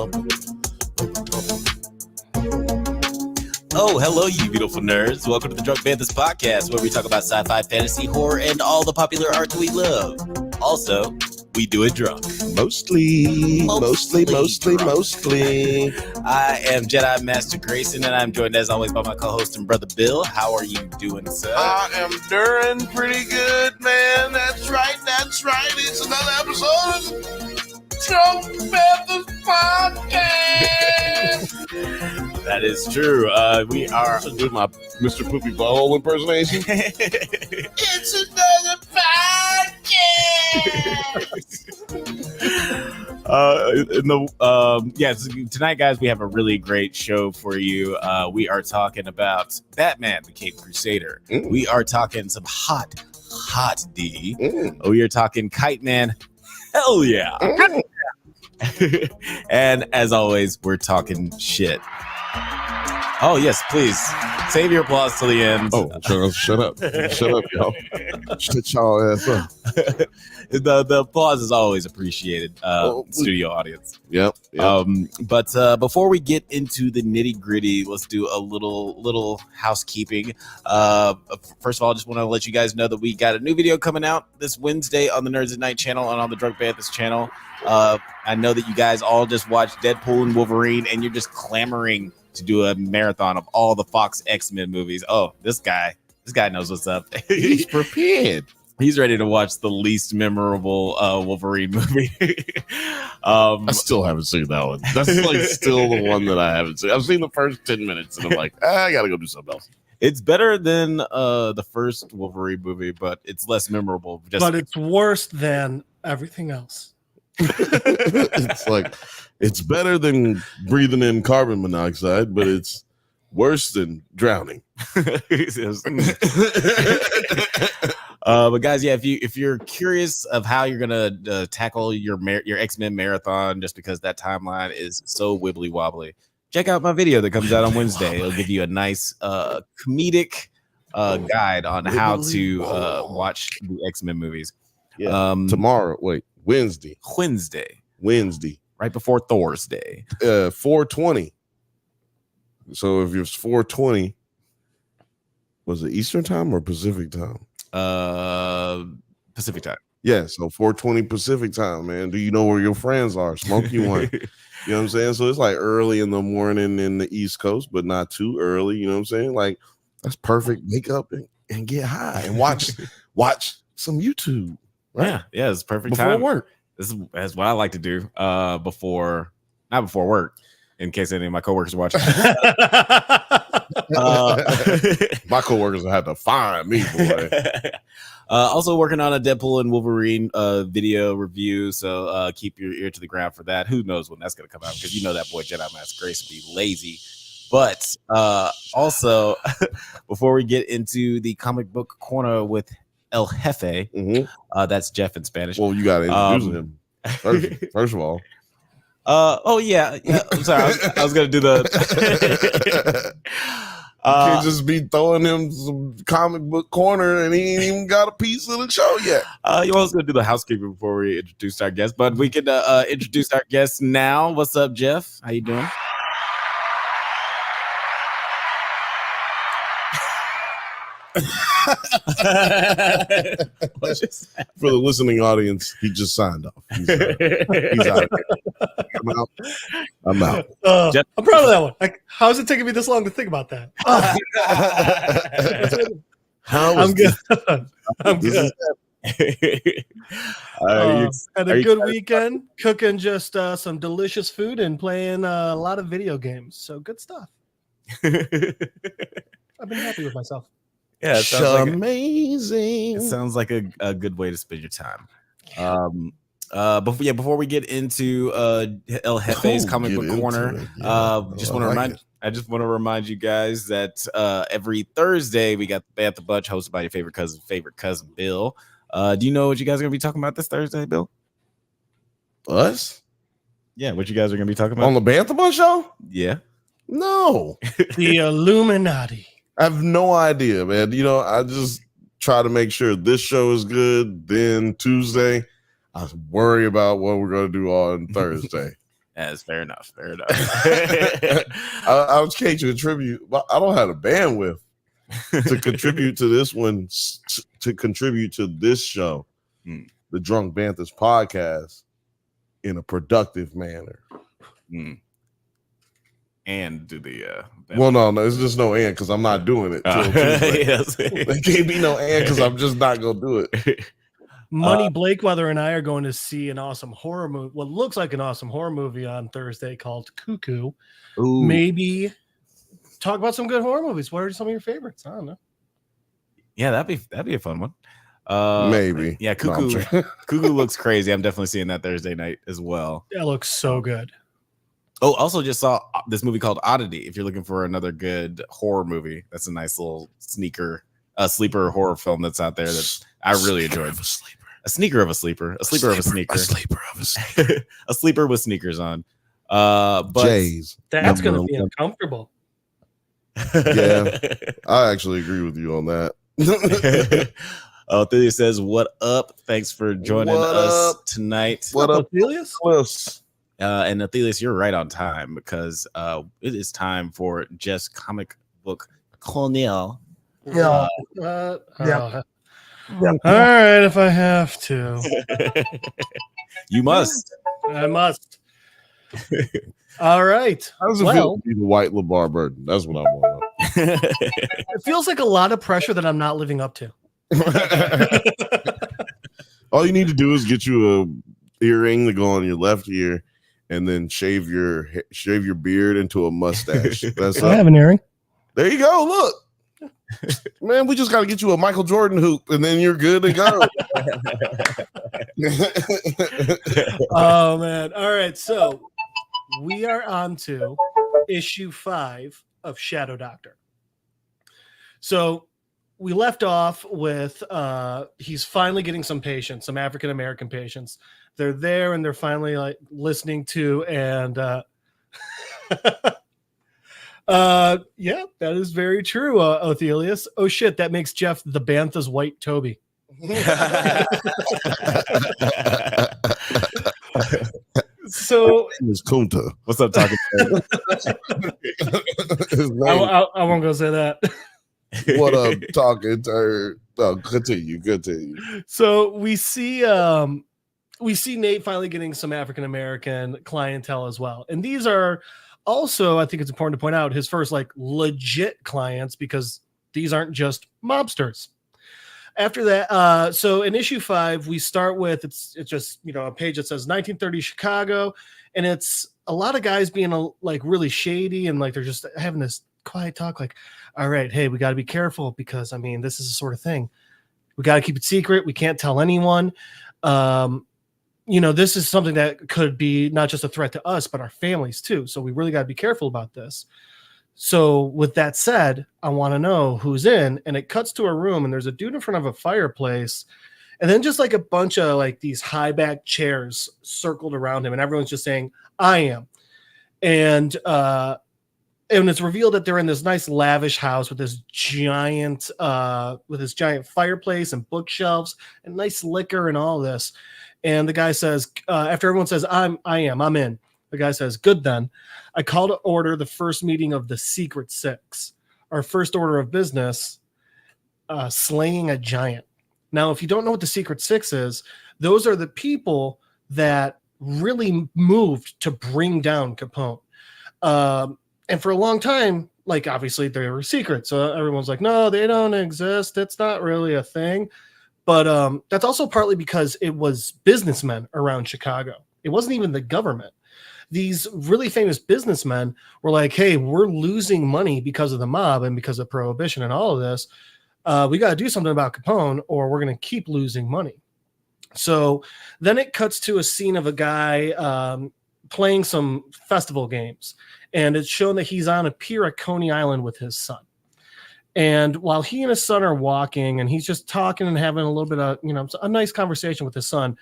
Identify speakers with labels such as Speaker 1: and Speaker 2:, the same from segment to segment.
Speaker 1: Oh, hello, you beautiful nerds. Welcome to the Drunk Banthas podcast, where we talk about sci-fi, fantasy, horror, and all the popular art that we love. Also, we do it drunk.
Speaker 2: Mostly.
Speaker 1: I am Jedi Master Grayson, and I'm joined, as always, by my co-host and brother Bill. How are you doing, sir?
Speaker 2: I am doing pretty good, man. That's right. It's another episode of Drunk Banthas podcast.
Speaker 1: That is true. We are
Speaker 2: Do my Mr. Poopy Butthole impersonation. It's another
Speaker 1: podcast. Tonight, guys, we have a really great show for you. We are talking about Batman, the Caped Crusader. We are talking some HOTD. We are talking Kite Man. Hell yeah. And as always, we're talking shit. Oh, yes, please. Save your applause till the end.
Speaker 2: Oh, shut up, y'all. Shut y'all ass up.
Speaker 1: The applause is always appreciated, studio audience.
Speaker 2: Yep.
Speaker 1: But before we get into the nitty gritty, let's do a little housekeeping. First of all, I just want to let you guys know that we got a new video coming out this Wednesday on the NerdsatNite channel and on the Drunk Banthas channel. I know that you guys all just watched Deadpool and Wolverine, and you're just clamoring to do a marathon of all the Fox X-Men movies. Oh, this guy knows what's up.
Speaker 2: He's prepared.
Speaker 1: He's ready to watch the least memorable Wolverine movie.
Speaker 2: I still haven't seen that one. That's like still the one that I haven't seen. I've seen the first 10 minutes and I'm like, I gotta go do something else.
Speaker 1: It's better than the first Wolverine movie, but it's less memorable.
Speaker 3: But it's worse than everything else.
Speaker 2: It's like, it's better than breathing in carbon monoxide, but it's worse than drowning.
Speaker 1: But guys, yeah, if you're curious of how you're gonna tackle your X-Men marathon, just because that timeline is so wibbly wobbly, check out my video that comes out on Wednesday. It'll give you a nice comedic guide on how to watch the X-Men movies.
Speaker 2: Yeah. Wednesday,
Speaker 1: right before Thor's Day.
Speaker 2: 4:20. So if it's 4:20, was it Eastern time or Pacific time?
Speaker 1: Pacific time.
Speaker 2: Yeah, so 4:20 Pacific time, man. Do you know where your friends are? Smoke you one. You know what I'm saying? So it's like early in the morning in the East Coast, but not too early. You know what I'm saying? Like, that's perfect. Wake up and get high and watch some YouTube. Right?
Speaker 1: Yeah, it's perfect
Speaker 2: before
Speaker 1: time.
Speaker 2: Work.
Speaker 1: That's what I like to do not before work, in case any of my coworkers are watching.
Speaker 2: My coworkers will have to find me, boy.
Speaker 1: Also working on a Deadpool and Wolverine video review, so keep your ear to the ground for that. Who knows when that's going to come out, because you know that boy Jedi Master Grace will be lazy. But also, before we get into the comic book corner with El Jefe, that's Jeff in Spanish.
Speaker 2: Well, you got to introduce him first of all.
Speaker 1: Yeah. I'm sorry. I was gonna do the.
Speaker 2: You can't just be throwing him some comic book corner and he ain't even got a piece of the show yet.
Speaker 1: You always gonna do the housekeeping before we introduce our guest, but we can introduce our guest now. What's up, Jeff? How you doing?
Speaker 2: For the listening audience, he just signed off. He's out of here. I'm out.
Speaker 3: I'm proud of that one. Like, how is it taking me this long to think about that? I'm good. I'm good. Had a good weekend, cooking just some delicious food and playing a lot of video games. So good stuff. I've been happy with myself.
Speaker 1: Yeah, it sounds
Speaker 2: amazing.
Speaker 1: It sounds like a good way to spend your time. Before we get into El Jefe's comic book corner, I just want to remind you guys that every Thursday we got the Bantha Bunch hosted by your favorite cousin Bill. Do you know what you guys are gonna be talking about this Thursday, Bill?
Speaker 2: Us?
Speaker 1: Yeah, what you guys are gonna be talking about
Speaker 2: on the Bantha Bunch show?
Speaker 1: Yeah.
Speaker 2: No.
Speaker 3: The Illuminati.
Speaker 2: I have no idea, man. You know, I just try to make sure this show is good. Then Tuesday, I worry about what we're going to do on Thursday.
Speaker 1: As fair enough.
Speaker 2: I was can't contribute, but I don't have the bandwidth to contribute to this one, to contribute to this show, the Drunk Banthas podcast, in a productive manner.
Speaker 1: And do the
Speaker 2: well, no, it's just no and because I'm not doing it.
Speaker 1: Yes.
Speaker 2: There can't be no and because I'm just not gonna do it.
Speaker 3: Money Blakeweather and I are going to see an awesome horror movie. What looks like an awesome horror movie on Thursday called Cuckoo.
Speaker 1: Ooh.
Speaker 3: Maybe talk about some good horror movies. What are some of your favorites? I don't know.
Speaker 1: Yeah, that'd be a fun one.
Speaker 2: Maybe.
Speaker 1: Yeah, Cuckoo. Cuckoo looks crazy. I'm definitely seeing that Thursday night as well.
Speaker 3: That looks so good.
Speaker 1: Oh, also just saw this movie called HOTD. If you're looking for another good horror movie, that's a nice little sleeper horror film that's out there that I really enjoyed. A sneaker of a sleeper. A sleeper of a sneaker.
Speaker 2: A sleeper of a sneaker.
Speaker 1: A sleeper with sneakers on. But
Speaker 2: Jays.
Speaker 3: That's going to be uncomfortable.
Speaker 2: Yeah, I actually agree with you on that.
Speaker 1: Ophelia says, "What up? Thanks for joining us tonight."
Speaker 2: What up,
Speaker 3: Ophelius?
Speaker 1: And Athelius, you're right on time because it is time for Just Comic Book Cornell.
Speaker 3: Yeah. All right, if I have to.
Speaker 1: You must.
Speaker 3: I must. All right.
Speaker 2: How does it feel to be the white LeVar Burton? That's what I want to know.
Speaker 3: It feels like a lot of pressure that I'm not living up to.
Speaker 2: All you need to do is get you a earring to go on your left ear, and then shave your beard into a mustache. That's
Speaker 3: I have an earring.
Speaker 2: There you go. Look. Man, we just got to get you a Michael Jordan hoop, and then you're good to go.
Speaker 3: Oh, man. All right. So we are on to issue 5 of Shadow Doctor. So we left off with he's finally getting some patients, some African-American patients. They're there and they're finally like listening to and yeah, that is very true, Othelius. Oh shit, that makes Jeff the Bantha's white Toby. So
Speaker 2: Miss Kunta.
Speaker 1: What's up, talking?
Speaker 3: I won't go say that.
Speaker 2: What up, talking turd? Oh, continue.
Speaker 3: So we see Nate finally getting some African American clientele as well, and these are also, I think it's important to point out, his first like legit clients because these aren't just mobsters. After that, so in issue 5, we start with it's just a page that says 1930 Chicago, and it's a lot of guys being like really shady and like they're just having this quiet talk like, all right, hey, we got to be careful because I mean this is the sort of thing we got to keep it secret. We can't tell anyone. This is something that could be not just a threat to us, but our families too. So we really got to be careful about this. So with that said, I want to know who's in, and it cuts to a room and there's a dude in front of a fireplace and then just like a bunch of like these high back chairs circled around him. And everyone's just saying, I am. And it's revealed that they're in this nice lavish house with this giant fireplace and bookshelves and nice liquor and all this. And the guy says, after everyone says, I'm in. The guy says, good then. I call to order the first meeting of the Secret Six. Our first order of business, slaying a giant. Now, if you don't know what the Secret Six is, those are the people that really moved to bring down Capone. And for a long time, like obviously they were secret. So everyone's like, no, they don't exist. It's not really a thing. But that's also partly because it was businessmen around Chicago. It wasn't even the government. These really famous businessmen were like, hey, we're losing money because of the mob and because of prohibition and all of this. We got to do something about Capone or we're going to keep losing money. So then it cuts to a scene of a guy playing some festival games. And it's shown that he's on a pier at Coney Island with his son. And while he and his son are walking and he's just talking and having a little bit of, a nice conversation with his son,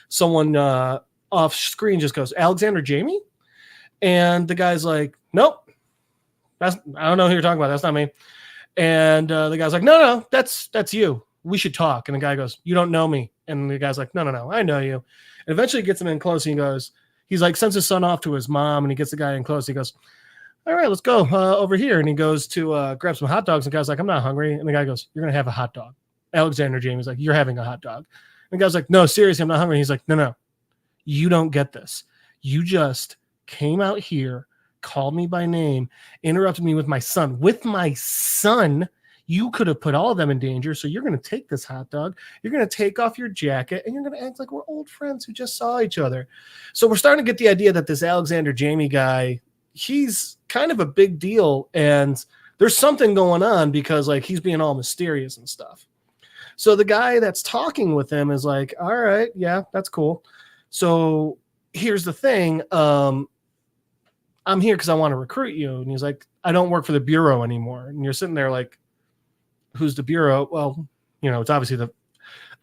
Speaker 3: someone off screen just goes, Alexander Jamie? And the guy's like, nope, I don't know who you're talking about. That's not me. And the guy's like, no, that's you. We should talk. And the guy goes, you don't know me. And the guy's like, no, I know you. And eventually gets him in close and he he's like sends his son off to his mom, and he gets the guy in close. He goes, all right, let's go over here. And he goes to grab some hot dogs. And the guy's like, I'm not hungry. And the guy goes, you're going to have a hot dog. Alexander Jamie's like, you're having a hot dog. And the guy's like, no, seriously, I'm not hungry. And he's like, no, you don't get this. You just came out here, called me by name, interrupted me with my son. With my son, you could have put all of them in danger. So you're going to take this hot dog. You're going to take off your jacket, and you're going to act like we're old friends who just saw each other. So we're starting to get the idea that this Alexander Jamie guy, he's kind of a big deal, and there's something going on because like he's being all mysterious and stuff. So the guy that's talking with him is like, all right, yeah, that's cool. So here's the thing. I'm here because I want to recruit you. And he's like, I don't work for the Bureau anymore. And you're sitting there like, who's the Bureau? Well, it's obviously the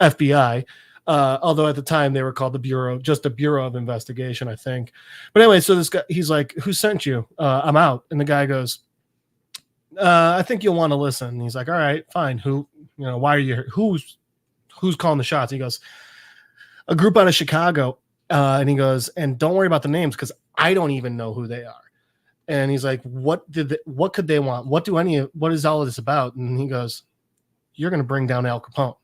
Speaker 3: FBI. Although at the time they were called the Bureau, just the Bureau of Investigation, I think. But anyway, so this guy, he's like, who sent you? I'm out. And the guy goes, I think you'll want to listen. And he's like, all right, fine. Who, why are you here? Who's calling the shots? He goes, a group out of Chicago. And he goes, and don't worry about the names because I don't even know who they are. And he's like, what could they want? What is all of this about? And he goes, you're going to bring down Al Capone.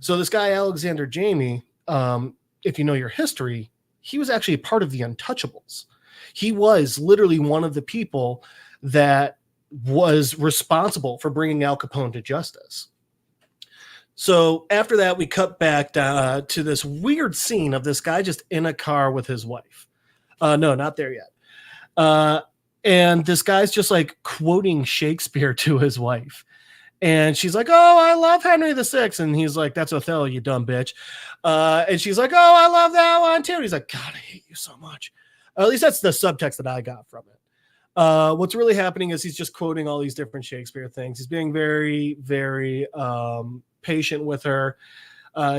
Speaker 3: So this guy, Alexander Jamie, if you know your history, he was actually a part of the Untouchables. He was literally one of the people that was responsible for bringing Al Capone to justice. So after that, we cut back to this weird scene of this guy just in a car with his wife. No, not there yet. And this guy's just like quoting Shakespeare to his wife. And she's like, oh, I love Henry VI. And he's like, that's Othello, you dumb bitch. And she's like, oh, I love that one too. And he's like, God, I hate you so much. At least that's the subtext that I got from it. What's really happening is he's just quoting all these different Shakespeare things. He's being very, very patient with her.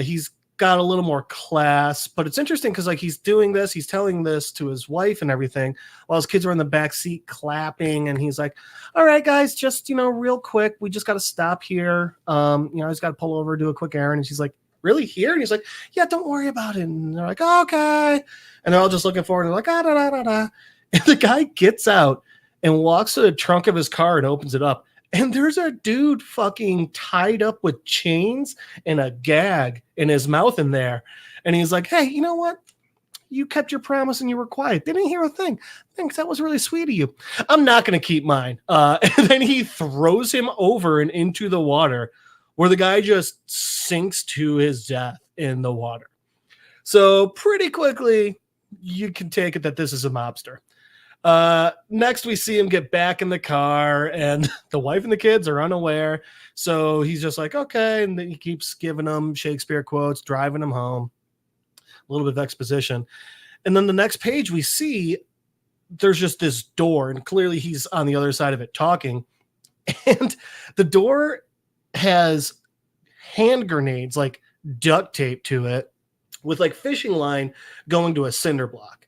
Speaker 3: He's got a little more class, but it's interesting because like he's doing this, he's telling this to his wife and everything while his kids are in the back seat clapping, and he's like, all right guys, just real quick, we just got to stop here, I just got to pull over, do a quick errand. And she's like, really, here? And he's like, yeah, don't worry about it. And they're like, okay. And they're all just looking forward and they're like, da da da da. And the guy gets out and walks to the trunk of his car and opens it up. And there's a dude fucking tied up with chains and a gag in his mouth in there. And he's like, hey, you know what? You kept your promise and you were quiet. Didn't hear a thing. Thanks. That was really sweet of you. I'm not going to keep mine. And then he throws him over and into the water where the guy just sinks to his death in the water. So pretty quickly, you can take it that this is a mobster. Next we see him get back in the car and the wife and the kids are unaware. So he's just like, okay. And then he keeps giving them Shakespeare quotes, driving them home, a little bit of exposition. And then the next page we see there's just this door and clearly he's on the other side of it talking. And the door has hand grenades, like duct tape to it with like fishing line going to a cinder block.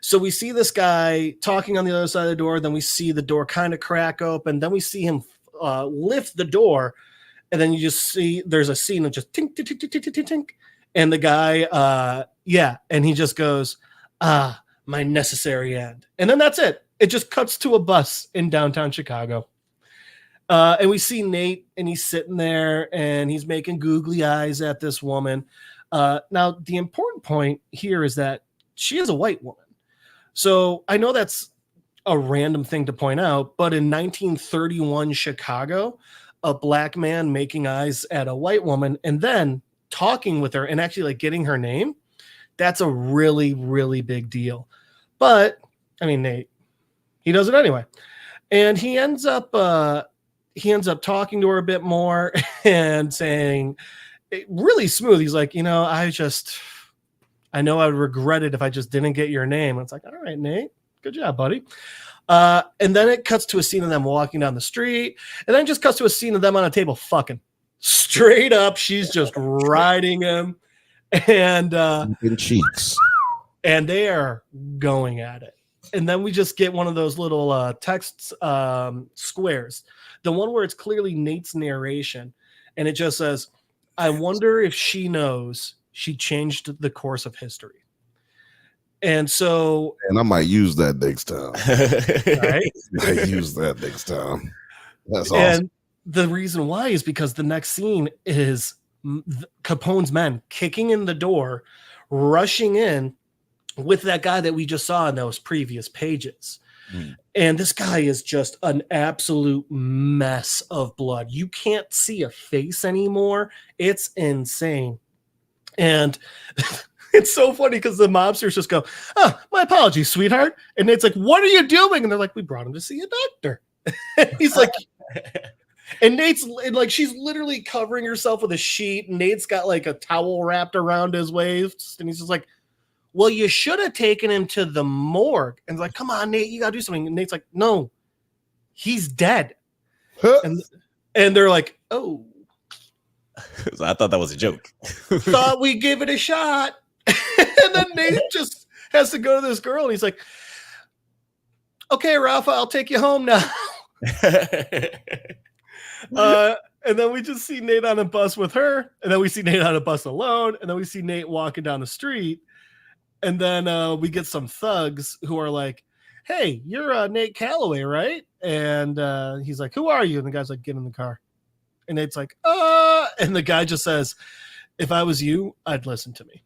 Speaker 3: So we see this guy talking on the other side of the door. Then we see the door kind of crack open. Then we see him lift the door. And then you just see there's a scene of just tink, tink, tink, tink, tink, tink, tink. And the guy, and he just goes, my necessary end. And then that's it. It just cuts to a bus in downtown Chicago. And we see Nate, and he's sitting there, and he's making googly eyes at this woman. Now, the important point here is that she is a white woman. So I know that's a random thing to point out, but in 1931 Chicago, a black man making eyes at a white woman and then talking with her and actually like getting her name, that's a really, really big deal. But I mean, Nate, he does it anyway. And he ends up talking to her a bit more and saying really smooth. He's like, I know I would regret it if I just didn't get your name. And it's like, all right, Nate, good job, buddy. And then it cuts to a scene of them walking down the street. And then just cuts to a scene of them on a table fucking straight up. She's just riding him. And
Speaker 2: in cheeks.
Speaker 3: And they are going at it. And then we just get one of those little text squares. The one where it's clearly Nate's narration. And it just says, I wonder if she knows she changed the course of history. And so,
Speaker 2: and I might use that next time.
Speaker 3: right?
Speaker 2: I use that next time. That's awesome.
Speaker 3: And the reason why is because the next scene is Capone's men kicking in the door, rushing in with that guy that we just saw in those previous pages. And this guy is just an absolute mess of blood. You can't see a face anymore. It's insane. And it's so funny because the mobsters just go, "Oh, my apologies, sweetheart." And Nate's like, "What are you doing?" And they're like, "We brought him to see a doctor." He's like, and Nate's like, she's literally covering herself with a sheet. Nate's got like a towel wrapped around his waist. And he's just like, "Well, you should have taken him to the morgue." And like, "Come on, Nate, you gotta do something." And Nate's like, "No, he's dead." and they're like, "Oh."
Speaker 1: So I thought that was a joke.
Speaker 3: Thought we give it a shot. And then Nate just has to go to this girl and he's like, "Okay, Rafa, I'll take you home now." And then we just see Nate on a bus with her, and then we see Nate on a bus alone, and then we see Nate walking down the street, and then we get some thugs who are like, "Hey, you're Nate Calloway, right?" And he's like, "Who are you?" And the guy's like, "Get in the car." And Nate's like, and the guy just says, "If I was you, I'd listen to me."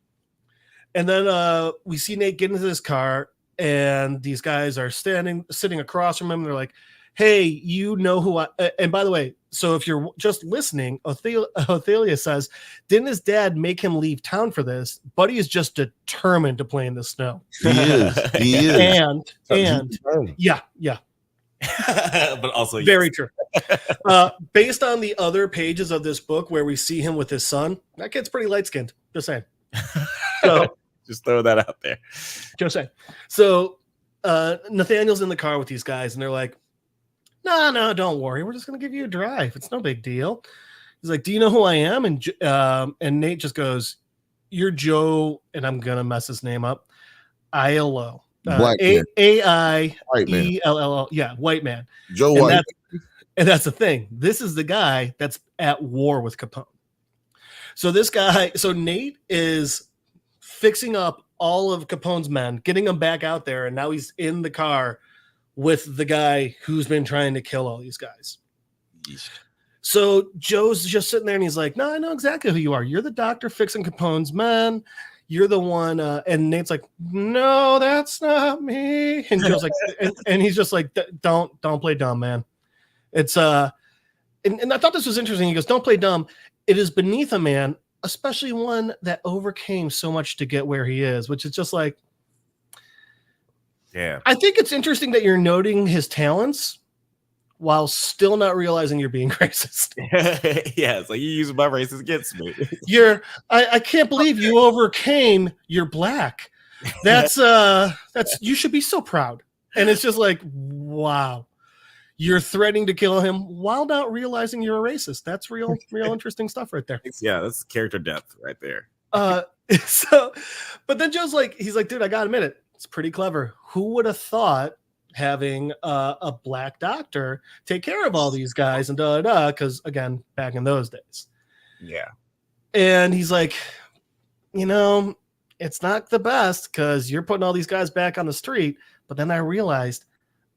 Speaker 3: And then we see Nate get into this car, and these guys are sitting across from him. They're like, "Hey, you know who I..." And by the way, so if you're just listening, Othelia says, "Didn't his dad make him leave town for this? Buddy is just determined to play in the snow."
Speaker 2: He is.
Speaker 3: And yeah.
Speaker 1: But also
Speaker 3: Very true. Based on the other pages of this book where we see him with his son, that kid's pretty light-skinned. Just saying. So,
Speaker 1: just throw that out there.
Speaker 3: Just saying. So Nathaniel's in the car with these guys, and they're like, No, don't worry. We're just going to give you a drive. It's no big deal." He's like, "Do you know who I am?" And Nate just goes, "You're Joe," and I'm going to mess his name up, Aiello.
Speaker 2: Black man.
Speaker 3: Aiello. Yeah, white man.
Speaker 2: Joe White.
Speaker 3: And that's the thing. This is the guy that's at war with Capone. So Nate is fixing up all of Capone's men, getting them back out there, and now he's in the car with the guy who's been trying to kill all these guys.
Speaker 1: Yeesh.
Speaker 3: So Joe's just sitting there and he's like, "No, I know exactly who you are. You're the doctor fixing Capone's men. You're the one." And Nate's like, "No, that's not me." And Joe's like, and he's just like, Don't play dumb, man. It's and I thought this was interesting. He goes, "Don't play dumb. It is beneath a man, especially one that overcame so much to get where he is," which is just like,
Speaker 1: yeah.
Speaker 3: I think it's interesting that you're noting his talents while still not realizing you're being racist.
Speaker 1: Yeah, it's like you use my race against me.
Speaker 3: I can't believe you overcame. You're black. That's you should be so proud. And it's just like, wow. You're threatening to kill him while not realizing you're a racist. That's real interesting stuff right there.
Speaker 1: Yeah, that's character depth right there.
Speaker 3: But then Joe's like, he's like, "Dude, I gotta admit it. It's pretty clever. Who would have thought having a black doctor take care of all these guys and because again, back in those days."
Speaker 1: Yeah.
Speaker 3: And he's like, "It's not the best because you're putting all these guys back on the street." But then I realized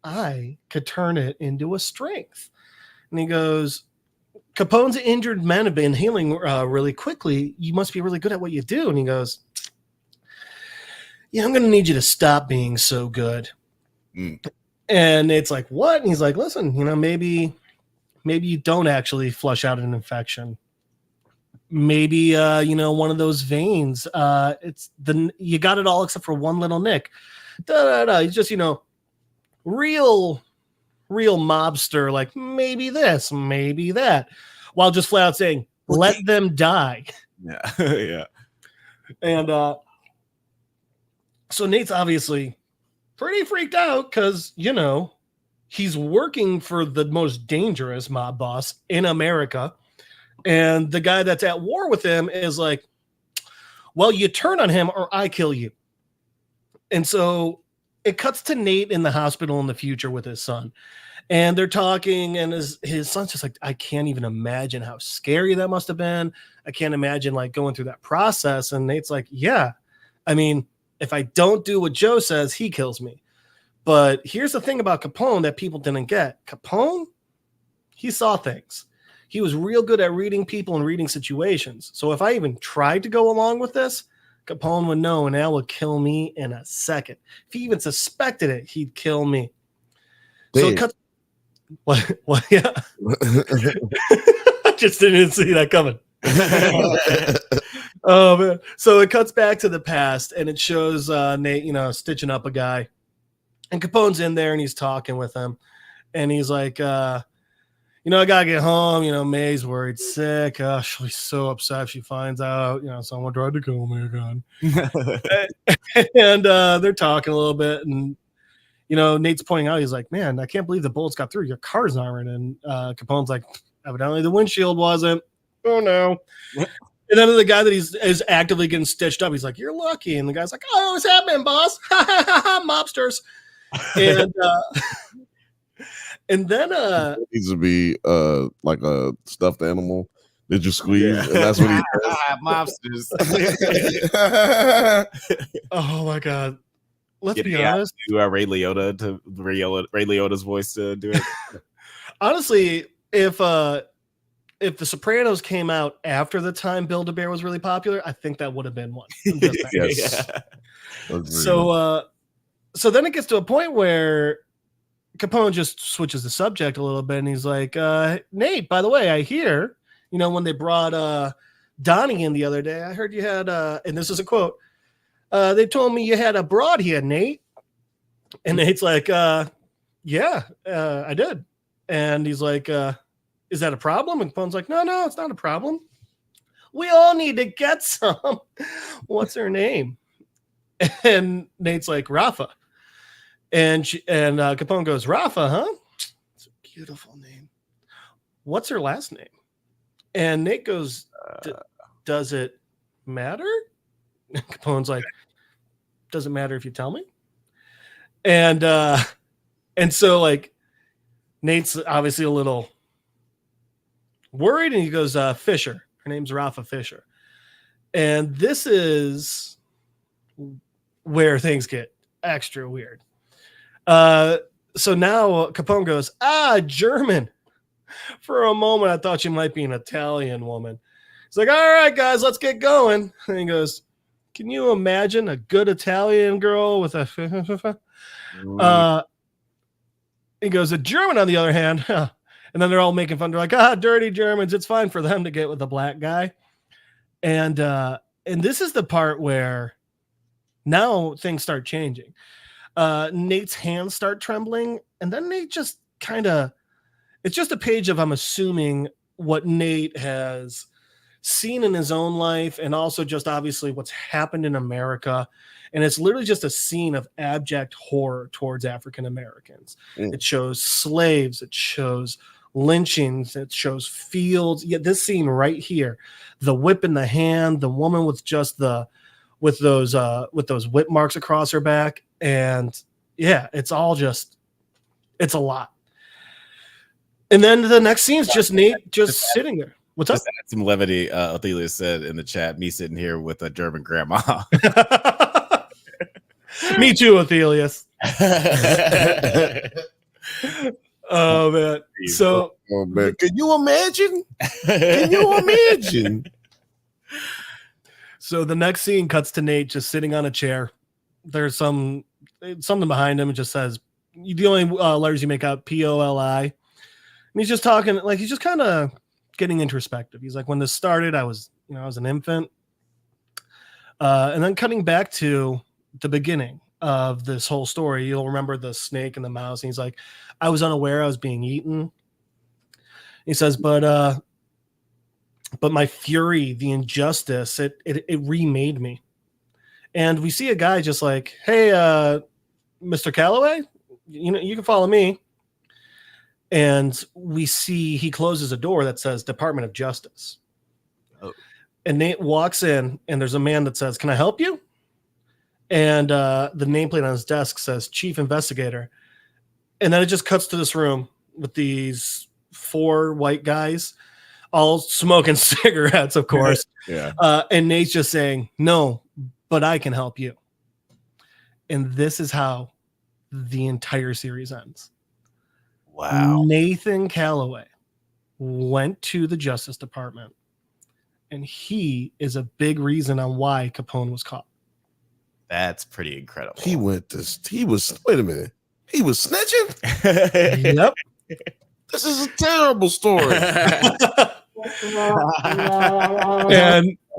Speaker 3: I could turn it into a strength. And he goes, "Capone's injured men have been healing really quickly. You must be really good at what you do." And he goes, "Yeah, I'm going to need you to stop being so good." And it's like, "What?" And he's like, "Listen, maybe you don't actually flush out an infection. Maybe, one of those veins, you got it all except for one little nick. He's just, real mobster, like maybe this, maybe that, while just flat out saying, let them die.
Speaker 1: Yeah. Yeah.
Speaker 3: And so Nate's obviously pretty freaked out because, he's working for the most dangerous mob boss in America. And the guy that's at war with him is like, well, you turn on him or I kill you. And so it cuts to Nate in the hospital in the future with his son. And they're talking, and his son's just like, I can't even imagine how scary that must have been. I can't imagine like going through that process. And Nate's like, yeah, I mean, If I don't do what Joe says, he kills me. But here's the thing about Capone that people didn't get. Capone, he saw things. He was real good at reading people and reading situations. So if I even tried to go along with this, Capone would know and Al would kill me in a second. If he even suspected it, he'd kill me.
Speaker 2: Damn.
Speaker 3: So it cuts. What? Yeah. I just didn't see that coming. Oh man. So it cuts back to the past and it shows Nate, stitching up a guy. And Capone's in there and he's talking with him. And he's like, I gotta get home. May's worried sick. She'll be so upset if she finds out, someone tried to kill me again. And they're talking a little bit, and Nate's pointing out, he's like, man, I can't believe the bullets got through. Your car's aren't. And Capone's like, evidently the windshield wasn't. Oh no. And then the guy that is actively getting stitched up, he's like, you're lucky. And the guy's like, oh, what's happening, boss? Mobsters. And then
Speaker 2: it needs to be like a stuffed animal. Did you squeeze? Yeah. And that's what he
Speaker 1: mobsters.
Speaker 3: Oh my god. Let's be honest.
Speaker 1: Ray Liotta's voice to do it.
Speaker 3: Honestly, if The Sopranos came out after the time Build-A-Bear was really popular, I think that would have been one.
Speaker 2: Yes.
Speaker 3: So then it gets to a point where Capone just switches the subject a little bit, and he's like, Nate, by the way, I hear, when they brought Donnie in the other day, I heard you had, and this is a quote, they told me you had a broad here, Nate. And Nate's like, yeah, I did. And he's like, is that a problem? And Capone's like, no, it's not a problem. We all need to get some. What's her name? And Nate's like, Rafa. And Capone goes, Rafa, huh? It's a beautiful name. What's her last name? And Nate goes, does it matter? And Capone's like, doesn't matter if you tell me. And so like Nate's obviously a little worried, and he goes, Fisher. Her name's Rafa Fisher. And this is where things get extra weird. So now Capone goes, German. For a moment, I thought you might be an Italian woman. He's like, all right, guys, let's get going. And he goes, can you imagine a good Italian girl with a... He goes, a German, on the other hand. And then they're all making fun. They're like, dirty Germans. It's fine for them to get with a black guy. And this is the part where now things start changing. Nate's hands start trembling, and then Nate just it's just a page of, I'm assuming, what Nate has seen in his own life, and also just obviously what's happened in America. And it's literally just a scene of abject horror towards African Americans. It shows slaves, it shows lynchings, it shows fields. Yet this scene right here, the whip in the hand, the woman with just with those whip marks across her back. And yeah, it's all just, it's a lot. And then the next scene is just Nate just sitting there. What's up?
Speaker 1: Some levity. Othelia said in the chat, me sitting here with a German grandma.
Speaker 3: Me too, Othelius. Oh man. So
Speaker 2: man. Can you imagine? Can you imagine?
Speaker 3: So the next scene cuts to Nate just sitting on a chair. There's something behind him. It just says, the only letters you make out, P-O-L-I. And he's just talking, like, he's just kind of getting introspective. He's like, when this started, I was an infant. And then cutting back to the beginning of this whole story, you'll remember the snake and the mouse. And he's like, I was unaware I was being eaten. He says, but my fury, the injustice, it remade me. And we see a guy just like, hey, Mr. Calloway, you can follow me. And we see he closes a door that says Department of Justice. Oh. And Nate walks in, and there's a man that says, can I help you? And the nameplate on his desk says Chief Investigator. And then it just cuts to this room with these 4 white guys all smoking cigarettes, of course.
Speaker 2: Yeah.
Speaker 3: And Nate's just saying, no, but I can help you. And this is how the entire series ends.
Speaker 1: Wow.
Speaker 3: Nathan Calloway went to the Justice Department, and he is a big reason on why Capone was caught.
Speaker 1: That's pretty incredible.
Speaker 2: He went to. Wait a minute. He was snitching.
Speaker 3: Yep.
Speaker 2: This is a terrible story.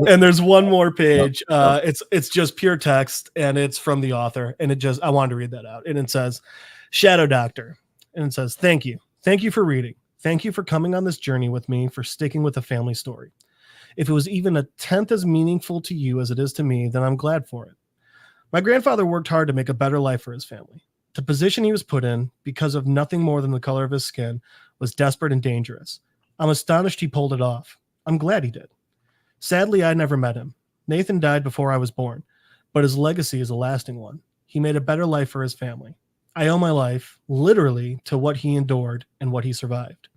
Speaker 3: and there's one more page. It's just pure text, and it's from the author. And I wanted to read that out. And it says, Shadow Doctor. And it says, thank you. Thank you for reading. Thank you for coming on this journey with me, for sticking with a family story. If it was even a tenth as meaningful to you as it is to me, then I'm glad for it. My grandfather worked hard to make a better life for his family. The position he was put in, because of nothing more than the color of his skin, was desperate and dangerous. I'm astonished he pulled it off. I'm glad he did. Sadly, I never met him. Nathan died before I was born, but his legacy is a lasting one. He made a better life for his family. I owe my life, literally, to what he endured and what he survived.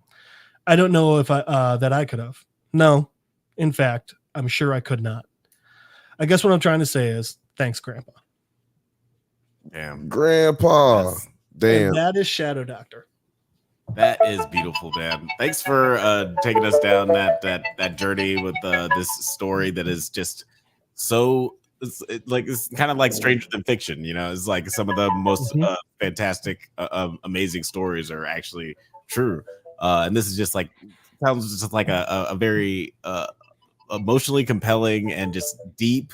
Speaker 3: I don't know if that I could have. No. In fact, I'm sure I could not. I guess what I'm trying to say is, thanks, Grandpa.
Speaker 1: Damn.
Speaker 2: Grandpa.
Speaker 1: Yes.
Speaker 2: Damn.
Speaker 3: And that is Shadow Doctor.
Speaker 1: That is beautiful, man. Thanks for taking us down that journey with this story that is just so it's kind of like Stranger Than Fiction. You know, it's like some of the most fantastic, amazing stories are actually true, and this is just like sounds just like a very emotionally compelling and just deep,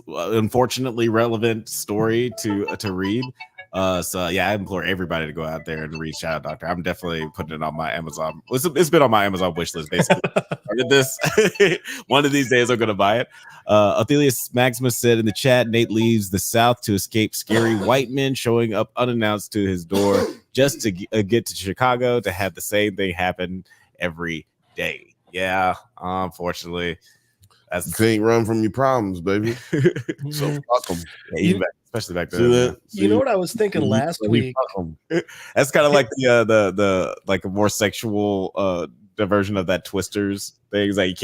Speaker 1: unfortunately relevant story to read. So yeah, I implore everybody to go out there and read Shadow Doctor. I'm definitely putting it on my Amazon. It's been on my Amazon wish list basically. Started this. One of these days I'm gonna buy it. Athelius Maximus said in the chat, Nate leaves the South to escape scary white men showing up unannounced to his door just to get to Chicago to have the same thing happen every day. Yeah, unfortunately.
Speaker 2: You can't run from your problems, baby. So fuck them.
Speaker 1: Especially back then.
Speaker 3: You know what I was thinking last week?
Speaker 1: That's kind of like the like a more sexual version of that Twisters thing. It's like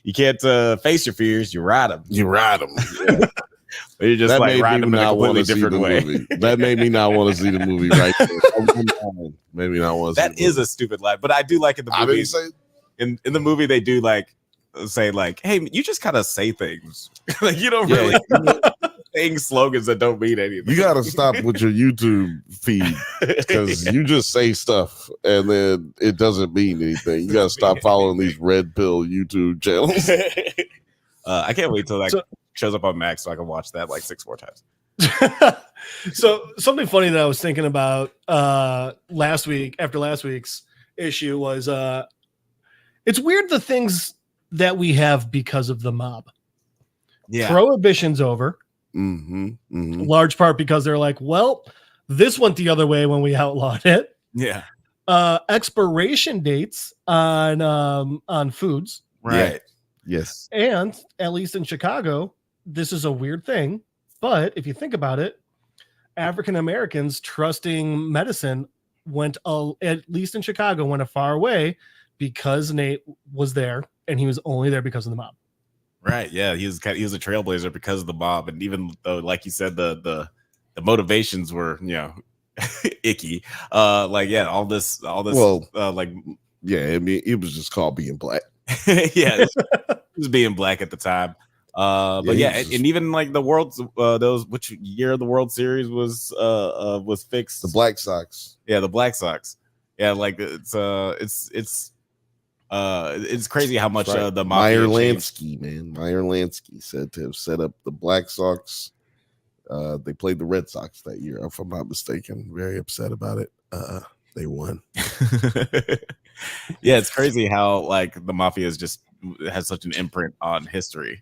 Speaker 1: you can't face your fears. You ride them.
Speaker 2: You ride them. Yeah.
Speaker 1: You're just
Speaker 2: that
Speaker 1: like riding them in a completely different way.
Speaker 2: That made me not want to see the movie. Right? Maybe not want to.
Speaker 1: That is a stupid lie, but I do like in the movie. In the movie, they do like say like, "Hey, you just kind of say things. Like you don't really." Saying slogans that don't mean anything.
Speaker 2: You got to stop with your YouTube feed because you just say stuff and then it doesn't mean anything. You got to stop following these red pill YouTube channels.
Speaker 1: I can't wait till that shows up on Max so I can watch that like 6 more times.
Speaker 3: So something funny that I was thinking about last week after last week's issue was it's weird the things that we have because of the mob.
Speaker 1: Yeah,
Speaker 3: Prohibition's over. Large part because they're like, well, this went the other way when we outlawed it.
Speaker 1: Yeah.
Speaker 3: Expiration dates on foods.
Speaker 1: Right.
Speaker 2: Yeah. Yes.
Speaker 3: And at least in Chicago, this is a weird thing. But if you think about it, African Americans trusting medicine went at least in Chicago went a far way because Nate was there and he was only there because of the mob.
Speaker 1: Right. Yeah. He was a trailblazer because of the mob. And even though, like you said, the motivations were, icky. All this,
Speaker 2: well,
Speaker 1: I
Speaker 2: mean, it was just called being black.
Speaker 1: Yeah. It was being black at the time. And even like the world's, which year the World Series was fixed?
Speaker 2: The Black Sox.
Speaker 1: Yeah. The Black Sox. Yeah. Like it's crazy how much the
Speaker 2: Meyer Lansky said to have set up the Black Sox. They played the Red Sox that year, if I'm not mistaken. Very upset about it. They won.
Speaker 1: Yeah, it's crazy how like the mafia has such an imprint on history.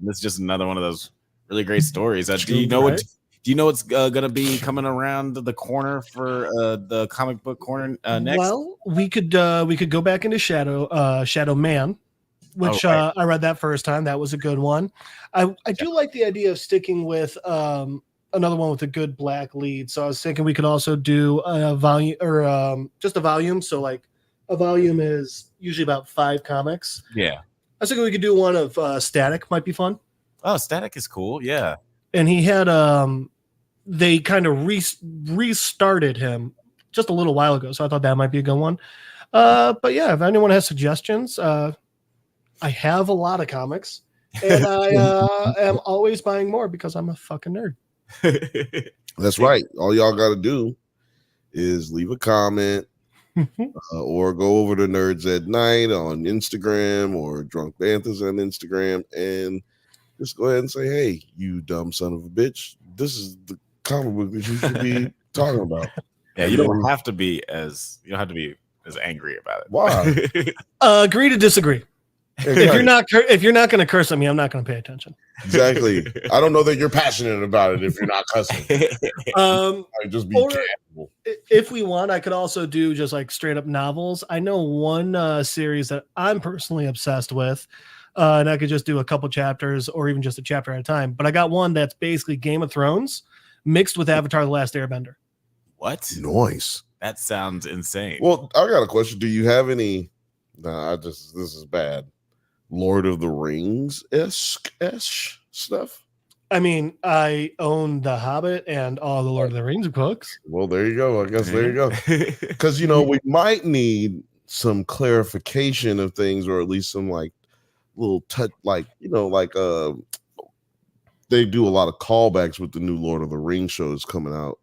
Speaker 1: This is just another one of those really great stories. Do you know what's gonna be coming around the corner for the comic book corner next?
Speaker 3: Well, we could go back into Shadow Man, which I read that first time. That was a good one. I do like the idea of sticking with another one with a good black lead. So I was thinking we could also do a volume or just a volume. So like a volume is usually about 5 comics.
Speaker 1: Yeah,
Speaker 3: I was thinking we could do one of Static. Might be fun.
Speaker 1: Oh, Static is cool. Yeah.
Speaker 3: And he had they kind of restarted him just a little while ago. So I thought that might be a good one. But yeah, if anyone has suggestions, I have a lot of comics, and I am always buying more because I'm a fucking nerd.
Speaker 2: That's right. All y'all got to do is leave a comment or go over to NerdsatNite on Instagram or Drunk Banthas on Instagram and just go ahead and say, hey, you dumb son of a bitch, this is the comic book that you should be talking about.
Speaker 1: Yeah, you don't have to be as angry about it.
Speaker 2: Why?
Speaker 3: Agree to disagree.
Speaker 2: Exactly.
Speaker 3: If you're not going to curse at me, I'm not going to pay attention.
Speaker 2: Exactly. I don't know that you're passionate about it if you're not cussing. Just be casual.
Speaker 3: If we want, I could also do just like straight up novels. I know one series that I'm personally obsessed with, and I could just do a couple chapters or even just a chapter at a time. But I got one that's basically Game of Thrones mixed with Avatar: The Last Airbender.
Speaker 1: What?
Speaker 2: Noise.
Speaker 1: That sounds insane.
Speaker 2: Well, I got a question. Do you have any? This is bad. Lord of the Rings-esque stuff?
Speaker 3: I mean, I own The Hobbit and all the Lord of the Rings books.
Speaker 2: Well, there you go. I guess there you go. Because, we might need some clarification of things, or at least some like little touch, like, they do a lot of callbacks with the new Lord of the Rings shows coming out.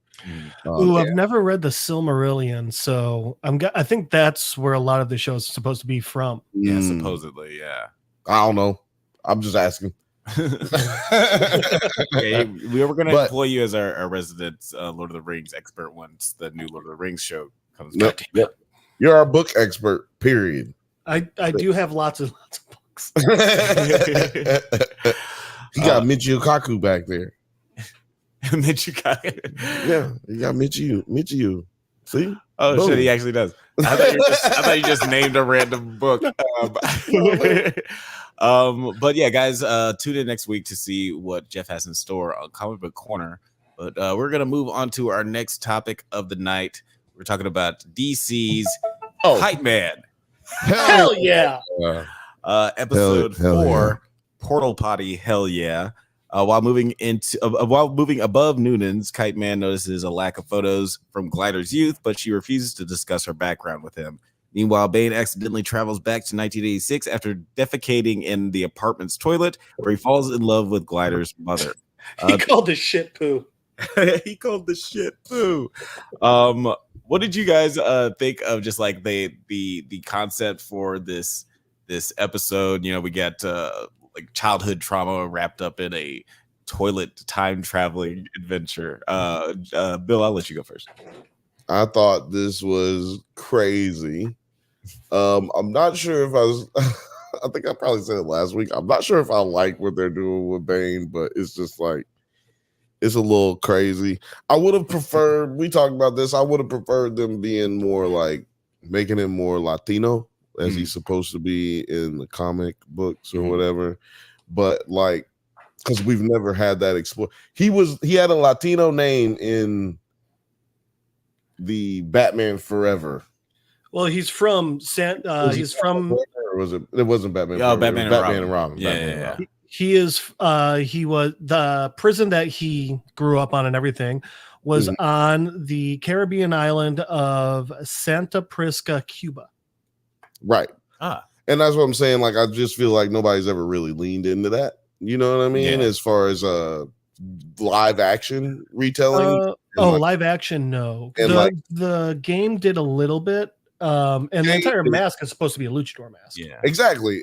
Speaker 3: I've never read the Silmarillion, so I think that's where a lot of the show is supposed to be from.
Speaker 1: Yeah, supposedly, yeah.
Speaker 2: I don't know. I'm just asking.
Speaker 1: Okay, we were going to employ you as our resident Lord of the Rings expert once the new Lord of the Rings show comes back.
Speaker 2: Yep. You're our book expert, period.
Speaker 3: I do have lots of books.
Speaker 2: He got Michio Kaku back there. Yeah, he got Michio. See?
Speaker 1: Oh,
Speaker 2: boom.
Speaker 1: Shit, he actually does. I thought you just named a random book. But yeah, guys, tune in next week to see what Jeff has in store on Comic Book Corner. But we're going to move on to our next topic of the night. We're talking about DC's Kite Man.
Speaker 3: Hell yeah.
Speaker 1: Episode 4,
Speaker 2: yeah.
Speaker 1: Portal Potty, hell yeah. While moving above Noonan's, Kite Man notices a lack of photos from Glider's youth, but she refuses to discuss her background with him. Meanwhile, Bane accidentally travels back to 1986 after defecating in the apartment's toilet, where he falls in love with Glider's mother.
Speaker 3: He called the shit poo.
Speaker 1: He called the shit poo. What did you guys think of just like the concept for this episode? We got like childhood trauma wrapped up in a toilet time traveling adventure. Bill, I'll let you go first.
Speaker 2: I thought this was crazy. I'm not sure if I was I think I probably said it last week. I'm not sure if I like what they're doing with Bane, but it's just like it's a little crazy. I would have preferred, we talked about this, I would have preferred them being more like making him more Latino as he's supposed to be in the comic books or whatever. But like, because we've never had that explore. He had a Latino name in the Batman Forever.
Speaker 3: Well, he's from he's from,
Speaker 2: or was it wasn't Batman
Speaker 1: Oh,
Speaker 2: Forever.
Speaker 1: Batman,
Speaker 2: Batman
Speaker 1: and Robin. Yeah.
Speaker 3: He was the prison that he grew up on and everything was on the Caribbean island of Santa Prisca, Cuba.
Speaker 2: Right. And that's what I'm saying. Like, I just feel like nobody's ever really leaned into that. You know what I mean?
Speaker 1: Yeah.
Speaker 2: As far as live action retelling.
Speaker 3: Live action, no. The game did a little bit. And the entire mask is supposed to be a luchador mask.
Speaker 2: Yeah, exactly.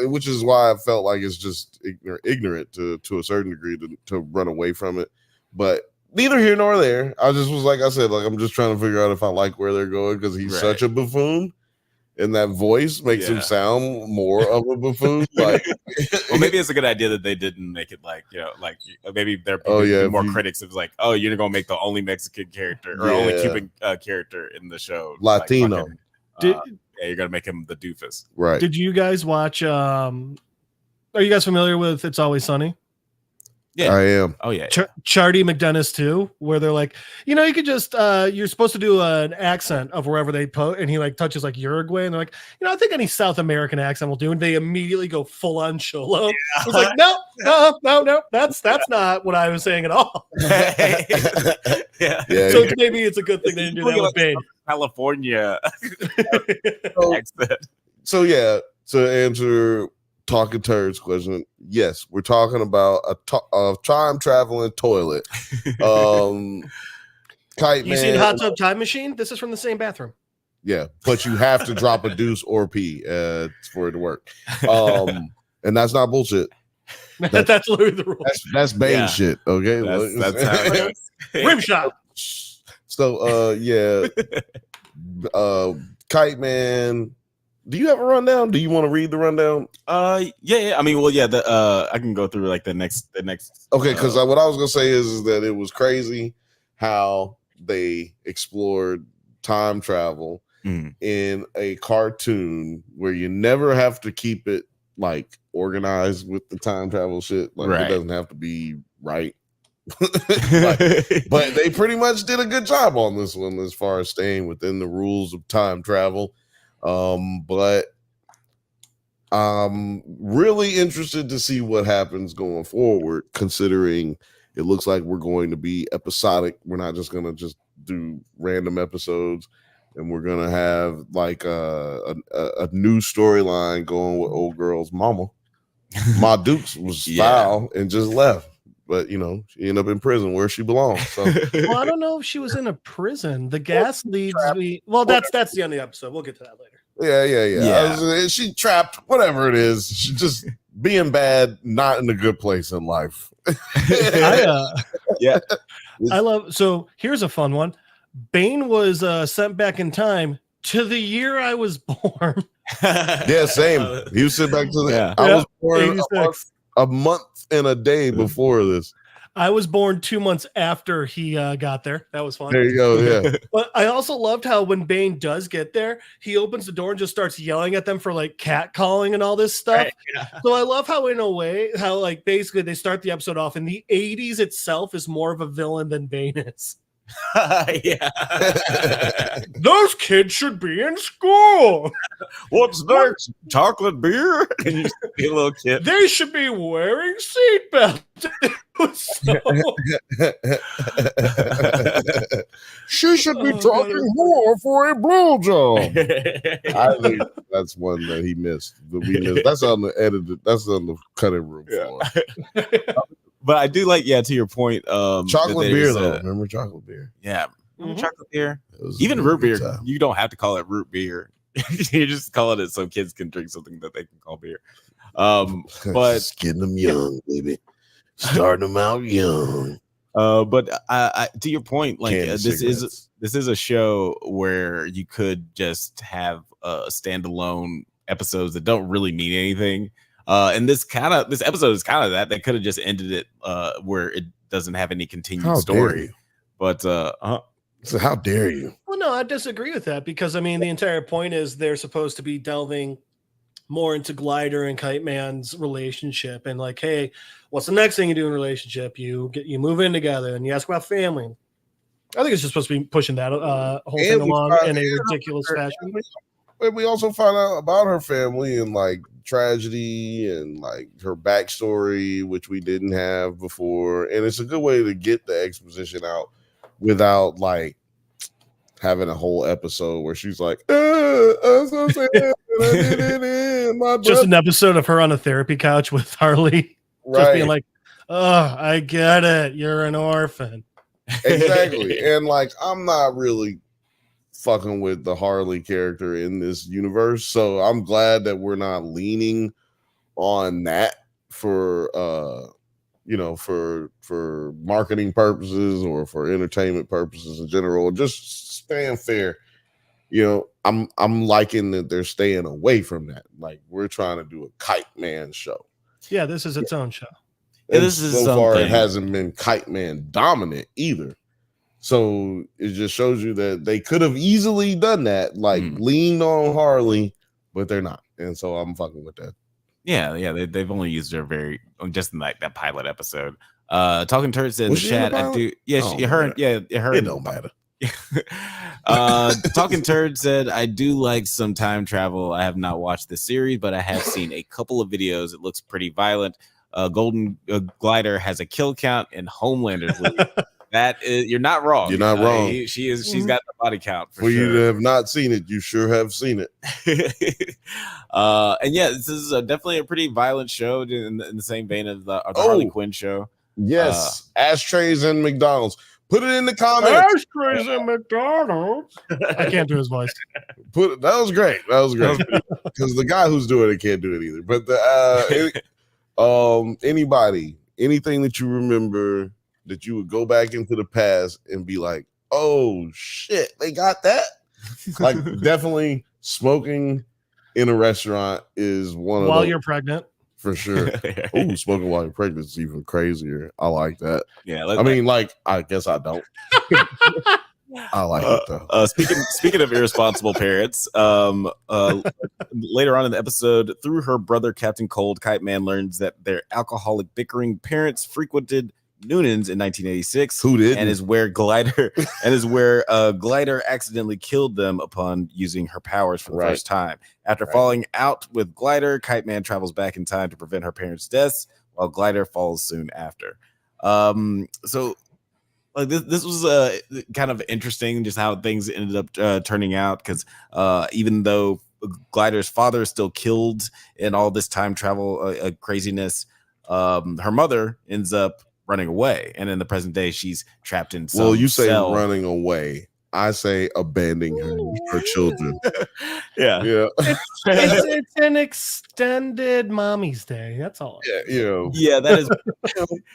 Speaker 2: Which is why I felt like it's just ignorant to a certain degree to run away from it. But neither here nor there. I just was like I said, like I'm just trying to figure out if I like where they're going because he's such a buffoon, and that voice makes him sound more of a buffoon. Like,
Speaker 1: well, maybe it's a good idea that they didn't make it like maybe there are more critics of like, oh, you're gonna make the only Mexican character or only Cuban character in the show
Speaker 2: Latino.
Speaker 1: You're gonna make him the doofus,
Speaker 2: right?
Speaker 3: Did you guys watch? Are you guys familiar with It's Always Sunny?
Speaker 1: Yeah,
Speaker 2: I am.
Speaker 1: Oh yeah.
Speaker 3: Chardy McDennis too, where they're like, you know, you could just you're supposed to do an accent of wherever they put, and he like touches like Uruguay, and they're like, you know, I think any South American accent will do, and they immediately go full on Cholo. Yeah. It's like, no, that's not what I was saying at all.
Speaker 1: Yeah.
Speaker 3: So maybe it's a good thing they didn't do that with Bane.
Speaker 1: California accent.
Speaker 2: So yeah, to answer Talking Turds question, yes, we're talking about a time traveling toilet. Kite Man.
Speaker 3: You seen Hot Tub Time Machine? This is from the same bathroom.
Speaker 2: Yeah, but you have to drop a deuce or pee for it to work. And that's not bullshit.
Speaker 3: That's literally the rule.
Speaker 2: That's Bane shit. Okay,
Speaker 1: that's how it goes.
Speaker 3: Rim shot.
Speaker 2: So Kite Man. Do you have a rundown? Do you want to read the rundown?
Speaker 1: Yeah. I mean, well, yeah. I can go through like the next.
Speaker 2: Okay, because what I was gonna say is that it was crazy how they explored time travel in a cartoon where you never have to keep it like organized with the time travel shit. Like it doesn't have to be right. But they pretty much did a good job on this one as far as staying within the rules of time travel. But I'm really interested to see what happens going forward, considering it looks like we're going to be episodic. We're not just going to just do random episodes, and we're going to have like a new storyline going with old girl's mama. Ma Dukes was foul and just left. But you know, she ended up in prison where she belongs. So.
Speaker 3: Well, I don't know if she was in a prison. The gas leads me. Well, that's the end of the episode. We'll get to that later.
Speaker 2: Yeah. She trapped, whatever it is. She just being bad, not in a good place in life.
Speaker 3: I love. So here's a fun one. Bane was sent back in time to the year I was born.
Speaker 2: Yeah, same. He was sent back to the. I was born a month and a day before this.
Speaker 3: I was born 2 months after he got there. That was fun.
Speaker 2: There you go. Yeah.
Speaker 3: But I also loved how when Bane does get there, he opens the door and just starts yelling at them for like cat calling and all this stuff. Right, yeah. So I love how, in a way, how like basically they start the episode off in the 80s itself is more of a villain than Bane is. Those kids should be in school.
Speaker 1: What's next? Chocolate beer? And you be a little kid.
Speaker 3: They should be wearing seatbelts.
Speaker 2: She should be talking more for a blowjob. I think that's one that he missed. That's on the edited. That's on the cutting room floor.
Speaker 1: But I do like, to your point.
Speaker 2: Chocolate beer, though. Remember chocolate beer?
Speaker 1: Yeah. Chocolate beer. Even root beer. You don't have to call it root beer. You just call it so kids can drink something that they can call beer. But
Speaker 2: just getting them young, baby. Starting them out young.
Speaker 1: But to your point, like this is a show where you could just have standalone episodes that don't really mean anything. And this episode is kind of that. They could have just ended it where it doesn't have any continued story. But
Speaker 2: so how dare you?
Speaker 3: Well, no, I disagree with that because I mean the entire point is they're supposed to be delving more into Glider and Kite Man's relationship and like, hey, what's the next thing you do in a relationship? You move in together and you ask about family. I think it's just supposed to be pushing that whole thing along in a ridiculous fashion.
Speaker 2: And we also find out about her family and like tragedy and like her backstory, which we didn't have before. And it's a good way to get the exposition out without like having a whole episode where she's like, I'm so sad.
Speaker 3: Just an episode of her on a therapy couch with Harley.
Speaker 2: Right.
Speaker 3: Just being like, oh, I get it. You're an orphan.
Speaker 2: Exactly. And like, I'm not really fucking with the Harley character in this universe. So I'm glad that we're not leaning on that for for marketing purposes or for entertainment purposes in general. Just staying fair. You know, I'm liking that they're staying away from that. Like we're trying to do a Kite Man show.
Speaker 3: Yeah, this is its own show.
Speaker 2: And this is so far it hasn't been Kite Man dominant either. So it just shows you that they could have easily done that, like leaned on Harley, but they're not. And so I'm fucking with that.
Speaker 1: Yeah, they've only used her just in like that pilot episode. Talking Turd said in the
Speaker 2: Was she in the
Speaker 1: chat, I
Speaker 2: pilot?
Speaker 1: do. Yeah,
Speaker 2: Oh,
Speaker 1: her.
Speaker 2: man.
Speaker 1: Yeah, her.
Speaker 2: It don't matter.
Speaker 1: Talking Turd said, I do like some time travel. I have not watched the series, but I have seen a couple of videos. It looks pretty violent. Golden Glider has a kill count in Homelander's league. That is, you're not wrong.
Speaker 2: You're not wrong.
Speaker 1: She's got the body count for
Speaker 2: you
Speaker 1: sure.
Speaker 2: to have not seen it, you sure have seen it.
Speaker 1: And yeah, this is definitely a pretty violent show in the same vein of the Harley Quinn show.
Speaker 2: Yes, ashtrays and McDonald's. Put it in the comments.
Speaker 3: Ashtrays and McDonald's. I can't do his voice.
Speaker 2: That was great. Because the guy who's doing it can't do it either. But anybody, anything that you remember that you would go back into the past and be like, oh shit, they got that. Like definitely smoking in a restaurant is one of
Speaker 3: while you're pregnant.
Speaker 2: For sure. Oh, smoking while you're pregnant is even crazier. I like that.
Speaker 1: Yeah,
Speaker 2: I guess I don't. I like it though.
Speaker 1: Speaking of irresponsible parents, later on in the episode, through her brother Captain Cold, Kite Man learns that their alcoholic bickering parents frequented Noonan's in 1986.
Speaker 2: Who did?
Speaker 1: And is where Glider accidentally killed them upon using her powers for the first time. After falling out with Glider, Kite Man travels back in time to prevent her parents' deaths, while Glider falls soon after. So like this was kind of interesting, just how things ended up turning out, because even though Glider's father is still killed in all this time travel craziness, her mother ends up running away, and in the present day she's trapped in some
Speaker 2: you say
Speaker 1: cell.
Speaker 2: Running away, I say abandoning her children.
Speaker 1: yeah
Speaker 3: it's an extended mommy's day, that's all.
Speaker 1: That is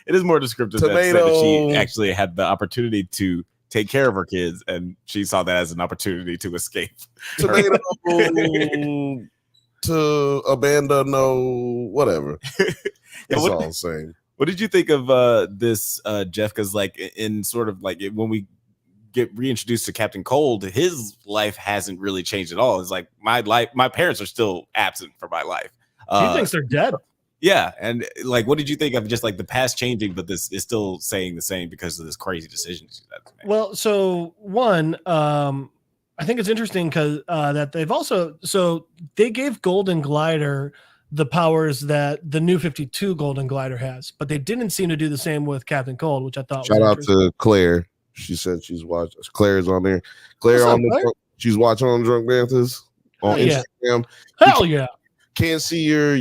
Speaker 1: it is more descriptive that she actually had the opportunity to take care of her kids, and she saw that as an opportunity to escape.
Speaker 2: Tomato to abandon, whatever. That's all I'm saying.
Speaker 1: What did you think of this, Jeff? Because like in sort of like when we get reintroduced to Captain Cold, his life hasn't really changed at all. It's like my parents are still absent from my life.
Speaker 3: He thinks they're dead.
Speaker 1: Yeah, and like, what did you think of just like the past changing, but this is still saying the same because of this crazy decision?
Speaker 3: Well, so one, I think it's interesting because that they gave Golden Glider the powers that the new 52 Golden Glider has, but they didn't seem to do the same with Captain Cold, which I thought
Speaker 2: shout out to Claire. She said she's watching. Claire's on there. Claire she's watching on Drunk Banthas on Instagram.
Speaker 3: Hell yeah.
Speaker 2: Can't see your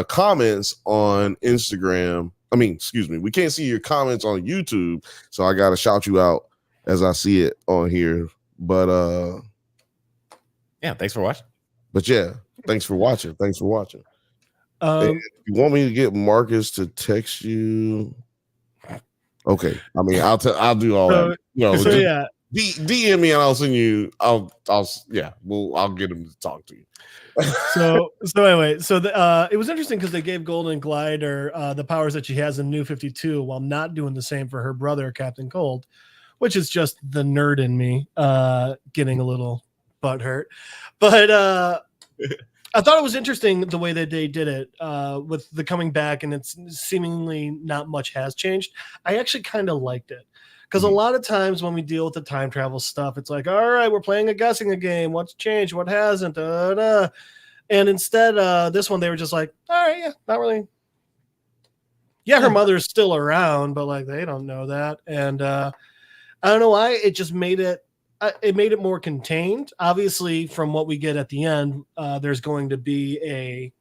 Speaker 2: comments on Instagram. We can't see your comments on YouTube, so I gotta shout you out as I see it on here. But
Speaker 1: thanks for watching.
Speaker 2: But yeah, thanks for watching. If you want me to get Marcus to text you, okay. I'll do all that. DM me and I'll send you. I'll get him to talk to you.
Speaker 3: so anyway, it was interesting because they gave Golden Glider the powers that she has in New 52 while not doing the same for her brother Captain Cold, which is just the nerd in me getting a little butthurt. But I thought it was interesting the way that they did it with the coming back, and it's seemingly not much has changed. I actually kind of liked it. Because a lot of times when we deal with the time travel stuff, it's like, all right, we're playing a guessing game. What's changed? What hasn't? And instead, this one, they were just like, all right, not really. Yeah, her mother's still around, but like they don't know that. And I don't know why. It just made it more contained. Obviously, from what we get at the end, there's going to be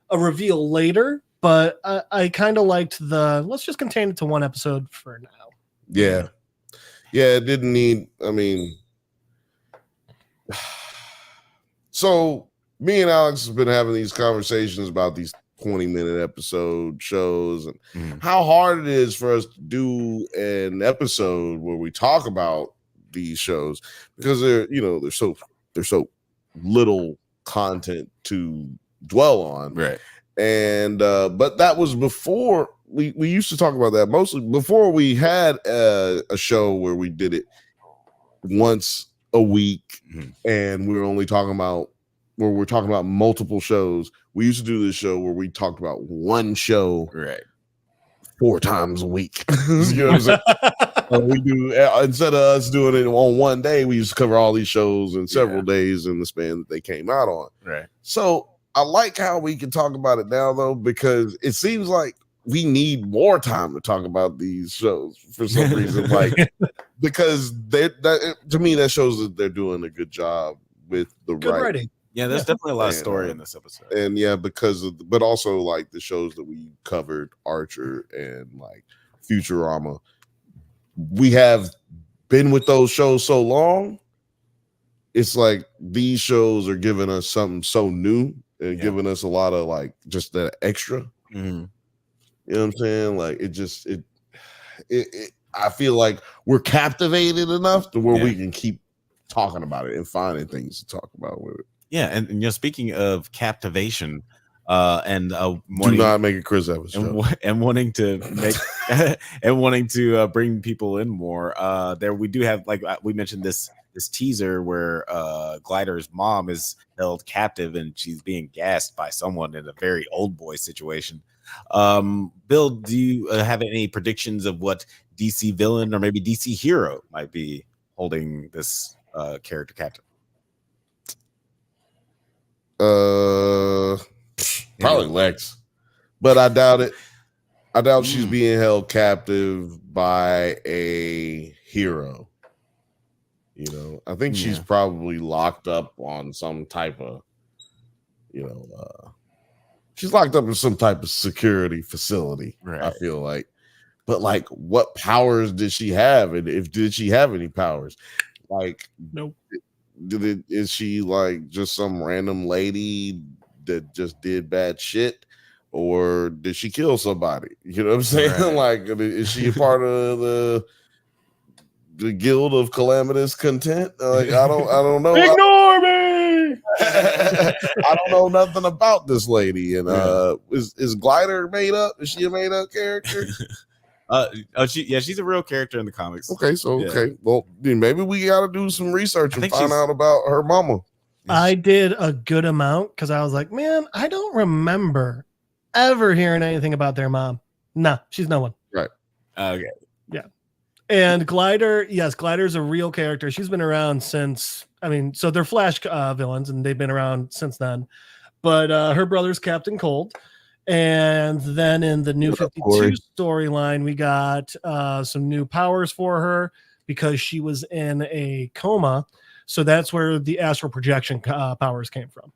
Speaker 3: a reveal later. But I kind of liked let's just contain it to one episode for now.
Speaker 2: Yeah, it didn't need. So me and Alex have been having these conversations about these 20-minute episode shows and how hard it is for us to do an episode where we talk about these shows because there's so little content to dwell on,
Speaker 1: right?
Speaker 2: And but that was before. We used to talk about that mostly before we had a show where we did it once a week, and we were only talking about multiple shows. We used to do this show where we talked about one show,
Speaker 1: right,
Speaker 2: 4 times a week. You know what I'm saying? We do, instead of us doing it on one day, we used to cover all these shows in several days in the span that they came out on.
Speaker 1: Right.
Speaker 2: So I like how we can talk about it now, though, because it seems like we need more time to talk about these shows for some reason. Like, because to me, that shows that they're doing a good job with the writing.
Speaker 1: Yeah, there's definitely a lot of story in this episode.
Speaker 2: And but also like the shows that we covered, Archer and like Futurama, we have been with those shows so long. It's like these shows are giving us something so new and giving us a lot of like just that extra.
Speaker 1: Mm-hmm.
Speaker 2: You know what I'm saying? Like I feel like we're captivated enough to where we can keep talking about it and finding things to talk about with it.
Speaker 1: Yeah, and speaking of captivation, and
Speaker 2: do not make a Chris Evans show.
Speaker 1: And wanting to make and wanting to bring people in more. There we do have, like we mentioned, this teaser where Glider's mom is held captive and she's being gassed by someone in a very old boy situation. Bill, do you have any predictions of what DC villain or maybe DC hero might be holding this character captive?
Speaker 2: Probably Lex, but I doubt it. I doubt she's being held captive by a hero. You know, I think she's probably locked up on some type of, she's locked up in some type of security facility. Right. I feel like, but like, what powers did she have, and did she have any powers? Like,
Speaker 3: nope.
Speaker 2: Is she like just some random lady that just did bad shit, or did she kill somebody? You know what I'm saying? Right. Like, is she a part of the guild of calamitous content? Like, I don't know.
Speaker 3: Ignore me.
Speaker 2: I don't know nothing about this lady. And is Glider made up? Is she a made up character?
Speaker 1: She's a real character in the comics.
Speaker 2: Okay, well, then maybe we got to do some research and find out about her mama.
Speaker 3: I did a good amount because I was like, man, I don't remember ever hearing anything about their mom. Nah, she's no one.
Speaker 2: Right.
Speaker 1: Okay.
Speaker 3: Yeah. And Glider, yes, Glider's a real character. She's been around since, so they're Flash villains and they've been around since then. But her brother's Captain Cold. And then in the New 52 storyline, we got some new powers for her because she was in a coma. So that's where the astral projection powers came from.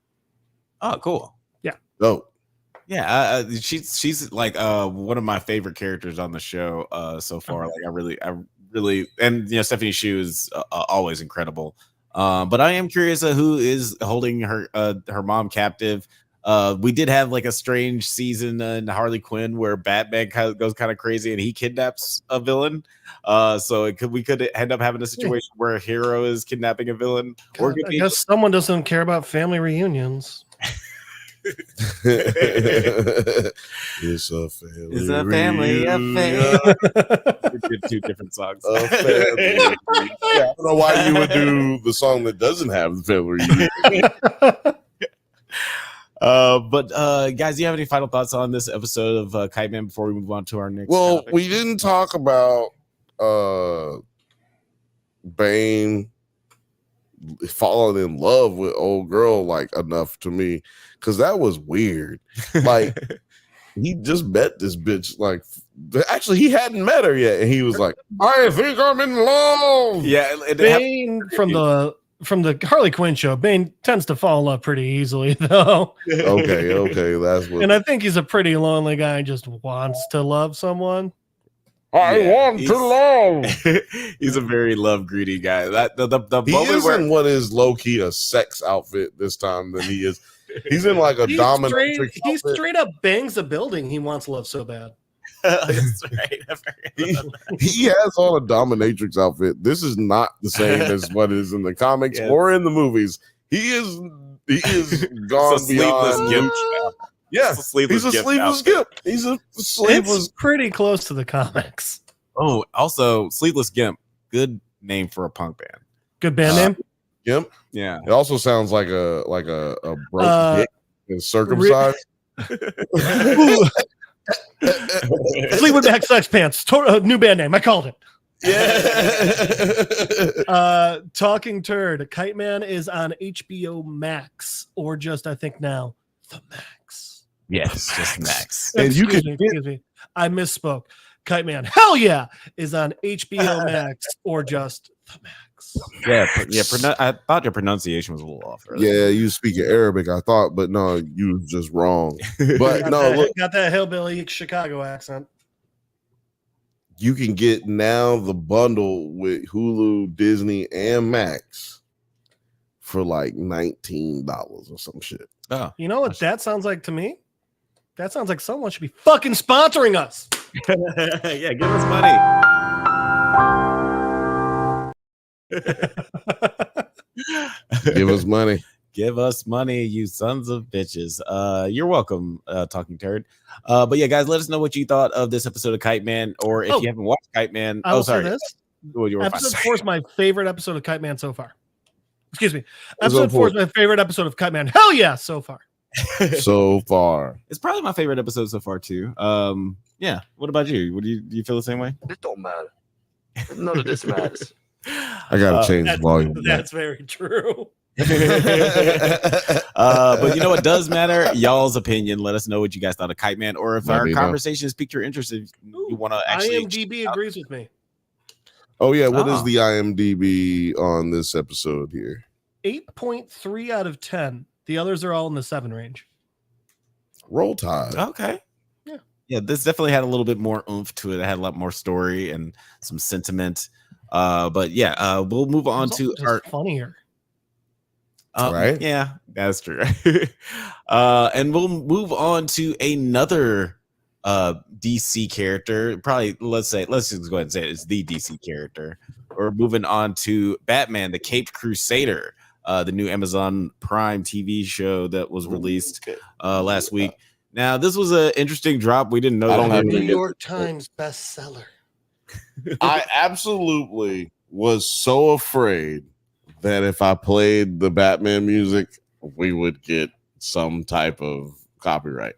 Speaker 1: Oh, cool.
Speaker 3: Yeah.
Speaker 2: Oh.
Speaker 1: Yeah, she's like one of my favorite characters on the show so far. Like I really, and Stephanie Shu is always incredible. But I am curious who is holding her mom captive. We did have like a strange season in Harley Quinn where Batman goes kind of crazy and he kidnaps a villain. So we could end up having a situation where a hero is kidnapping a villaon.
Speaker 3: God, or I guess someone doesn't care about family reunions.
Speaker 2: It's a family
Speaker 1: affair. Two different songs.
Speaker 2: I don't know why you would do the song that doesn't have the family reunion.
Speaker 1: But guys, do you have any final thoughts on this episode of Kite Man before we move on to our next topic?
Speaker 2: We didn't talk about Bane falling in love with old girl like enough to me, because that was weird. Like he just met this bitch, like actually he hadn't met her yet, and he was like, I think I'm in love.
Speaker 1: Yeah,
Speaker 3: Bane from the Harley Quinn show, Bane tends to fall in love pretty easily, though.
Speaker 2: Okay, that's what.
Speaker 3: And I think he's a pretty lonely guy and just wants to love someone.
Speaker 2: I want to love.
Speaker 1: He's a very love greedy guy. That the
Speaker 2: he
Speaker 1: moment
Speaker 2: is in what is low key a sex outfit this time than he is. He's in like a dominatrix.
Speaker 3: He straight up bangs a building. He wants love so bad.
Speaker 1: That's right.
Speaker 2: He has on a dominatrix outfit. This is not the same as what is in the comics or in the movies. He is gone beyond
Speaker 1: gimp.
Speaker 2: Yeah, he's a sleeveless gimp. He's a sleeveless.
Speaker 3: It's pretty close to the comics.
Speaker 1: Oh, also Sleeveless Gimp. Good name for a punk band.
Speaker 3: Good band name.
Speaker 2: Gimp.
Speaker 1: Yeah.
Speaker 2: It also sounds like a broke dick and circumcised.
Speaker 3: Fleetwood Mac Sex Pants. New band name. I called it.
Speaker 2: Yeah.
Speaker 3: Talking Turd. Kite Man is on HBO Max, or just I think now the Max.
Speaker 1: Yes, just Max.
Speaker 2: And you
Speaker 3: Excuse
Speaker 2: can
Speaker 3: me, excuse me. I misspoke. Kite Man, hell yeah, is on HBO Max or just the Max.
Speaker 1: Yeah. I thought your pronunciation was a little off. Earlier.
Speaker 2: Yeah, you speaking Arabic, I thought, but no, you was just wrong. But
Speaker 3: Got that hillbilly Chicago accent.
Speaker 2: You can get now the bundle with Hulu, Disney, and Max for like $19 or some shit.
Speaker 1: Oh,
Speaker 3: you know what that sounds like to me? That sounds like someone should be fucking sponsoring us.
Speaker 1: Yeah, give us money.
Speaker 2: Give us money.
Speaker 1: Give us money, you sons of bitches. You're welcome, Talking Turd. But yeah, guys, let us know what you thought of this episode of Kite Man, or if you haven't watched Kite Man.
Speaker 3: I will say this. Episode 4 is my favorite episode of Kite Man so far. Excuse me. Episode 4 is my favorite episode of Kite Man. Hell yeah, so far.
Speaker 2: So far.
Speaker 1: It's probably my favorite episode so far too. Yeah. What about you? Do you feel the same way?
Speaker 4: It don't matter. None of this matters.
Speaker 2: I gotta change the volume.
Speaker 3: That's very true.
Speaker 1: But you know what does matter? Y'all's opinion. Let us know what you guys thought of Kite Man, or if our conversation has piqued your interest, if you want to actually.
Speaker 3: IMDb agrees with me.
Speaker 2: Oh yeah, what is the IMDb on this episode here?
Speaker 3: 8.3 out of 10. The others are all in the 7 range.
Speaker 2: Roll Tide.
Speaker 1: Okay.
Speaker 3: Yeah.
Speaker 1: Yeah, this definitely had a little bit more oomph to it. It had a lot more story and some sentiment. But yeah, we'll move on to our
Speaker 3: funnier.
Speaker 2: Right?
Speaker 1: Yeah, that's true. And we'll move on to another DC character. Probably let's just go ahead and say it's the DC character. We're moving on to Batman, the Caped Crusader, the new Amazon Prime TV show that was released last week. Now, this was an interesting drop. We didn't know that.
Speaker 3: New York Times bestseller.
Speaker 2: I absolutely was so afraid that if I played the Batman music, we would get some type of copyright.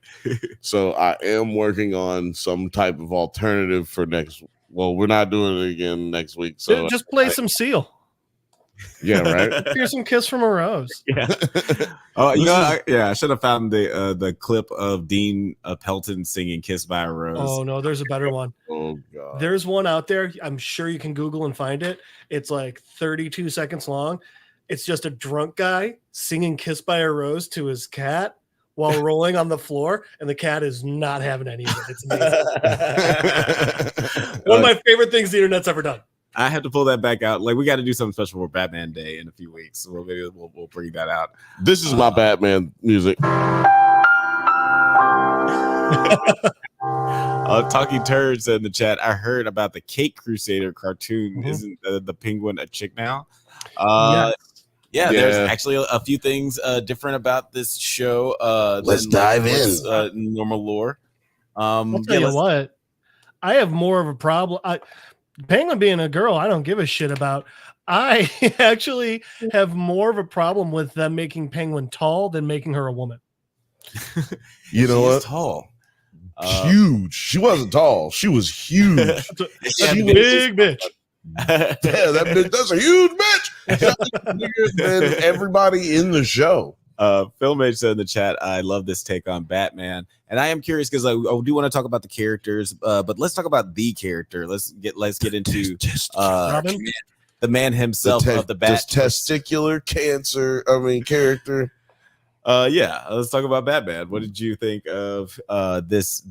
Speaker 2: So I am working on some type of alternative for next. Well, we're not doing it again next week. So
Speaker 3: just play some Seal.
Speaker 2: Yeah, right.
Speaker 3: Here's some Kiss from a Rose.
Speaker 1: Yeah. Oh, you know, I should have found the clip of Dean Pelton singing "Kiss by a Rose."
Speaker 3: Oh no, there's a better one.
Speaker 2: Oh god,
Speaker 3: there's one out there. I'm sure you can Google and find it. It's like 32 seconds long. It's just a drunk guy singing "Kiss by a Rose" to his cat while rolling on the floor, and the cat is not having any of it. It's amazing. One of my favorite things the internet's ever done.
Speaker 1: I have to pull that back out. Like, we got to do something special for Batman Day in a few weeks. So maybe we'll bring that out.
Speaker 2: This is my Batman music.
Speaker 1: Talking Turds in the chat. I heard about the Cake Crusader cartoon.
Speaker 3: Mm-hmm.
Speaker 1: Isn't the penguin a chick now?
Speaker 3: Yes.
Speaker 1: There's actually a few things different about this show.
Speaker 2: Let's dive in.
Speaker 1: Normal lore.
Speaker 3: I'll tell you what. I have more of a problem. Penguin being a girl, I don't give a shit about. I actually have more of a problem with them making Penguin tall than making her a woman.
Speaker 2: You know what?
Speaker 1: Tall.
Speaker 2: Huge. She wasn't tall. She was huge.
Speaker 3: That's a big bitch.
Speaker 2: Yeah, that's a huge bitch. Bigger than everybody in the show.
Speaker 1: Philmage said in the chat, I love this take on Batman, and I am curious because I do want to talk about the characters, but let's talk about the character. Let's get into the man himself of the Bat.
Speaker 2: Testicular cancer. Character.
Speaker 1: Let's talk about Batman. What did you think of this?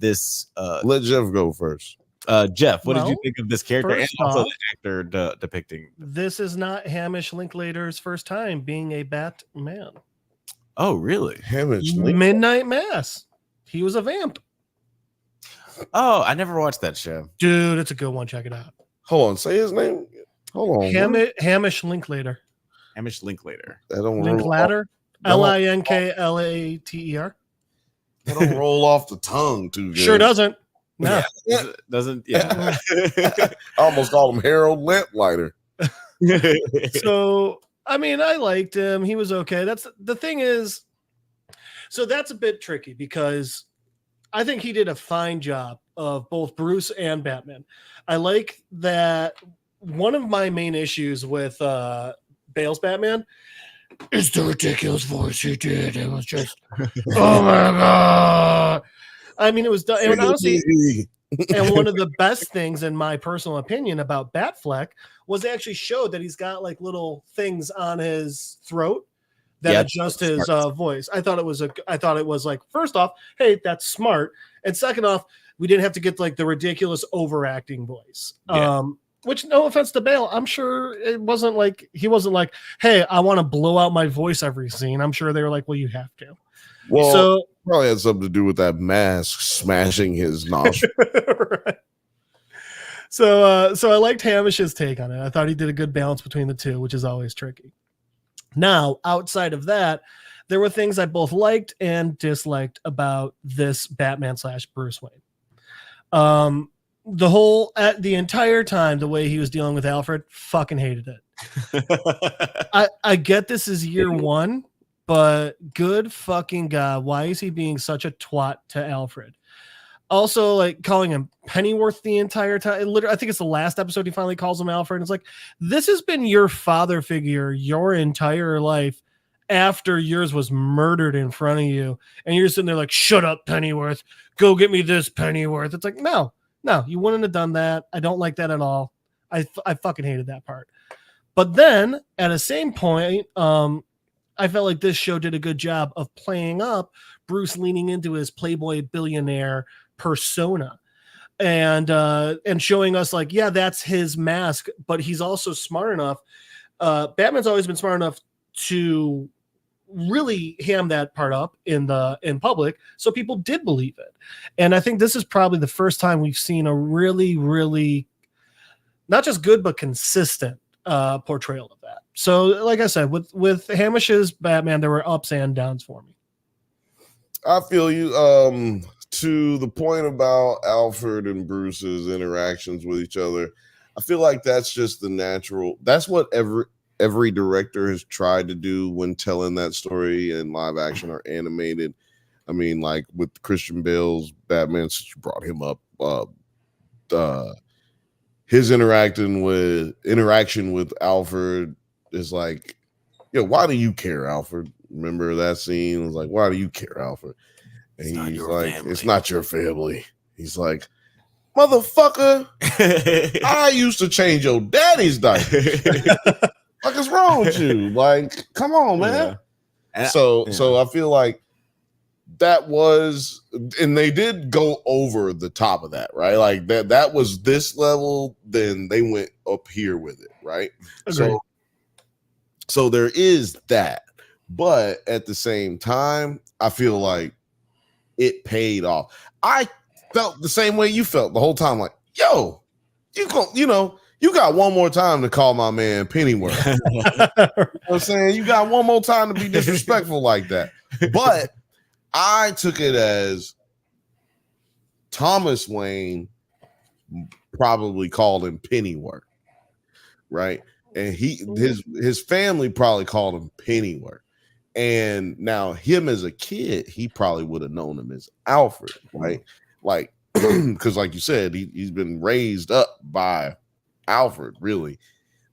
Speaker 2: Let Jeff go first.
Speaker 1: Jeff, what did you think of this character and also the actor depicting?
Speaker 3: This is not Hamish Linklater's first time being a Batman.
Speaker 1: Oh, really?
Speaker 2: Hamish
Speaker 3: Midnight Mass. He was a vamp.
Speaker 1: Oh, I never watched that show.
Speaker 3: Dude, it's a good one. Check it out.
Speaker 2: Hold on. Say his name. Hold on.
Speaker 3: Hamish Linklater.
Speaker 1: Hamish Linklater.
Speaker 2: I don't
Speaker 3: Linklater. Linklater.
Speaker 2: That don't roll off the tongue too good.
Speaker 3: Sure doesn't. No.
Speaker 1: Yeah. Doesn't. Yeah.
Speaker 2: I almost called him Harold Lamplighter.
Speaker 3: So, I liked him. He was okay. That's the thing is, so that's a bit tricky because I think he did a fine job of both Bruce and Batman. I like that one of my main issues with Bale's Batman is the ridiculous voice he did. It was just, oh my God. I mean, it was done. And honestly, and one of the best things, in my personal opinion, about Batfleck was they actually showed that he's got like little things on his throat that adjust his voice. I thought it was like, first off, hey, that's smart. And second off, we didn't have to get like the ridiculous overacting voice.
Speaker 1: Yeah.
Speaker 3: Which, no offense to Bale, I'm sure it wasn't like, he wasn't like, hey, I want to blow out my voice every scene. I'm sure they were like, well, you have to.
Speaker 2: Well,
Speaker 3: So
Speaker 2: probably had something to do with that mask smashing his nostril.
Speaker 3: right. So I liked Hamish's take on it. I thought he did a good balance between the two, which is always tricky. Now, outside of that, there were things I both liked and disliked about this Batman / Bruce Wayne. The entire time, the way he was dealing with Alfred, fucking hated it. I get this is year one, but good fucking God, why is he being such a twat to Alfred? Also, like calling him Pennyworth the entire time. Literally, I think it's the last episode he finally calls him Alfred. And it's like, this has been your father figure your entire life after yours was murdered in front of you. And you're sitting there like, shut up, Pennyworth. Go get me this Pennyworth. It's like, no, you wouldn't have done that. I don't like that at all. I fucking hated that part. But then at the same point, I felt like this show did a good job of playing up Bruce leaning into his playboy billionaire persona and showing us like, yeah, that's his mask, but he's also smart enough. Batman's always been smart enough to really ham that part up in public, so people did believe it. And I think this is probably the first time we've seen a really, really not just good but consistent portrayal of that. So, like I said, with Hamish's Batman, there were ups and downs for me.
Speaker 2: I feel you. To the point about Alfred and Bruce's interactions with each other, I feel like that's just the natural. That's what every director has tried to do when telling that story in live action or animated. I mean, like with Christian Bale's Batman, since you brought him up, his interaction with Alfred is like, yo, why do you care, Alfred? Remember that scene? It was like, why do you care, Alfred? And he's like, it's not your family. He's like, motherfucker, I used to change your daddy's diaper. What is wrong with you? Like, come on, man. Yeah. So I feel like that was, and they did go over the top of that, right? Like that was this level, then they went up here with it, right?
Speaker 3: Agreed.
Speaker 2: So there is that. But at the same time, I feel like it paid off. I felt the same way you felt the whole time. Like, yo, you got one more time to call my man Pennyworth. You know what I'm saying? You got one more time to be disrespectful like that. But I took it as Thomas Wayne probably called him Pennyworth, right? And his family probably called him Pennyworth. And now him as a kid, he probably would have known him as Alfred, right? Like, because like you said, he's been raised up by Alfred, really.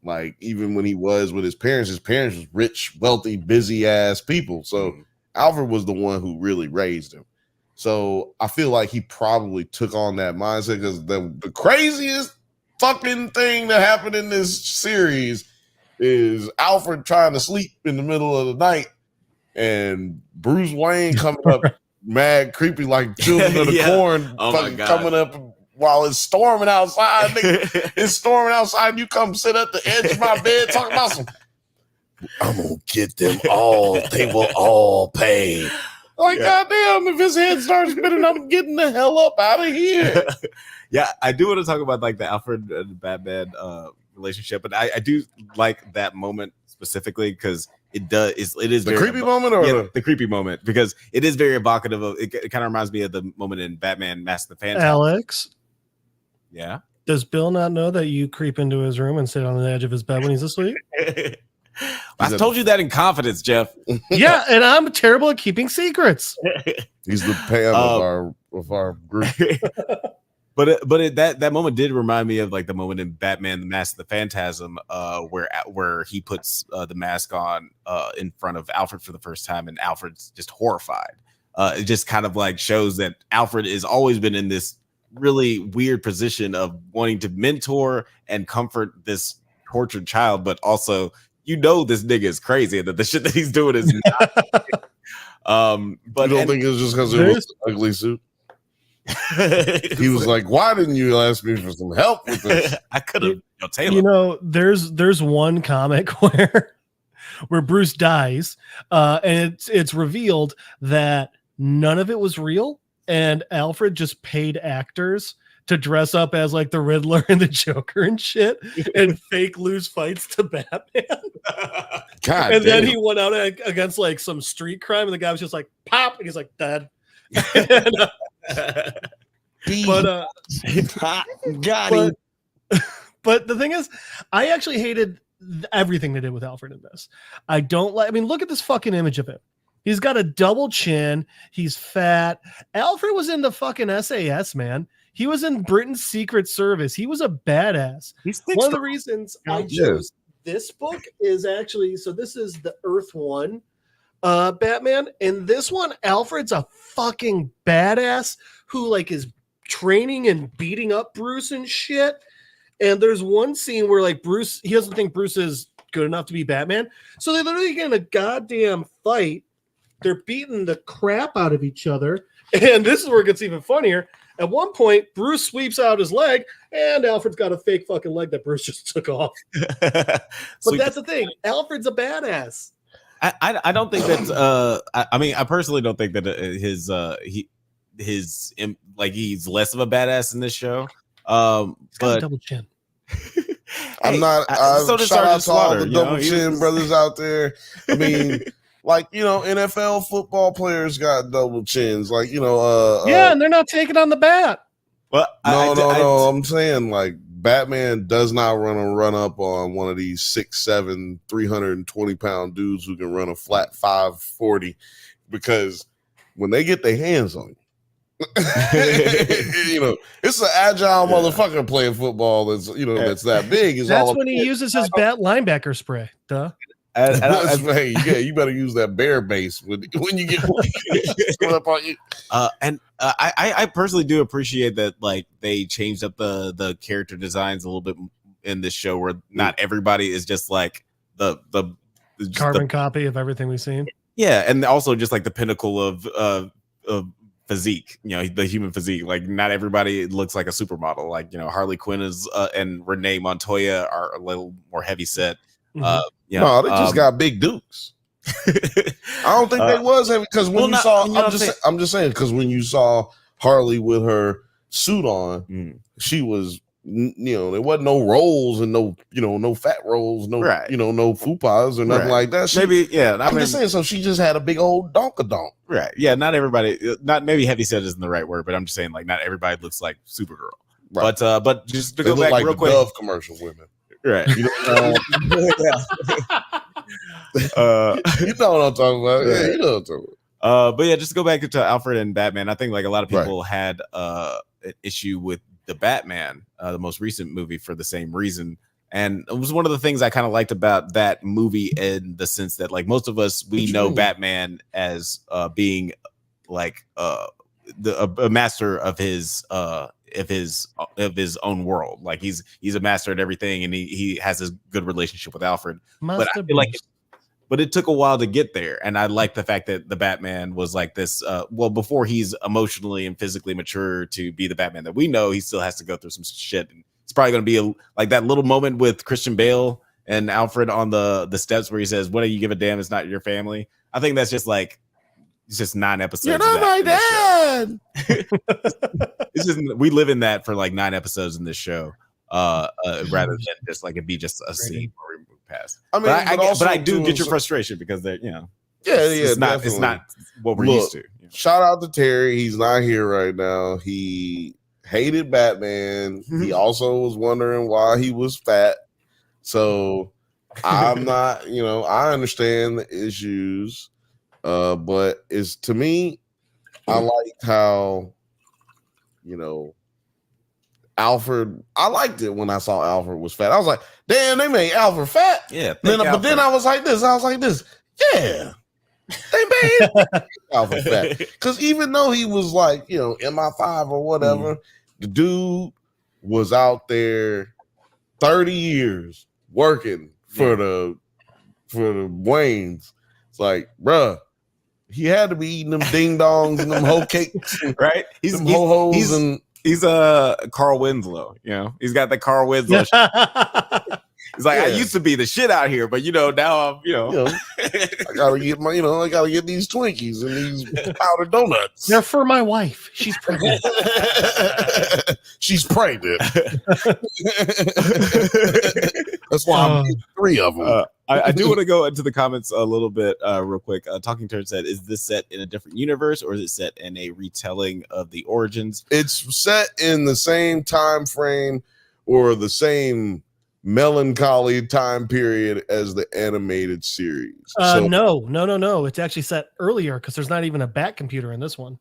Speaker 2: Like, even when he was with his parents was rich, wealthy, busy ass people. So Alfred was the one who really raised him. So I feel like he probably took on that mindset, because the craziest fucking thing that happened in this series is Alfred trying to sleep in the middle of the night and Bruce Wayne coming up mad creepy like children of the corn, fucking coming up while it's storming outside. Nigga, it's storming outside and you come sit at the edge of my bed talking about some, I'm gonna get them all, they will all pay. Like, goddamn, if his head starts spinning, I'm getting the hell up out of here.
Speaker 1: Yeah, I do want to talk about like the Alfred and Batman relationship, but I do like that moment specifically because it is
Speaker 2: the creepy moment, or
Speaker 1: the creepy moment, because it is very evocative of it. Kind of reminds me of the moment in Batman Mask of the Phantasm.
Speaker 3: Alex,
Speaker 1: yeah,
Speaker 3: does Bill not know that you creep into his room and sit on the edge of his bed when he's asleep?
Speaker 1: I told you that in confidence, Jeff.
Speaker 3: Yeah, and I'm terrible at keeping secrets.
Speaker 2: He's the Pam of our group.
Speaker 1: That moment did remind me of like the moment in Batman: The Mask of the Phantasm, where he puts the mask on in front of Alfred for the first time, and Alfred's just horrified. It just kind of like shows that Alfred has always been in this really weird position of wanting to mentor and comfort this tortured child, but also this nigga is crazy and that the shit that he's doing is not. But
Speaker 2: you don't think it's just because it was an ugly suit? He was like, "Why didn't you ask me for some help with this?"
Speaker 1: I could have, Taylor.
Speaker 3: You know, there's one comic where Bruce dies, and it's revealed that none of it was real, and Alfred just paid actors to dress up as like the Riddler and the Joker and shit, and fake lose fights to Batman.
Speaker 2: God,
Speaker 3: and then he went out against like some street crime, and the guy was just like pop, and he's like dead. And,
Speaker 2: got him.
Speaker 3: But the thing is, I actually hated everything they did with Alfred in this. I don't like. I mean, look at this fucking image of him. He's got a double chin. He's fat. Alfred was in the fucking SAS, man. He was in Britain's Secret Service. He was a badass. One of the reasons I chose this book is actually, so this is the Earth One Batman. In this one, Alfred's a fucking badass who like is training and beating up Bruce and shit. And there's one scene where like Bruce, he doesn't think Bruce is good enough to be Batman. So they literally get in a goddamn fight. They're beating the crap out of each other. And this is where it gets even funnier. At one point, Bruce sweeps out his leg, and Alfred's got a fake fucking leg that Bruce just took off. But that's the thing. Alfred's a badass.
Speaker 1: I don't think that's I mean, I personally don't think that he's less of a badass in this show. But
Speaker 3: double chin.
Speaker 2: I'm not.
Speaker 1: So does
Speaker 2: shout out
Speaker 1: Sergeant
Speaker 2: to all
Speaker 1: Slaughter,
Speaker 2: the double chin brothers out there. I mean, like, you know, NFL football players got double chins. Like, you know,
Speaker 3: yeah, and they're not taking on the bat.
Speaker 1: Well,
Speaker 2: no. I'm saying like Batman does not run up on one of these 6'7", 320-pound dudes who can run a flat 540, because when they get their hands on you, you know, it's an agile motherfucker playing football that's, you know, that's that big.
Speaker 3: That's when he uses his bat linebacker spray. Duh.
Speaker 2: You better use that bear base when you get up on you.
Speaker 1: I personally do appreciate that, like, they changed up the character designs a little bit in this show, where not everybody is just like the
Speaker 3: carbon copy of everything we've seen.
Speaker 1: Yeah, and also just like the pinnacle of physique, you know, the human physique. Like, not everybody looks like a supermodel. Like, you know, Harley Quinn is and Renee Montoya are a little more heavy set.
Speaker 2: Yeah, no, they just got big dukes. I don't think they was heavy, because when you saw, I'm just saying, because when you saw Harley with her suit on, she was, you know, there wasn't no rolls and no, you know, no fat rolls, no, you know, no fupas or nothing like that. I'm just saying, so she just had a big old donkadonk.
Speaker 1: Right. Yeah. Not everybody. Not maybe heavy set isn't the right word, but I'm just saying, like, not everybody looks like Supergirl. Right. But just to go back
Speaker 2: like
Speaker 1: real quick,
Speaker 2: Dove commercial women.
Speaker 1: Right.
Speaker 2: You know, you know what I'm talking about. Yeah, you know what I'm talking about.
Speaker 1: But yeah, just to go back to Alfred and Batman, I think like a lot of people had an issue with the Batman, the most recent movie, for the same reason. And it was one of the things I kind of liked about that movie, in the sense that, like, most of us, we know Batman as being like a master of his own world. Like, he's a master at everything, and he has a good relationship with Alfred. But I feel like but it took a while to get there, and I like the fact that the Batman was like this. Well, before he's emotionally and physically mature to be the Batman that we know, he still has to go through some shit. And it's probably going to be like that little moment with Christian Bale and Alfred on the steps where he says, "What do you give a damn? It's not your family." I think that's just like, it's just 9 episodes.
Speaker 2: You're not my dad.
Speaker 1: It's just, we live in that for like 9 episodes in this show, rather than just like it be just a scene where we move past. I mean, but I do get your frustration, because they're, you know, it's not what we're used to. You know?
Speaker 2: Shout out to Terry. He's not here right now. He hated Batman. He also was wondering why he was fat. So I'm not, I understand the issues, but it's to me, I liked how, Alfred. I liked it when I saw Alfred was fat. I was like, damn, they made Alfred fat.
Speaker 1: Yeah,
Speaker 2: But then I was like this. Yeah, they made Alfred fat because even though he was like, MI5 or whatever, the dude was out there 30 years working for the Waynes. It's like, bruh, he had to be eating them ding dongs and them hoe cakes,
Speaker 1: right?
Speaker 2: He's
Speaker 1: Carl Winslow, he's got the Carl Winslow. He's like, I used to be the shit out here, but now I'm,
Speaker 2: I gotta get these Twinkies and these powdered donuts.
Speaker 3: They're for my wife. She's pregnant.
Speaker 2: She's pregnant. That's why I'm getting 3 of them.
Speaker 1: I do want to go into the comments a little bit real quick. Talking Turd said, is this set in a different universe or is it set in a retelling of the origins?
Speaker 2: It's set in the same time frame or the same melancholy time period as the animated series.
Speaker 3: No. It's actually set earlier because there's not even a bat computer in this one.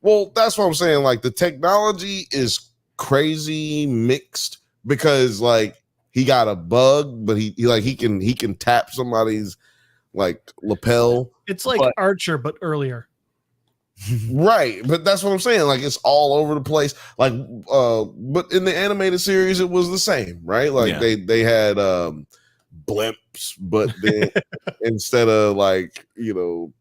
Speaker 2: Well, that's what I'm saying. Like the technology is crazy mixed because like he got a bug, but he can tap somebody's like lapel.
Speaker 3: It's like Archer, but earlier.
Speaker 2: Right, but that's what I'm saying. Like it's all over the place. Like, but in the animated series, it was the same, right? Like they had blimps, but then instead of like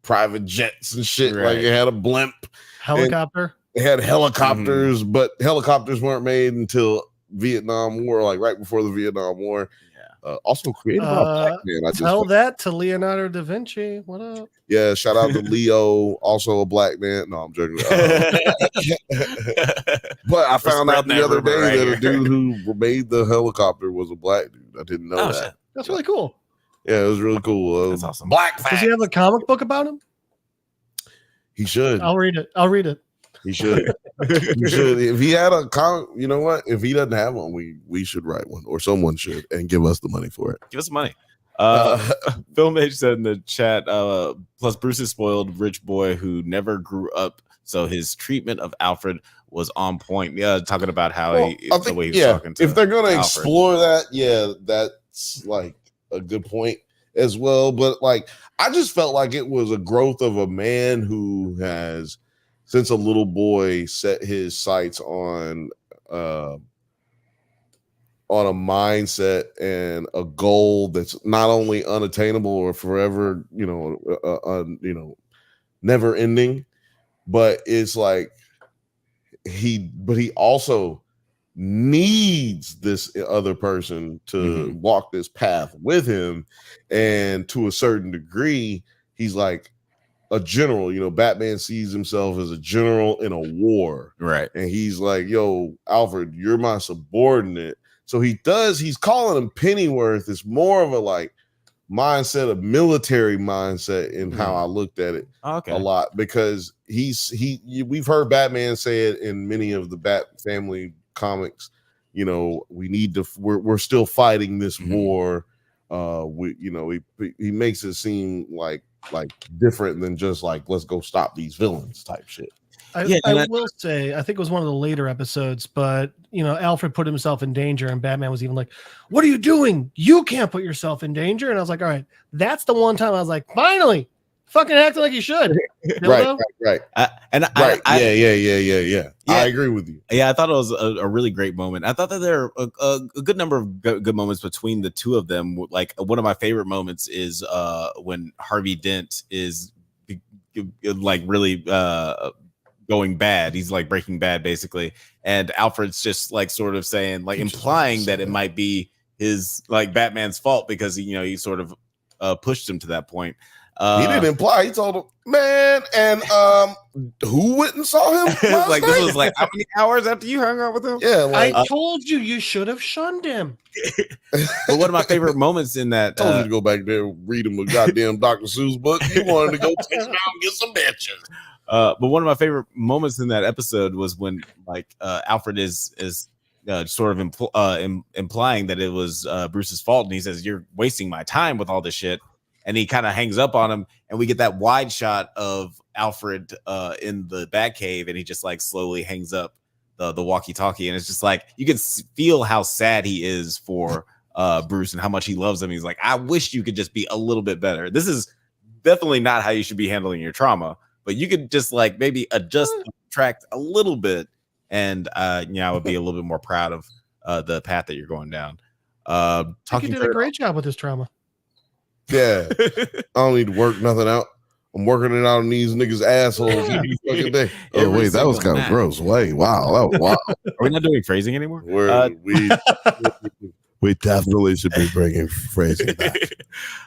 Speaker 2: private jets and shit, like it had a blimp,
Speaker 3: helicopter.
Speaker 2: It had helicopters, but helicopters weren't made until Vietnam War, like right before the Vietnam War. Also created by Black Man.
Speaker 3: Tell that to Leonardo da Vinci. What up?
Speaker 2: Yeah, shout out to Leo, also a black man. No, I'm joking. But I found out the other day that a dude who made the helicopter was a black dude. I didn't know that.
Speaker 3: That's really cool.
Speaker 2: Yeah, it was really cool.
Speaker 1: That's awesome.
Speaker 2: Black facts.
Speaker 3: Does he have a comic book about him?
Speaker 2: He should.
Speaker 3: I'll read it.
Speaker 2: He should. He should. If he had a comic, you know what? If he doesn't have one, we should write one, or someone should, and give us the money for it.
Speaker 1: Give us the money. Film H said in the chat, plus Bruce is spoiled rich boy who never grew up, so his treatment of Alfred was on point. Yeah, talking about how the way he's talking to
Speaker 2: if they're gonna
Speaker 1: Alfred.
Speaker 2: explore that, that's like a good point as well. But like I just felt like it was a growth of a man who has since a little boy set his sights on a mindset and a goal that's not only unattainable or forever, never ending, but it's like he also needs this other person to walk this path with him. And to a certain degree, he's like a general, Batman sees himself as a general in a war.
Speaker 1: Right.
Speaker 2: And he's like, yo, Alfred, you're my subordinate. So he's calling him Pennyworth. It's more of a like mindset, a military mindset in how I looked at it a lot, because we've heard Batman say it in many of the Bat family comics, we're still fighting this war. He makes it seem like different than just like, let's go stop these villains type shit.
Speaker 3: I will say, I think it was one of the later episodes, but Alfred put himself in danger, and Batman was even like, "What are you doing? You can't put yourself in danger." And I was like, "All right, that's the one time I was like, finally, fucking acting like you should."
Speaker 2: Right.
Speaker 1: I
Speaker 2: agree with you.
Speaker 1: Yeah, I thought it was a really great moment. I thought that there are a good number of good moments between the two of them. Like one of my favorite moments is when Harvey Dent is like really going bad. He's like Breaking Bad basically, and Alfred's just like sort of saying, like implying that it might be his like Batman's fault because he sort of pushed him to that point.
Speaker 2: He didn't imply. He told him, man, and who went and saw him?
Speaker 1: Like this was like how many hours after you hung out with him?
Speaker 2: Yeah, like,
Speaker 3: I told you should have shunned him.
Speaker 1: But one of my favorite moments in that,
Speaker 2: told you to go back there and read him a goddamn Dr. Seuss book. You wanted to go take him out and get some bitches.
Speaker 1: But one of my favorite moments in that episode was when like Alfred is sort of implying that it was Bruce's fault, and he says, "You're wasting my time with all this shit," and he kind of hangs up on him, and we get that wide shot of Alfred in the Batcave, and he just like slowly hangs up the walkie-talkie, and it's just like you can feel how sad he is for Bruce and how much he loves him. He's like, I wish you could just be a little bit better. This is definitely not how you should be handling your trauma, but you could just like maybe adjust the track a little bit, and I would be a little bit more proud of the path that you're going down.
Speaker 3: I think you did a great job with this trauma.
Speaker 2: Yeah, I don't need to work nothing out. I'm working it out on these niggas' assholes every fucking day.
Speaker 5: Oh wait, that was kind of gross. Wait, wow.
Speaker 1: Are we not doing phrasing anymore?
Speaker 5: We definitely should be bringing phrasing back.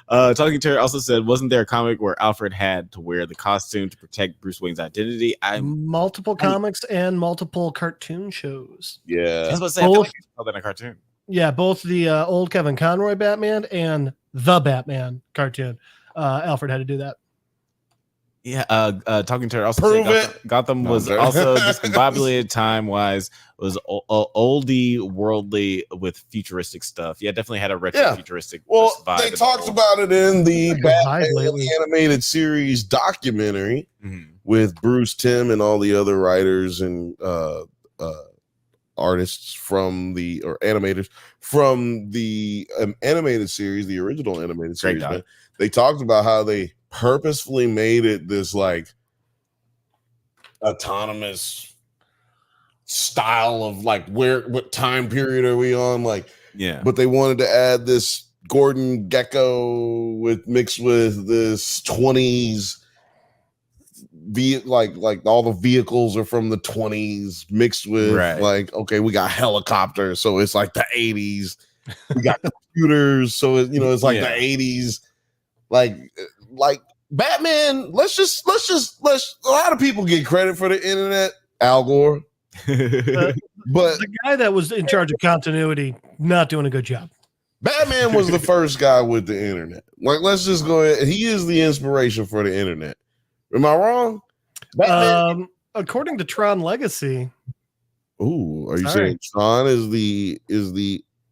Speaker 1: Talking Terry also said, wasn't there a comic where Alfred had to wear the costume to protect Bruce Wayne's identity?
Speaker 3: Multiple comics and multiple cartoon shows.
Speaker 2: Yeah,
Speaker 1: I was about to say, I feel like you saw that in a cartoon.
Speaker 3: Yeah, both the old Kevin Conroy Batman and the Batman cartoon. Alfred had to do that.
Speaker 1: Yeah, Talking Terry also said Gotham was also discombobulated time-wise, was oldie, worldly with futuristic stuff. Yeah, definitely had a retro futuristic vibe.
Speaker 2: They talked about it in the Batman animated series documentary with Bruce Timm and all the other writers and artists from or animators from the animated series, the original animated series. They talked about how they purposefully made it this like autonomous style of like what time period are we on, like, but they wanted to add this Gordon Gecko mixed with this 20s like all the vehicles are from the 20s mixed with like, okay, we got helicopters, so it's like the 80s. We got computers, so it's like the 80s. Like Batman, let's a lot of people get credit for the internet, Al Gore. But
Speaker 3: the guy that was in charge of continuity not doing a good job.
Speaker 2: Batman was the first guy with the internet. Like, let's just go ahead. He is the inspiration for the internet. Am I wrong? Batman?
Speaker 3: According to Tron Legacy.
Speaker 2: Ooh, are you saying Tron is the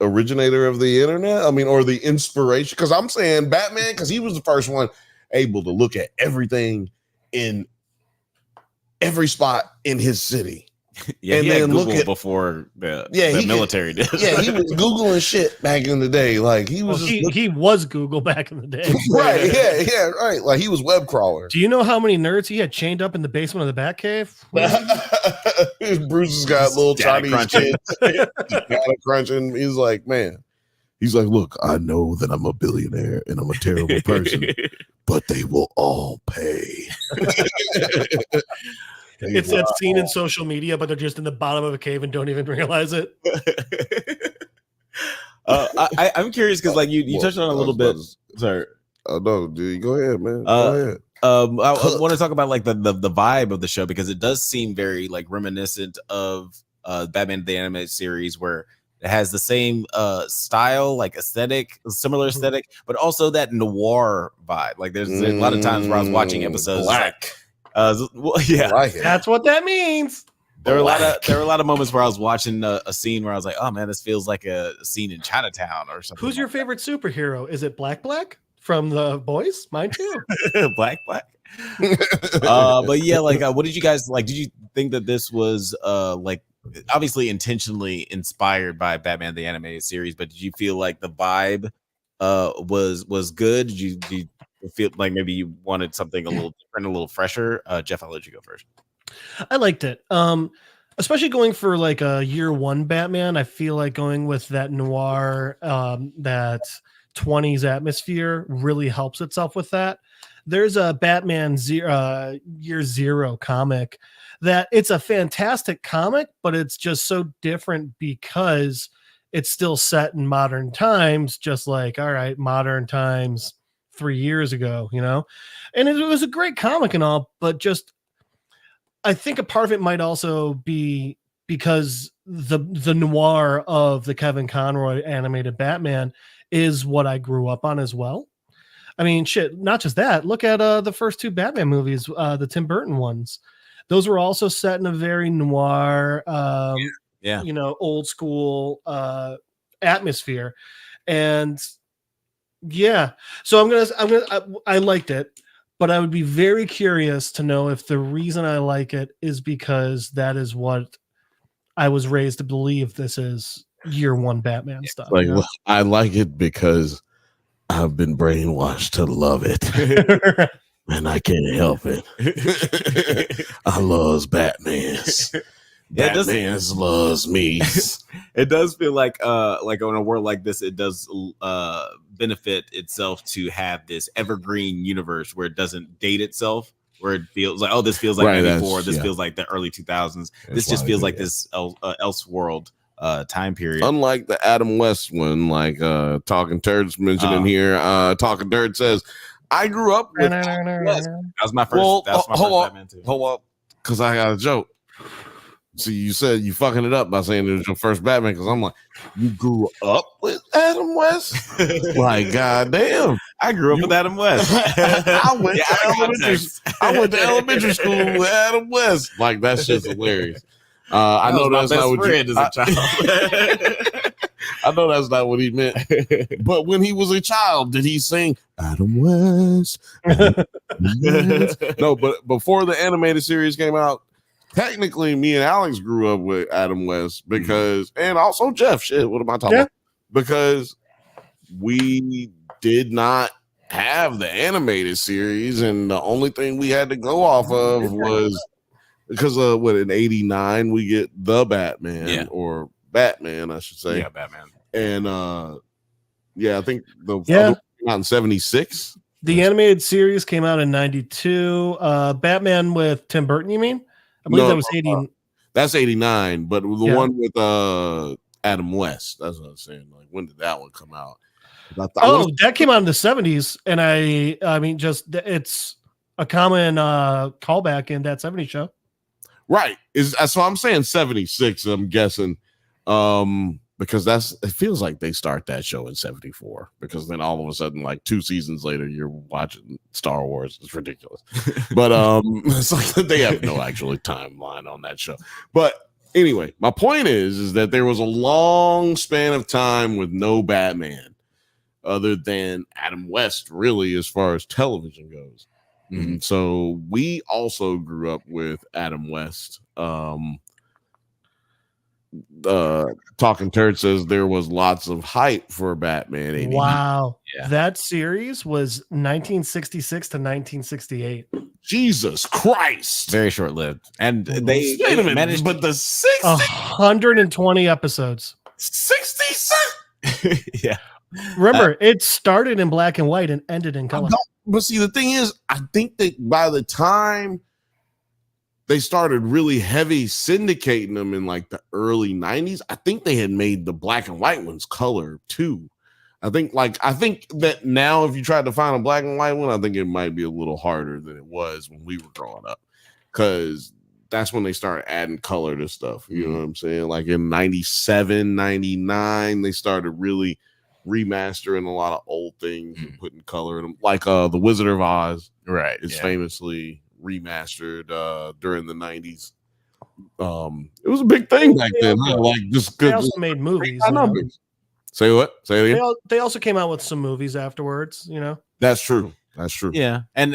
Speaker 2: originator of the internet? I mean, or the inspiration? Because I'm saying Batman, because he was the first one able to look at everything in every spot in his city.
Speaker 1: Yeah, and he then had Google before the military did.
Speaker 2: Yeah, he was Googling shit back in the day. Like he was
Speaker 3: he was Google back in the day.
Speaker 2: Right, yeah, right. Like he was web crawler.
Speaker 3: Do you know how many nerds he had chained up in the basement of the Batcave?
Speaker 2: Bruce has got little Chinese kids crunching. He's like, man.
Speaker 5: He's like, look, I know that I'm a billionaire and I'm a terrible person, but they will all pay.
Speaker 3: It's that scene in social media, but they're just in the bottom of a cave and don't even realize it.
Speaker 1: I'm curious because, like, you touched on it a little bit. Sorry.
Speaker 2: No, dude, go ahead, man. Go ahead.
Speaker 1: I want to talk about like the vibe of the show because it does seem very like reminiscent of Batman the Animated Series, where it has the same style, like aesthetic, similar aesthetic, but also that noir vibe. Like there's a lot of times where I was watching episodes.
Speaker 2: Black.
Speaker 3: That's what that means.
Speaker 1: There were a lot of moments where I was watching a scene where I was like, oh man, this feels like a scene in Chinatown or something.
Speaker 3: Who's your favorite superhero? Is it Black from The Boys? Mine too.
Speaker 1: Black. But yeah, like what did you guys like? Did you think that this was like obviously intentionally inspired by Batman the Animated Series, but did you feel like the vibe was good? Did you feel like maybe you wanted something a little different, a little fresher? Jeff, I'll let you go first.
Speaker 3: I liked it. Especially going for like a year one Batman. I feel like going with that noir, that 20s atmosphere really helps itself with that. There's a Batman year zero comic that it's a fantastic comic, but it's just so different because it's still set in modern times, just like, all right, modern times 3 years ago, and it was a great comic and all, but just, I think a part of it might also be because the noir of the Kevin Conroy animated Batman is what I grew up on as well. I mean, shit, not just that. Look at the first two Batman movies, the Tim Burton ones. Those were also set in a very noir
Speaker 1: Yeah.
Speaker 3: old school atmosphere. And yeah, so I liked it, but I would be very curious to know if the reason I like it is because that is what I was raised to believe this is year one Batman stuff.
Speaker 2: Like, well, I like it because I've been brainwashed to love it, and I can't help it. I loves Batman's. Batman's loves me.
Speaker 1: It does feel like on a world like this, it does benefit itself to have this evergreen universe where it doesn't date itself, where it feels like, oh, this feels like
Speaker 2: Right,
Speaker 1: 94, this feels like the early 2000s. This just feels like this Elseworld time period.
Speaker 2: Unlike the Adam West one, like Talking Turds mentioned in here, Talking Turd says, I grew up with
Speaker 1: That was my first. That was my first Batman too.
Speaker 2: Hold up, because I got a joke. See, you said you fucking it up by saying it was your first Batman, because I'm like, you grew up with Adam West? Like, goddamn.
Speaker 1: I grew up with Adam West.
Speaker 2: I went to elementary school with Adam West. Like, that's just hilarious. I know that's not what
Speaker 1: as a child.
Speaker 2: I know that's not what he meant. But when he was a child, did he sing Adam West? Adam West? No, but before the animated series came out, technically me and Alex grew up with Adam West because, and also Jeff, shit, what am I talking about? Because we did not have the animated series, and the only thing we had to go off of was because in 89 we get the Batman or Batman, I should say.
Speaker 1: Yeah, Batman.
Speaker 2: And I think the other one came out in 76.
Speaker 3: The animated series came out in 92. Batman with Tim Burton, you mean? I believe that was 80.
Speaker 2: That's 89, but the one with Adam West, that's what I was saying. Like, when did that one come out?
Speaker 3: That came out in the 70s, and I mean, just it's a common callback in that 70s show.
Speaker 2: Right. So I'm saying 76, I'm guessing. Because it feels like they start that show in 74, because then all of a sudden, like 2 seasons later, you're watching Star Wars. It's ridiculous. But it's like they have no actually timeline on that show. But anyway, my point is that there was a long span of time with no Batman other than Adam West, really, as far as television goes. Mm-hmm. So we also grew up with Adam West. Talking Turd says there was lots of hype for Batman 89.
Speaker 3: Wow. Yeah. That series was 1966 to 1968.
Speaker 2: Jesus Christ.
Speaker 1: Very short-lived. And they
Speaker 2: managed, but the
Speaker 3: 120 episodes.
Speaker 2: 67.
Speaker 1: Yeah.
Speaker 3: Remember, it started in black and white and ended in color.
Speaker 2: But see, the thing is, I think that by the time they started really heavy syndicating them in like the early 90s, I think they had made the black and white ones color too. I think that now if you tried to find a black and white one, I think it might be a little harder than it was when we were growing up, because that's when they started adding color to stuff. You know what I'm saying? Like in 97, 99, they started really remastering a lot of old things and putting color in them. Like the Wizard of Oz, right, is famously remastered during the 90s. It was a big thing back then. Like, just good.
Speaker 3: They also made movies.
Speaker 2: Say what? Say it again.
Speaker 3: They also came out with some movies afterwards.
Speaker 2: That's true.
Speaker 1: Yeah, and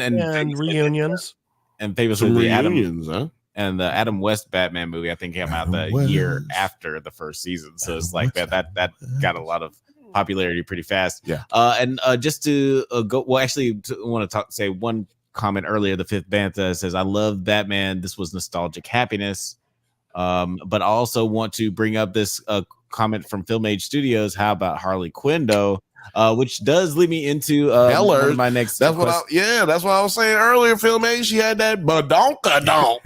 Speaker 3: reunions
Speaker 1: and famously the
Speaker 2: reunions,
Speaker 1: and the Adam West Batman movie, I think, came out the year after the first season. So it's like that got a lot of popularity pretty fast.
Speaker 2: Yeah.
Speaker 1: And just to go, well, actually, want to say one comment earlier. The fifth Bantha says, "I love Batman. This was nostalgic happiness." But I also want to bring up this comment from Film Age Studios. How about Harley Quinn, though? Which does lead me into my next.
Speaker 2: That's what I was saying earlier. Film Age, she had that badonka donk.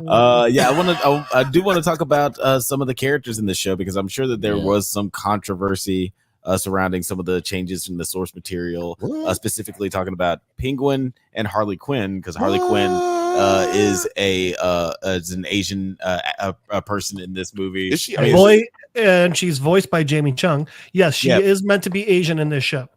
Speaker 1: I do want to talk about some of the characters in the show, because I'm sure that there was some controversy surrounding some of the changes from the source material, specifically talking about Penguin and Harley Quinn, because Harley Quinn is an Asian person in this movie.
Speaker 2: Is she
Speaker 3: and she's voiced by Jamie Chung. Yes, she is meant to be Asian in this show.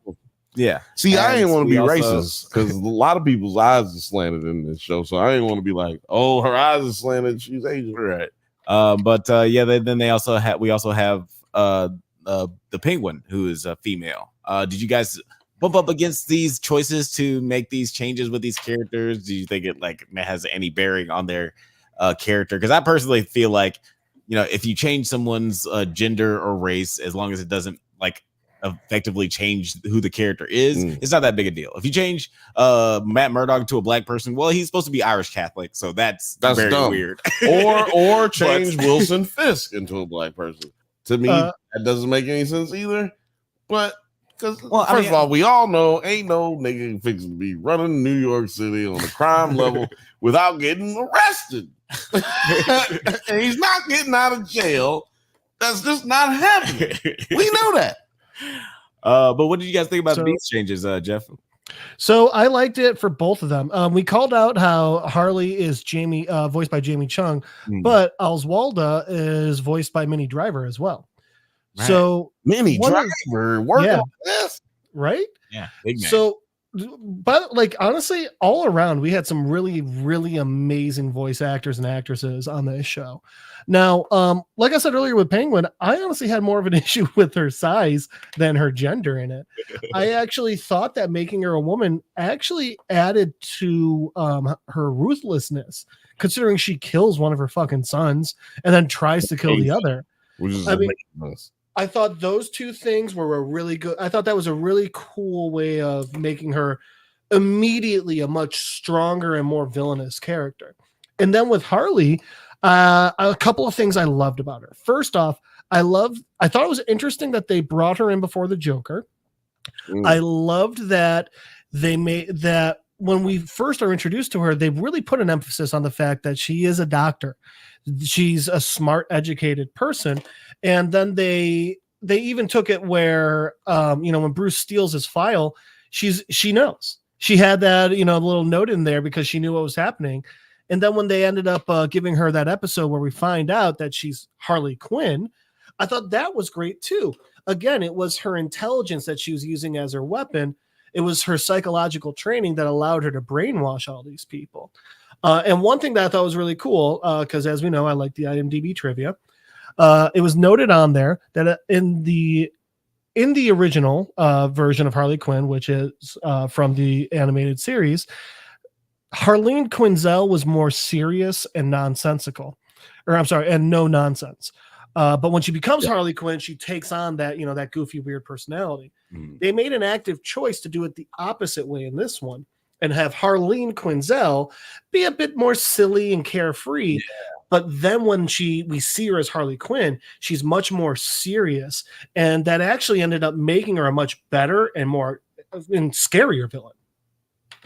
Speaker 1: Yeah.
Speaker 2: See, I ain't want to be racist, because a lot of people's eyes are slanted in this show, so I ain't want to be like, oh, her eyes are slanted, she's Asian.
Speaker 1: Right. Then we also have the Penguin, who is a female. Did you guys bump up against these choices to make these changes with these characters? Do you think it has any bearing on their character? Because I personally feel like, if you change someone's gender or race, as long as it doesn't effectively change who the character is, it's not that big a deal. If you change Matt Murdock to a black person, well, he's supposed to be Irish Catholic, so that's very
Speaker 2: dumb.
Speaker 1: weird.
Speaker 2: or change Wilson Fisk into a black person. To me, that doesn't make any sense either. But first of all, we all know ain't no nigga fixing to be running New York City on the crime level without getting arrested. And he's not getting out of jail. That's just not happening. We know that.
Speaker 1: But what did you guys think about these changes, Jeff?
Speaker 3: So I liked it for both of them. We called out how Harley is voiced by Jamie Chung, but Oswalda is voiced by Minnie Driver as well. Right. So
Speaker 2: Minnie Driver working on this,
Speaker 3: right?
Speaker 1: Yeah. Big man.
Speaker 3: So, but honestly, all around, we had some really, really amazing voice actors and actresses on this show. Now, like I said earlier with Penguin, I honestly had more of an issue with her size than her gender in it. I actually thought that making her a woman actually added to her ruthlessness, considering she kills one of her fucking sons and then tries to kill the other. I thought those two things were a really good. I thought that was a really cool way of making her immediately a much stronger and more villainous character. And then with Harley, a couple of things I loved about her. First off, I thought it was interesting that they brought her in before the Joker. I loved that they made that when we first are introduced to her, they really put an emphasis on the fact that she is a doctor. She's a smart, educated person. And then they even took it where, when Bruce steals his file, she knows. She had that, little note in there because she knew what was happening. And then when they ended up giving her that episode where we find out that she's Harley Quinn, I thought that was great too. Again, it was her intelligence that she was using as her weapon. It was her psychological training that allowed her to brainwash all these people. And one thing that I thought was really cool, because as we know, I like the IMDb trivia. It was noted on there that in the original version of Harley Quinn, which is from the animated series, Harleen Quinzel was more serious and nonsensical, and no nonsense. But when she becomes Harley Quinn, she takes on that, that goofy, weird personality. They made an active choice to do it the opposite way in this one and have Harleen Quinzel be a bit more silly and carefree. Yeah. But then when we see her as Harley Quinn, she's much more serious. And that actually ended up making her a much better and more and scarier villain.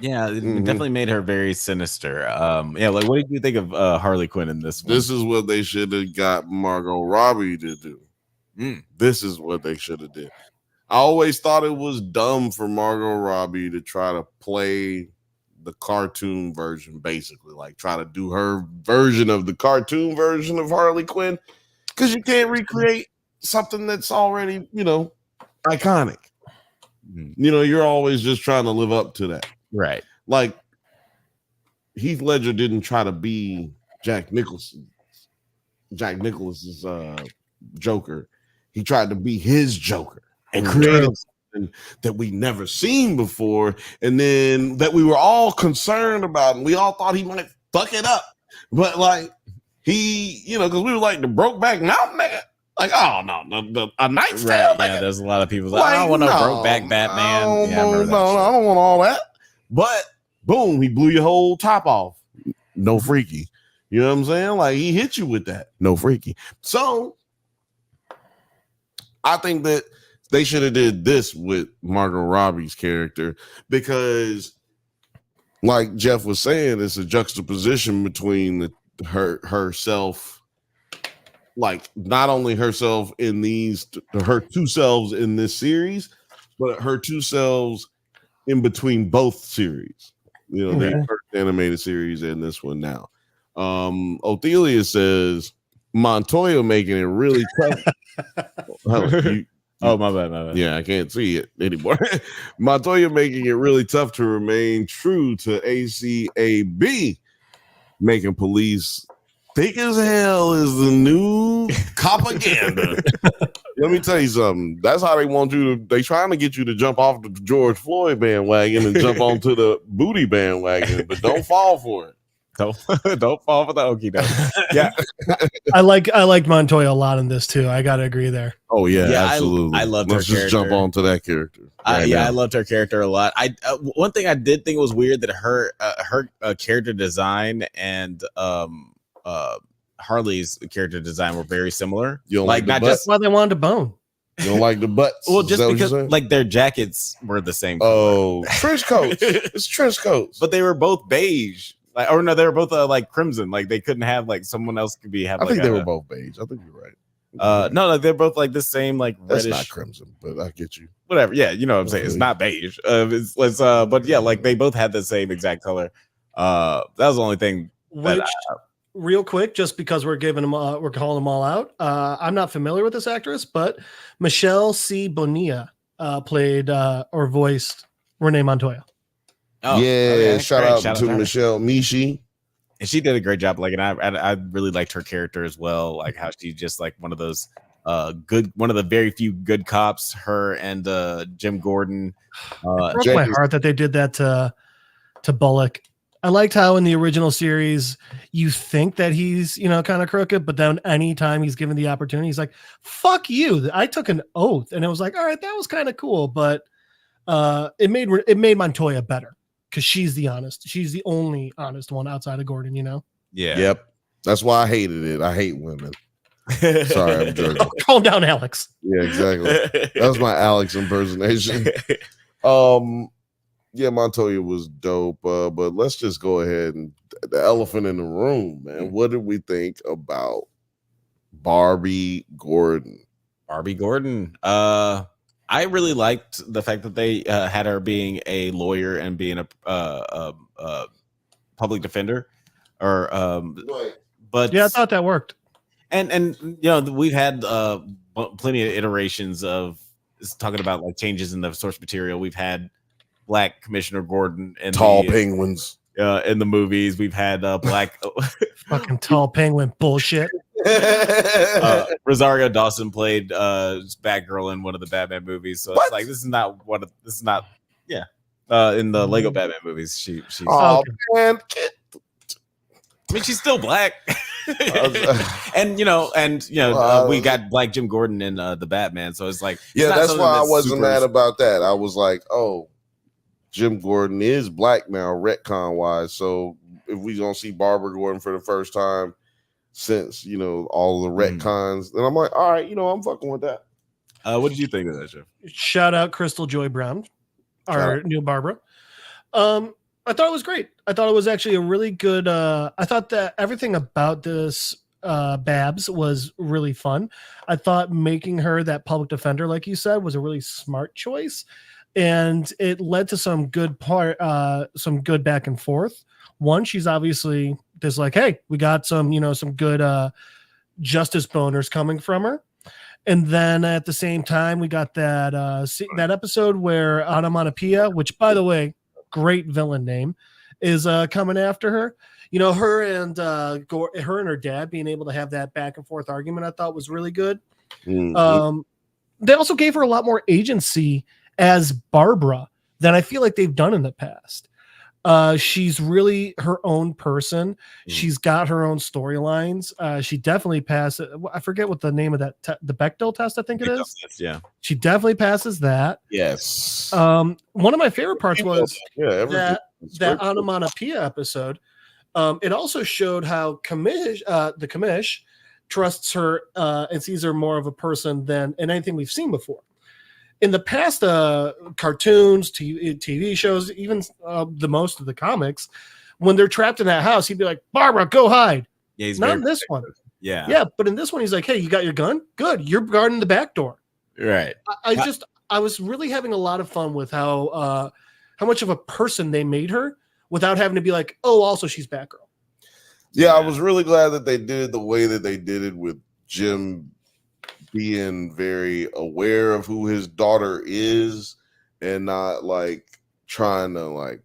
Speaker 1: Yeah, it definitely made her very sinister. What did you think of Harley Quinn in this one?
Speaker 2: This is what they should have got Margot Robbie to do. This is what they should have did. I always thought it was dumb for Margot Robbie to try to play the cartoon version, basically, like try to do her version of the cartoon version of Harley Quinn, because you can't recreate something that's already, iconic. You're always just trying to live up to that.
Speaker 1: Right.
Speaker 2: Like Heath Ledger didn't try to be Jack Nicholson's Joker. He tried to be his Joker and create something that we never seen before, and then that we were all concerned about, and we all thought he might fuck it up. But he, because we were like the Brokeback Mountain nigga. Like, oh no, a Night's Tale.
Speaker 1: Yeah, there's a lot of people like, I don't want no Brokeback Batman.
Speaker 2: I don't want all that. But boom, he blew your whole top off. No freaky. You know what I'm saying? Like, he hit you with that. No freaky. So I think that they should have did this with Margot Robbie's character, because like Jeff was saying, it's a juxtaposition between herself, like not only herself in her two selves in this series, but her two selves in between both series, the first animated series and this one now. Othelia says Montoya making it really tough.
Speaker 1: My bad.
Speaker 2: Yeah, I can't see it anymore. Montoya making it really tough to remain true to ACAB, making police thick as hell is the new propaganda. Let me tell you something. That's how they want you to. They trying to get you to jump off the George Floyd bandwagon and jump onto the booty bandwagon, but don't fall for it.
Speaker 1: Don't fall for the okie doke. Yeah,
Speaker 3: I like Montoya a lot in this too. I gotta agree there.
Speaker 2: Oh yeah,
Speaker 1: Yeah,
Speaker 2: absolutely.
Speaker 1: I loved her
Speaker 2: Let's just jump
Speaker 1: character.
Speaker 2: onto that character.
Speaker 1: I
Speaker 2: now.
Speaker 1: loved her character a lot. One thing I did think was weird that her character design and Harley's character design were very similar.
Speaker 2: You don't
Speaker 1: Like
Speaker 2: like the
Speaker 1: not
Speaker 2: butt?
Speaker 1: just
Speaker 3: Why they wanted to bone?
Speaker 2: You don't like the butts?
Speaker 1: well,
Speaker 2: Is
Speaker 1: just
Speaker 2: that what you're
Speaker 1: because
Speaker 2: saying?
Speaker 1: like their jackets were the same color,
Speaker 2: Oh, trench coats. It's trench coats.
Speaker 1: but they were both beige. Like, or no, they were both like crimson. Like they couldn't have like someone else could have.
Speaker 2: I
Speaker 1: Like
Speaker 2: think they were both beige. I think you're right.
Speaker 1: No, like they're both like the same, like
Speaker 2: That's
Speaker 1: reddish,
Speaker 2: not crimson, but I get you.
Speaker 1: whatever. Yeah, you know what I'm saying. It's
Speaker 2: Okay.
Speaker 1: not beige. But yeah, like they both had the same exact color. That was the only thing.
Speaker 3: Which, real quick, just because we're giving them, we're calling them all out. I'm not familiar with this actress, but Michelle C. Bonilla played or voiced Renee Montoya.
Speaker 1: Oh,
Speaker 2: yeah,
Speaker 1: okay,
Speaker 2: shout
Speaker 1: great.
Speaker 2: out
Speaker 1: Shout
Speaker 2: to
Speaker 1: her.
Speaker 2: Michelle Mishi.
Speaker 1: And she did a great job. Like, and I really liked her character as well. Like how she just like one of those one of the very few good cops. Her and Jim Gordon.
Speaker 3: It broke
Speaker 2: Jack
Speaker 3: my
Speaker 2: is-
Speaker 3: heart that they did that to Bullock. I liked how in the original series you think that he's kind of crooked, but then anytime he's given the opportunity, he's like, "Fuck you!" I took an oath, and it was like, "All right, that was kind of cool," but it made Montoya better because she's the only honest one outside of Gordon.
Speaker 1: Yeah.
Speaker 2: Yep. That's why I hated it. I hate women. Sorry, I'm joking.
Speaker 3: Calm down, Alex.
Speaker 2: Yeah, exactly. That was my Alex impersonation. Yeah, Montoya was dope. But let's just go ahead and the elephant in the room, man. What did we think about Barbie Gordon?
Speaker 1: Barbie Gordon. I really liked the fact that they had her being a lawyer and being a public defender, or but
Speaker 3: Yeah, I thought that worked.
Speaker 1: and we've had plenty of iterations of talking about like changes in the source material. We've had Black Commissioner Gordon and
Speaker 2: Tall penguins.
Speaker 1: in the movies. We've had black
Speaker 3: Fucking tall penguin bullshit.
Speaker 1: Rosario Dawson played Batgirl in one of the Batman movies. So
Speaker 2: What?
Speaker 1: it's like this is not in the Lego Batman movies. She's
Speaker 2: Oh
Speaker 3: Okay.
Speaker 2: man,
Speaker 1: I mean she's still black. and
Speaker 2: Well,
Speaker 1: we got Black Jim Gordon in the Batman, so it's like it's
Speaker 2: yeah,
Speaker 1: not
Speaker 2: that's
Speaker 1: something
Speaker 2: why I wasn't
Speaker 1: super-
Speaker 2: mad about that. I was like, oh, Jim Gordon is black now, retcon wise. So if we gonna see Barbara Gordon for the first time since all the retcons, then I'm like, all right, I'm fucking with that.
Speaker 1: What did you think of that, Jeff?
Speaker 3: Shout out Crystal Joy Brown, our new Barbara. I thought it was great. I thought it was actually a really good. I thought that everything about this Babs was really fun. I thought making her that public defender, like you said, was a really smart choice, and it led to some good back and forth. One, she's obviously there's like, hey, we got some good justice boners coming from her. And then at the same time, we got that episode where Onomatopoeia, which by the way, great villain name, is coming after her. Her and her dad being able to have that back and forth argument, I thought was really good.
Speaker 2: Mhm.
Speaker 3: They also gave her a lot more agency as Barbara than I feel like they've done in the past. She's really her own person. She's got her own storylines. She definitely passes. I forget what the name of that the Bechdel test. I think it is.
Speaker 1: Yeah.
Speaker 3: She definitely passes that.
Speaker 2: Yes.
Speaker 3: One of my favorite parts was
Speaker 2: everything.
Speaker 3: that onomatopoeia episode. It also showed how the commish trusts her and sees her more of a person than in anything we've seen before. In the past, cartoons, TV shows, even the most of the comics, when they're trapped in that house, he'd be like, "Barbara, go hide."
Speaker 1: Yeah, he's
Speaker 3: Not
Speaker 1: very
Speaker 3: in this one.
Speaker 1: Yeah.
Speaker 3: Yeah, but in this one, he's like, "Hey, you got your gun? Good. You're guarding the back door."
Speaker 1: Right.
Speaker 3: I was really having a lot of fun with how much of a person they made her without having to be like, "Oh, also she's Batgirl."
Speaker 2: Yeah, I was really glad that they did it the way that they did it, with Jim being very aware of who his daughter is and not like trying to like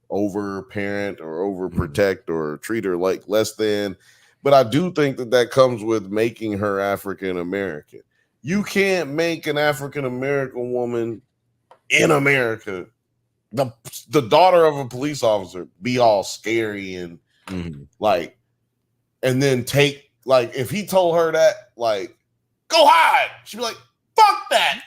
Speaker 2: over parent or over protect or treat her like less than, But I do think that comes with making her African American. You can't make an African American woman in America, the daughter of a police officer, be all scary and like, and then take, like, if he told her that, like, go hide, she'd be like, fuck that,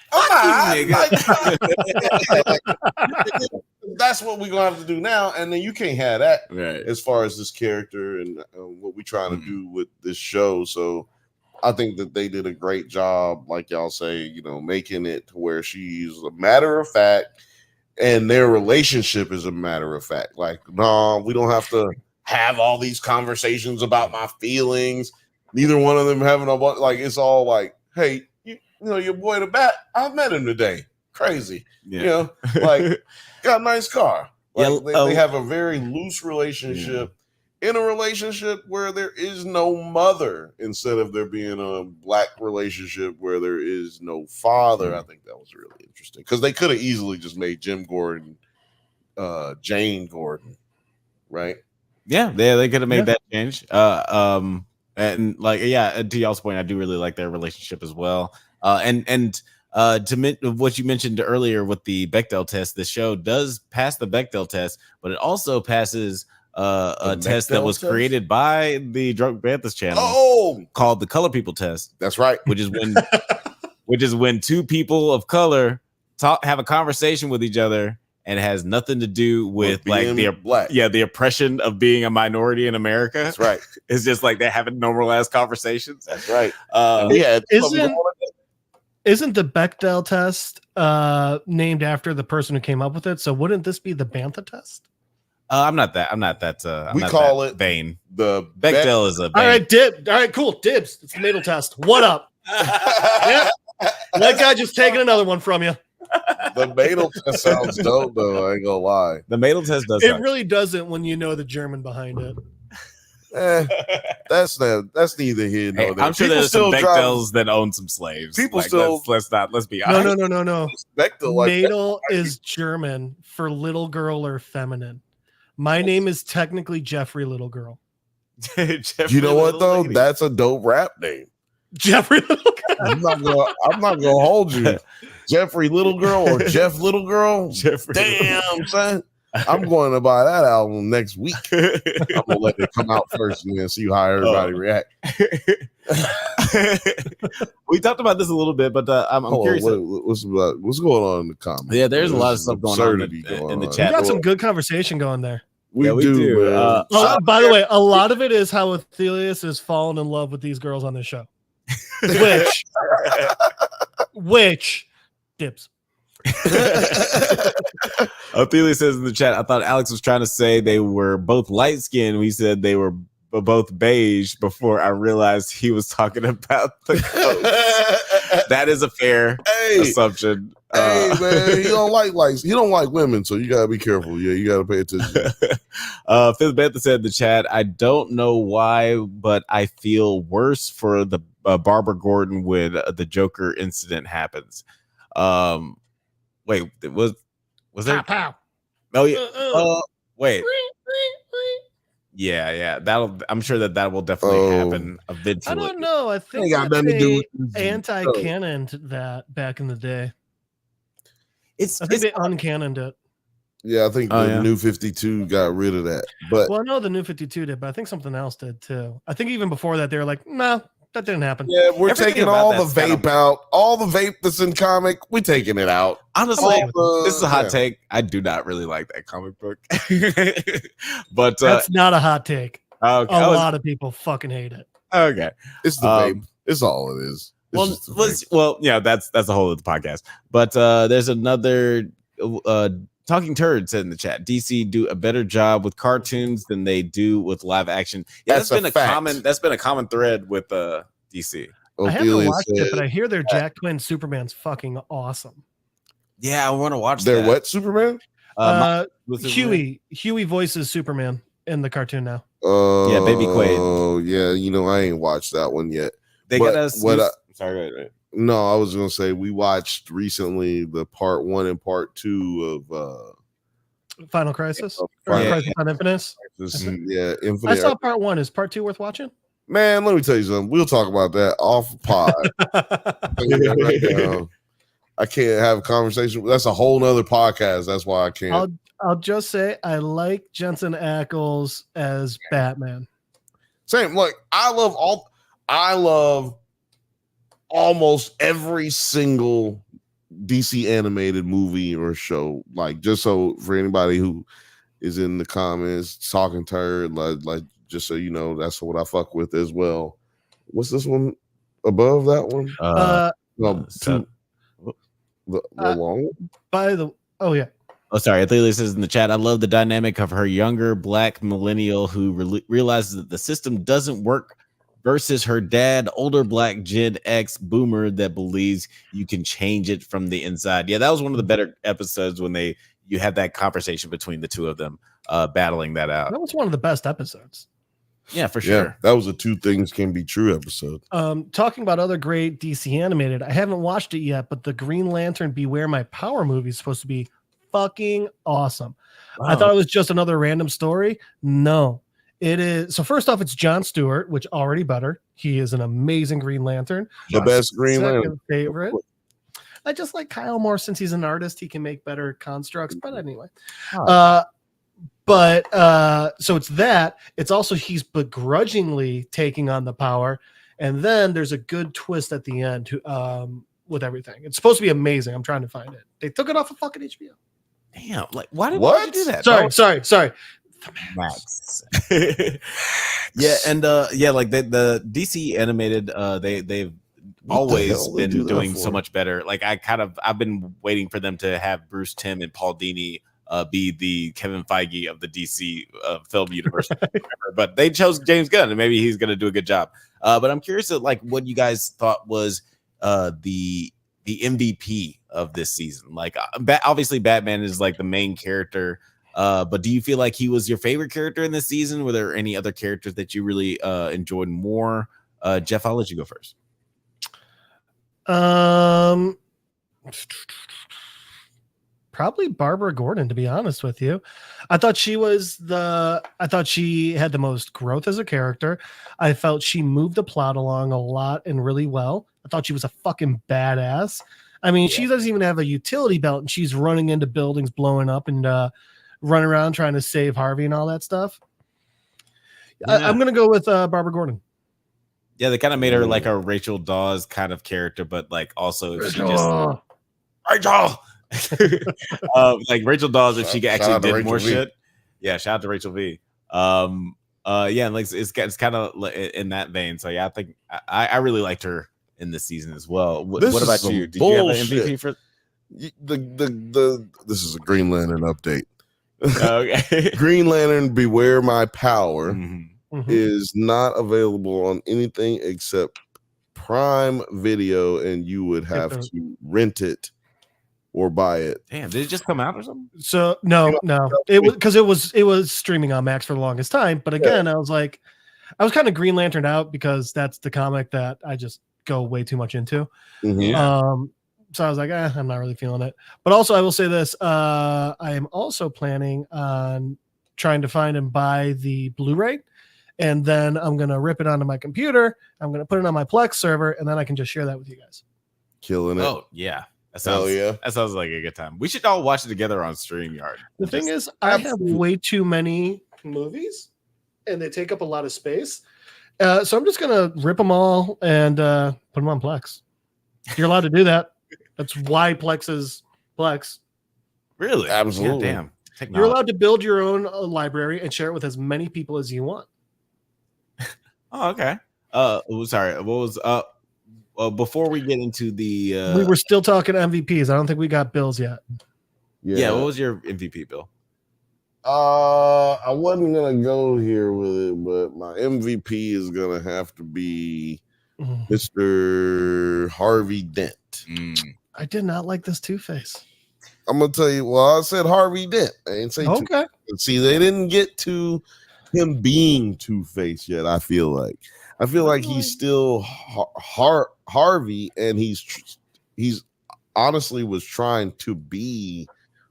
Speaker 2: that's what we're gonna have to do now. And then you can't have that,
Speaker 1: right,
Speaker 2: as far as this character and what we're trying to do with this show. So I think that they did a great job, like y'all say, you know, making it to where she's a matter of fact and their relationship is a matter of fact. Like, no, we don't have to have all these conversations about my feelings. Neither one of them having like, it's all like, hey, you know, your boy the Bat, I met him today. Crazy. You know, like, got a nice car. Like, they have a very loose relationship in a relationship where there is no mother, instead of there being a black relationship where there is no father. I think that was really interesting, because they could have easily just made Jim Gordon Jane Gordon, right?
Speaker 1: Yeah, they could have made that change. And like, to y'all's point, I do really like their relationship as well. And what you mentioned earlier with the Bechdel test, the show does pass the Bechdel test, but it also passes a test that was created by the Drunk Banthas channel called the Color People test.
Speaker 2: That's right.
Speaker 1: Which is when two people of color have a conversation with each other, and it has nothing to do with like the oppression of being a minority in America.
Speaker 2: That's right.
Speaker 1: It's just like they're having normal ass conversations.
Speaker 2: That's right.
Speaker 3: Isn't the Bechdel test named after the person who came up with it? So wouldn't this be the Bantha test?
Speaker 1: I'm not that
Speaker 2: we call it
Speaker 1: vain.
Speaker 2: The
Speaker 1: Bechdel is a
Speaker 3: vain. All right, cool. Dibs. It's the Madel test. What up? Yep. That guy just taking another one from you.
Speaker 2: The Madel test sounds dope, though. I ain't gonna lie.
Speaker 1: The Madel test does.
Speaker 3: It really doesn't when you know the German behind it.
Speaker 2: That's neither here nor there.
Speaker 1: I'm sure there's some Bechdels that own some slaves.
Speaker 2: People still
Speaker 1: let's be honest.
Speaker 3: No.
Speaker 2: Bechdel,
Speaker 3: Madel is German for little girl or feminine. My name is technically Jeffrey Little Girl.
Speaker 2: You know what though? That's a dope rap name.
Speaker 3: Jeffrey Little Girl.
Speaker 2: I'm not gonna hold you. Jeffrey Little Girl or Jeff Little Girl. Damn, son. I'm going to buy that album next week. I'm gonna let it come out first and then see how everybody react.
Speaker 1: We talked about this a little bit, but I'm curious.
Speaker 2: What's going on in the comments?
Speaker 1: Yeah, there's a lot of stuff going on in the chat.
Speaker 3: We got some good conversation going there.
Speaker 2: We do.
Speaker 3: By the way, a lot of it is how Athelius is falling in love with these girls on this show. Which Dibs.
Speaker 1: Ophelia says in the chat, I thought Alex was trying to say they were both light skinned. We said they were both beige before I realized he was talking about the coats. That is a fair assumption.
Speaker 2: Hey man, he don't like women, so you gotta be careful. Yeah, you gotta pay attention.
Speaker 1: Fifth Bantha said in the chat, I don't know why, but I feel worse for the Barbara Gordon when the Joker incident happens. Wait, was there?
Speaker 3: Pow.
Speaker 1: Oh yeah. Wait. Yeah. I'm sure that will definitely happen eventually.
Speaker 3: I don't know. I think they anti-canoned that back in the day. I think they uncannoned it.
Speaker 2: Yeah, I think the New 52 got rid of that. But
Speaker 3: I know the New 52 did, but I think something else did too. I think even before that, they were like, nah, that didn't happen.
Speaker 2: Yeah, we're taking all the vape out. All the vape that's in comic, we're taking it out.
Speaker 1: Honestly, this is a hot take. I do not really like that comic book. But
Speaker 3: that's not a hot take.
Speaker 1: Okay.
Speaker 3: A lot of people fucking hate it.
Speaker 1: Okay.
Speaker 2: It's the vape. It's all it is.
Speaker 1: That's the whole of the podcast. But there's another Talking Turd said in the chat, DC do a better job with cartoons than they do with live action. Yeah, that's been a common thread with DC.
Speaker 3: I haven't watched it, but I hear their Jack Twin Superman's fucking awesome.
Speaker 1: Yeah, I want to watch
Speaker 2: their what Superman?
Speaker 3: Huey voices Superman in the cartoon now.
Speaker 1: Yeah, Baby Quaid.
Speaker 2: Oh yeah, I ain't watched that one yet.
Speaker 1: They got us. Sorry, right.
Speaker 2: No, I was gonna say we watched recently the part 1 and part 2 of
Speaker 3: Final Crisis or Crisis on Infinite.
Speaker 2: Yeah, Infinite.
Speaker 3: I saw part 1. Is part 2 worth watching?
Speaker 2: Man, let me tell you something. We'll talk about that off pod. Right now. I can't have a conversation. That's a whole nother podcast. That's why I can't.
Speaker 3: I'll just say I like Jensen Ackles as Batman.
Speaker 2: Same. Like I love almost every single DC animated movie or show. Like just so for anybody who is in the comments talking turd, like just so you know, that's what I fuck with as well. What's this one above that one? No, the long one?
Speaker 3: By the yeah.
Speaker 1: Oh, sorry. Athelia says in the chat, I love the dynamic of her younger black millennial who realizes that the system doesn't work versus her dad, older black Gen X boomer that believes you can change it from the inside. Yeah, that was one of the better episodes when you had that conversation between the two of them battling that out.
Speaker 3: That was one of the best episodes.
Speaker 1: Yeah, for sure.
Speaker 2: Yeah, that was a two things can be true episode.
Speaker 3: Talking about other great DC animated, I haven't watched it yet, but the Green Lantern Beware My Power movie is supposed to be fucking awesome. Wow. I thought it was just another random story. No, it is. So first off, it's Jon Stewart, which already better. He is an amazing Green Lantern.
Speaker 2: The best Green Lantern
Speaker 3: favorite. I just like Kyle more since he's an artist. He can make better constructs. But anyway, so it's that. It's also he's begrudgingly taking on the power, and then there's a good twist at the end with everything. It's supposed to be amazing. I'm trying to find it. They took it off of fucking HBO.
Speaker 1: Damn, like why did you do that?
Speaker 3: Sorry.
Speaker 1: Max. Yeah, and like the DC animated, they've always been doing so much better. Like I've been waiting for them to have Bruce Timm and Paul Dini be the Kevin Feige of the DC film universe, but they chose James Gunn, and maybe he's going to do a good job. But I'm curious at like what you guys thought was the MVP of this season. Like obviously Batman is like the main character, but do you feel like he was your favorite character in this season? Were there any other characters that you really enjoyed more? Jeff, I'll let you go first.
Speaker 3: Probably Barbara Gordon, to be honest with you. I thought she had the most growth as a character. I felt she moved the plot along a lot and really well. I thought she was a fucking badass. I mean, she doesn't even have a utility belt, and she's running into buildings, blowing up, and running around trying to save Harvey and all that stuff. Yeah. I'm going to go with Barbara Gordon.
Speaker 1: Yeah, they kind of made her like a Rachel Dawes kind of character, but like also she just Rachel. Like Rachel Dawes, if she actually did more shit. Yeah, shout out to Rachel V. Yeah, like it's kind of in that vein. So yeah, I think I really liked her in this season as well. What about you? Did you have an MVP for
Speaker 2: this is a Green Lantern update.
Speaker 1: Okay.
Speaker 2: Green Lantern Beware My Power is not available on anything except Prime Video, and you would have to rent it or buy it.
Speaker 1: Damn, did it just come out or something?
Speaker 3: So no, it was because it was streaming on Max for the longest time. But again, I was kind of Green Lantern out because that's the comic that I just go way too much into. So I was like, I'm not really feeling it. But also, I will say this: I am also planning on trying to find and buy the Blu-ray, and then I'm gonna rip it onto my computer. I'm gonna put it on my Plex server, and then I can just share that with you guys.
Speaker 2: Killing it!
Speaker 1: Oh yeah. That sounds like a good time. We should all watch it together on StreamYard.
Speaker 3: The thing is, I have way too many movies, and they take up a lot of space. So I'm just gonna rip them all and put them on Plex. You're allowed to do that. That's why Plex is Plex.
Speaker 2: Really? Absolutely.
Speaker 1: Yeah, damn. Technology.
Speaker 3: You're allowed to build your own library and share it with as many people as you want.
Speaker 1: Oh, okay. Sorry. What was before we get into the
Speaker 3: we were still talking MVPs. I don't think we got Bills yet.
Speaker 1: Yeah, what was your MVP, Bill?
Speaker 2: I wasn't gonna go here with it, but my MVP is gonna have to be Mr. Harvey Dent.
Speaker 3: I did not like this Two-Face.
Speaker 2: I'm gonna tell you. Well, I said Harvey Dent. I didn't say
Speaker 3: okay.
Speaker 2: See, they didn't get to him being Two-Face yet. I feel like he's still Harvey, and he's honestly was trying to be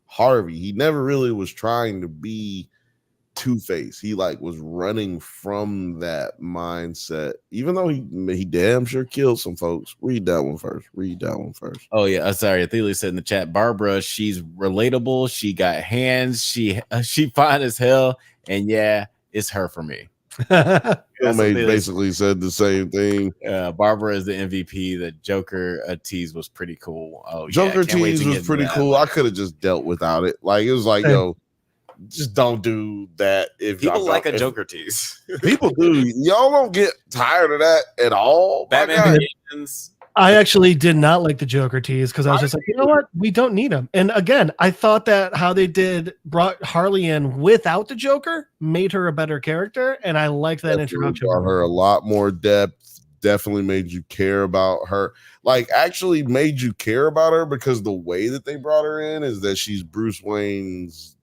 Speaker 2: Harvey. He never really was trying to be Two-Face. He like was running from that mindset, even though he damn sure killed some folks. Read that one first.
Speaker 1: Oh yeah, sorry. Athelia said in the chat, Barbara, she's relatable. She got hands. She fine as hell, and yeah, it's her for me.
Speaker 2: Basically said the same thing.
Speaker 1: Barbara is the MVP. The Joker tease was pretty cool. Oh,
Speaker 2: Joker
Speaker 1: yeah,
Speaker 2: tease was pretty cool. I could have just dealt without it. Like it was like, yo, just don't do that. If
Speaker 1: people like a Joker tease,
Speaker 2: people do. Y'all don't get tired of that at all.
Speaker 1: Batman Begins.
Speaker 3: I actually did not like the Joker tease because I was just like, you know what? We don't need him. And again, I thought that how they brought Harley in without the Joker made her a better character. And I liked that introduction.
Speaker 2: Brought her a lot more depth. Definitely made you care about her. Like actually made you care about her because the way that they brought her in is that she's Bruce Wayne's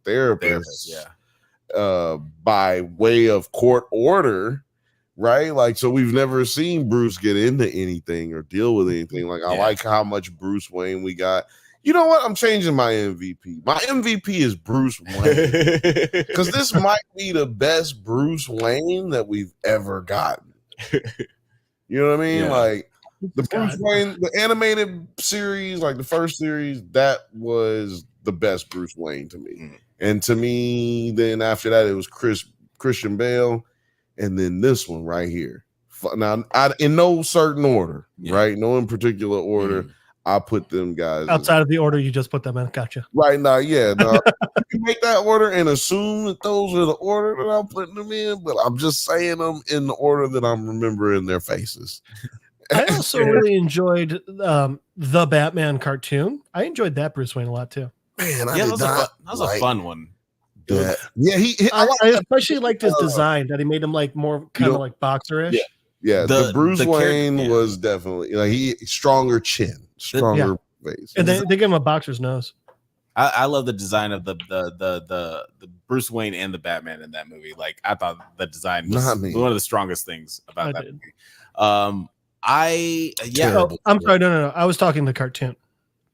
Speaker 2: therapist. By way of court order. Right, like so we've never seen Bruce get into anything or deal with anything. Like I like how much Bruce Wayne we got. You know what? I'm changing my MVP. My MVP is Bruce Wayne because this might be the best Bruce Wayne that we've ever gotten. You know what I mean? Like the Bruce Wayne, the animated series, like the first series, that was the best Bruce Wayne to me. And to me, then after that, it was Christian Bale. And then this one right here. Now, in no certain order, right? No in particular order. I put them guys
Speaker 3: outside of the order you just put them in. Gotcha.
Speaker 2: Right now, yeah. No, you make that order and assume that those are the order that I'm putting them in, but I'm just saying them in the order that I'm remembering their faces.
Speaker 3: I also really enjoyed the Batman cartoon. I enjoyed that Bruce Wayne a lot too.
Speaker 2: Man,
Speaker 1: that was a fun one.
Speaker 3: I especially liked his design that he made him like more kind of like boxer-ish.
Speaker 2: Yeah, the Bruce Wayne was definitely like stronger chin, stronger face,
Speaker 3: and they give him a boxer's nose.
Speaker 1: I love the design of the Bruce Wayne and the Batman in that movie. Like I thought the design was one of the strongest things about that movie.
Speaker 3: I'm sorry, no. I was talking the cartoon.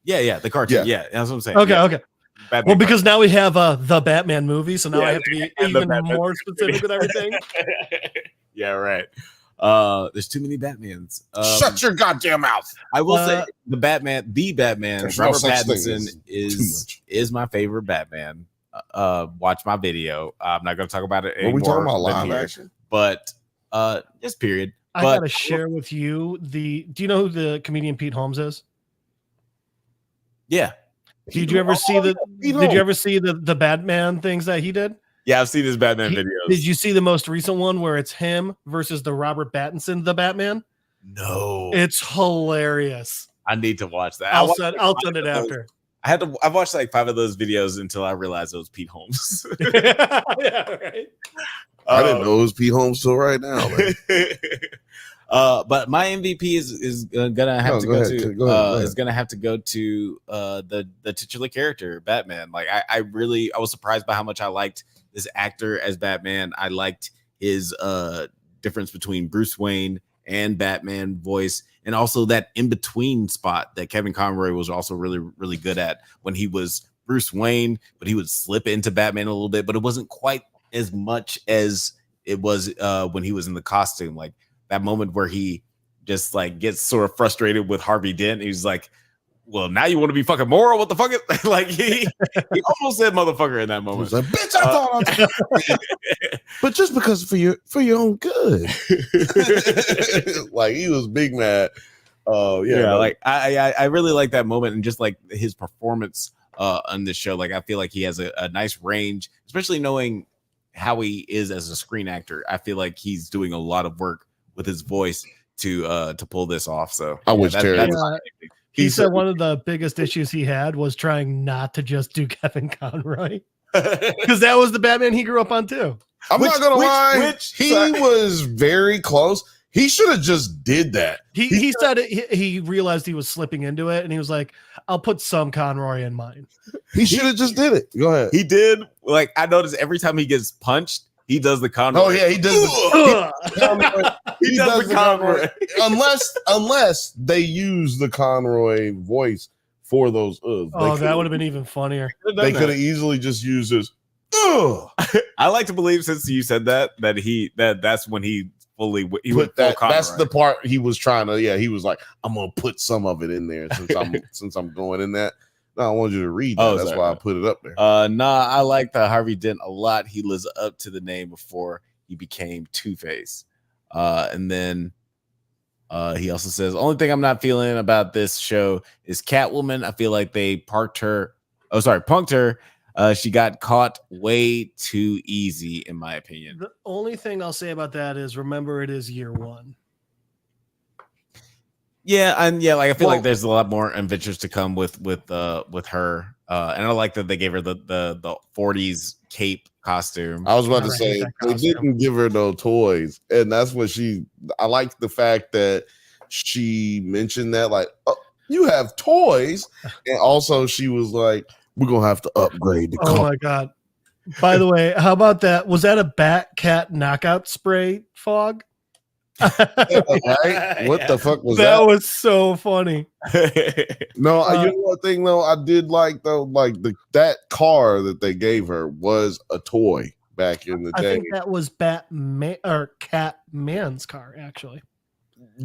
Speaker 1: Yeah, the cartoon. Yeah, that's what I'm saying.
Speaker 3: Okay. Batman because now we have the Batman movie, so now I have to be even more specific with everything.
Speaker 1: Yeah, right. There's too many Batmans.
Speaker 2: Shut your goddamn mouth.
Speaker 1: I will say the Batman, Robert Pattinson is my favorite Batman. Watch my video. I'm not going to talk about it anymore.
Speaker 2: Are we talking about live action?
Speaker 1: But just period.
Speaker 3: I got to share with you do you know who the comedian Pete Holmes is?
Speaker 1: Yeah.
Speaker 3: Did you ever see the Batman things that he did?
Speaker 1: Yeah, I've seen his Batman videos.
Speaker 3: Did you see the most recent one where it's him versus the Robert Pattinson, the Batman?
Speaker 1: No.
Speaker 3: It's hilarious.
Speaker 1: I need to watch that.
Speaker 3: I'll send it after.
Speaker 1: I watched like 5 of those videos until I realized it was Pete Holmes.
Speaker 3: Yeah, right.
Speaker 2: I didn't know it was Pete Holmes till right now.
Speaker 1: But my MVP is gonna have to go to the titular character Batman. Like I was surprised by how much I liked this actor as Batman. I liked his difference between Bruce Wayne and Batman voice, and also that in between spot that Kevin Conroy was also really, really good at when he was Bruce Wayne, but he would slip into Batman a little bit, but it wasn't quite as much as it was when he was in the costume. Like that moment where he just like gets sort of frustrated with Harvey Dent. He's like, well, now you want to be fucking moral? What the fuck? Like he almost said motherfucker in that moment.
Speaker 2: He's like, bitch, I thought but just because for your own good. Like he was big mad. Oh yeah.
Speaker 1: Like I really like that moment, and just like his performance on this show. Like I feel like he has a nice range, especially knowing how he is as a screen actor. I feel like he's doing a lot of work with his voice to pull this off. So
Speaker 2: I wish Terry.
Speaker 3: He said one of the biggest issues he had was trying not to just do Kevin Conroy, because that was the Batman he grew up on too.
Speaker 2: I'm not gonna lie, he was very close. He should have just did that.
Speaker 3: He said it, he realized he was slipping into it, and he was like, "I'll put some Conroy in mine."
Speaker 2: He should have just did it. Go ahead.
Speaker 1: He did. Like I noticed every time he gets punched, he does the Conroy.
Speaker 2: Oh yeah, he does. He does the Conroy. Unless they use the Conroy voice for those.
Speaker 3: That would have been even funnier.
Speaker 2: They could have easily just used this. Ugh.
Speaker 1: I like to believe, since you said that's when he went full
Speaker 2: That's
Speaker 1: Conroy.
Speaker 2: the part he was trying to. Yeah, he was like, I'm gonna put some of it in there since I'm going in that. No, I wanted you to read that.
Speaker 1: Oh,
Speaker 2: That's
Speaker 1: sorry.
Speaker 2: why I put it up there.
Speaker 1: Nah, I like the Harvey Dent a lot. He lives up to the name before he became Two-Face. And then he also says, only thing I'm not feeling about this show is Catwoman. I feel like they punked her. She got caught way too easy, in my opinion.
Speaker 3: The only thing I'll say about that is remember it is year one.
Speaker 1: Yeah, and yeah, like I feel like there's a lot more adventures to come with her. And I like that they gave her the 40s cape costume.
Speaker 2: I was about to
Speaker 3: I
Speaker 2: say
Speaker 3: hate that
Speaker 2: they
Speaker 3: costume.
Speaker 2: didn't give her no toys, and that's what I like the fact that she mentioned that, like, oh, you have toys, and also she was like,
Speaker 5: We're gonna have to upgrade the
Speaker 3: Oh
Speaker 5: car.
Speaker 3: my god! By the way, how about that? Was that a Bat Cat knockout spray fog?
Speaker 2: right? What the fuck was
Speaker 3: That
Speaker 2: that?
Speaker 3: was so funny.
Speaker 2: No, you know what thing though? I did like though, like that car that they gave her was a toy back in the
Speaker 3: I
Speaker 2: day.
Speaker 3: think that was Batman or Catman's car, actually.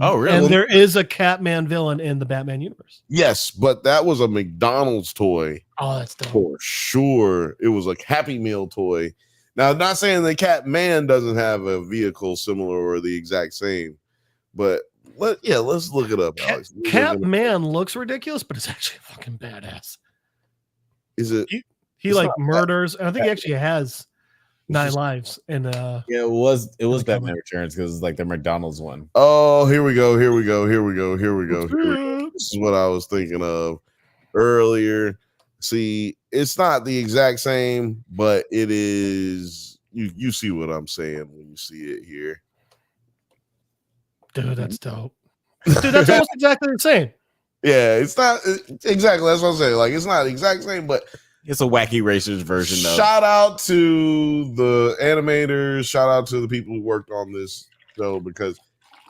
Speaker 1: Oh, really?
Speaker 3: And there is a Catman villain in the Batman universe.
Speaker 2: Yes, but that was a McDonald's toy
Speaker 3: Oh, that's dope.
Speaker 2: for sure. It was a Happy Meal toy. Now, I'm not saying that Catman doesn't have a vehicle similar or the exact same, but let's look it up, Alex.
Speaker 3: Catman looks ridiculous, but it's actually fucking badass.
Speaker 2: Is it?
Speaker 3: He
Speaker 2: It's
Speaker 3: like
Speaker 2: not
Speaker 3: murders, and I think he actually has 9
Speaker 2: just-
Speaker 3: lives. And
Speaker 1: Yeah, it was
Speaker 3: Really
Speaker 1: Batman
Speaker 3: common.
Speaker 1: Returns because it's like the McDonald's one.
Speaker 2: Oh, here we go. This is what I was thinking of earlier. See, it's not the exact same, but it is. You see what I'm saying when you see it here.
Speaker 3: dude, that's dope. Dude, that's almost exactly the same.
Speaker 2: Yeah, it's not exactly. That's what I'm saying. Like, it's not the exact same, but
Speaker 1: It's a Wacky Racers version of.
Speaker 2: shout out to the animators. Shout out to the people who worked on this show, because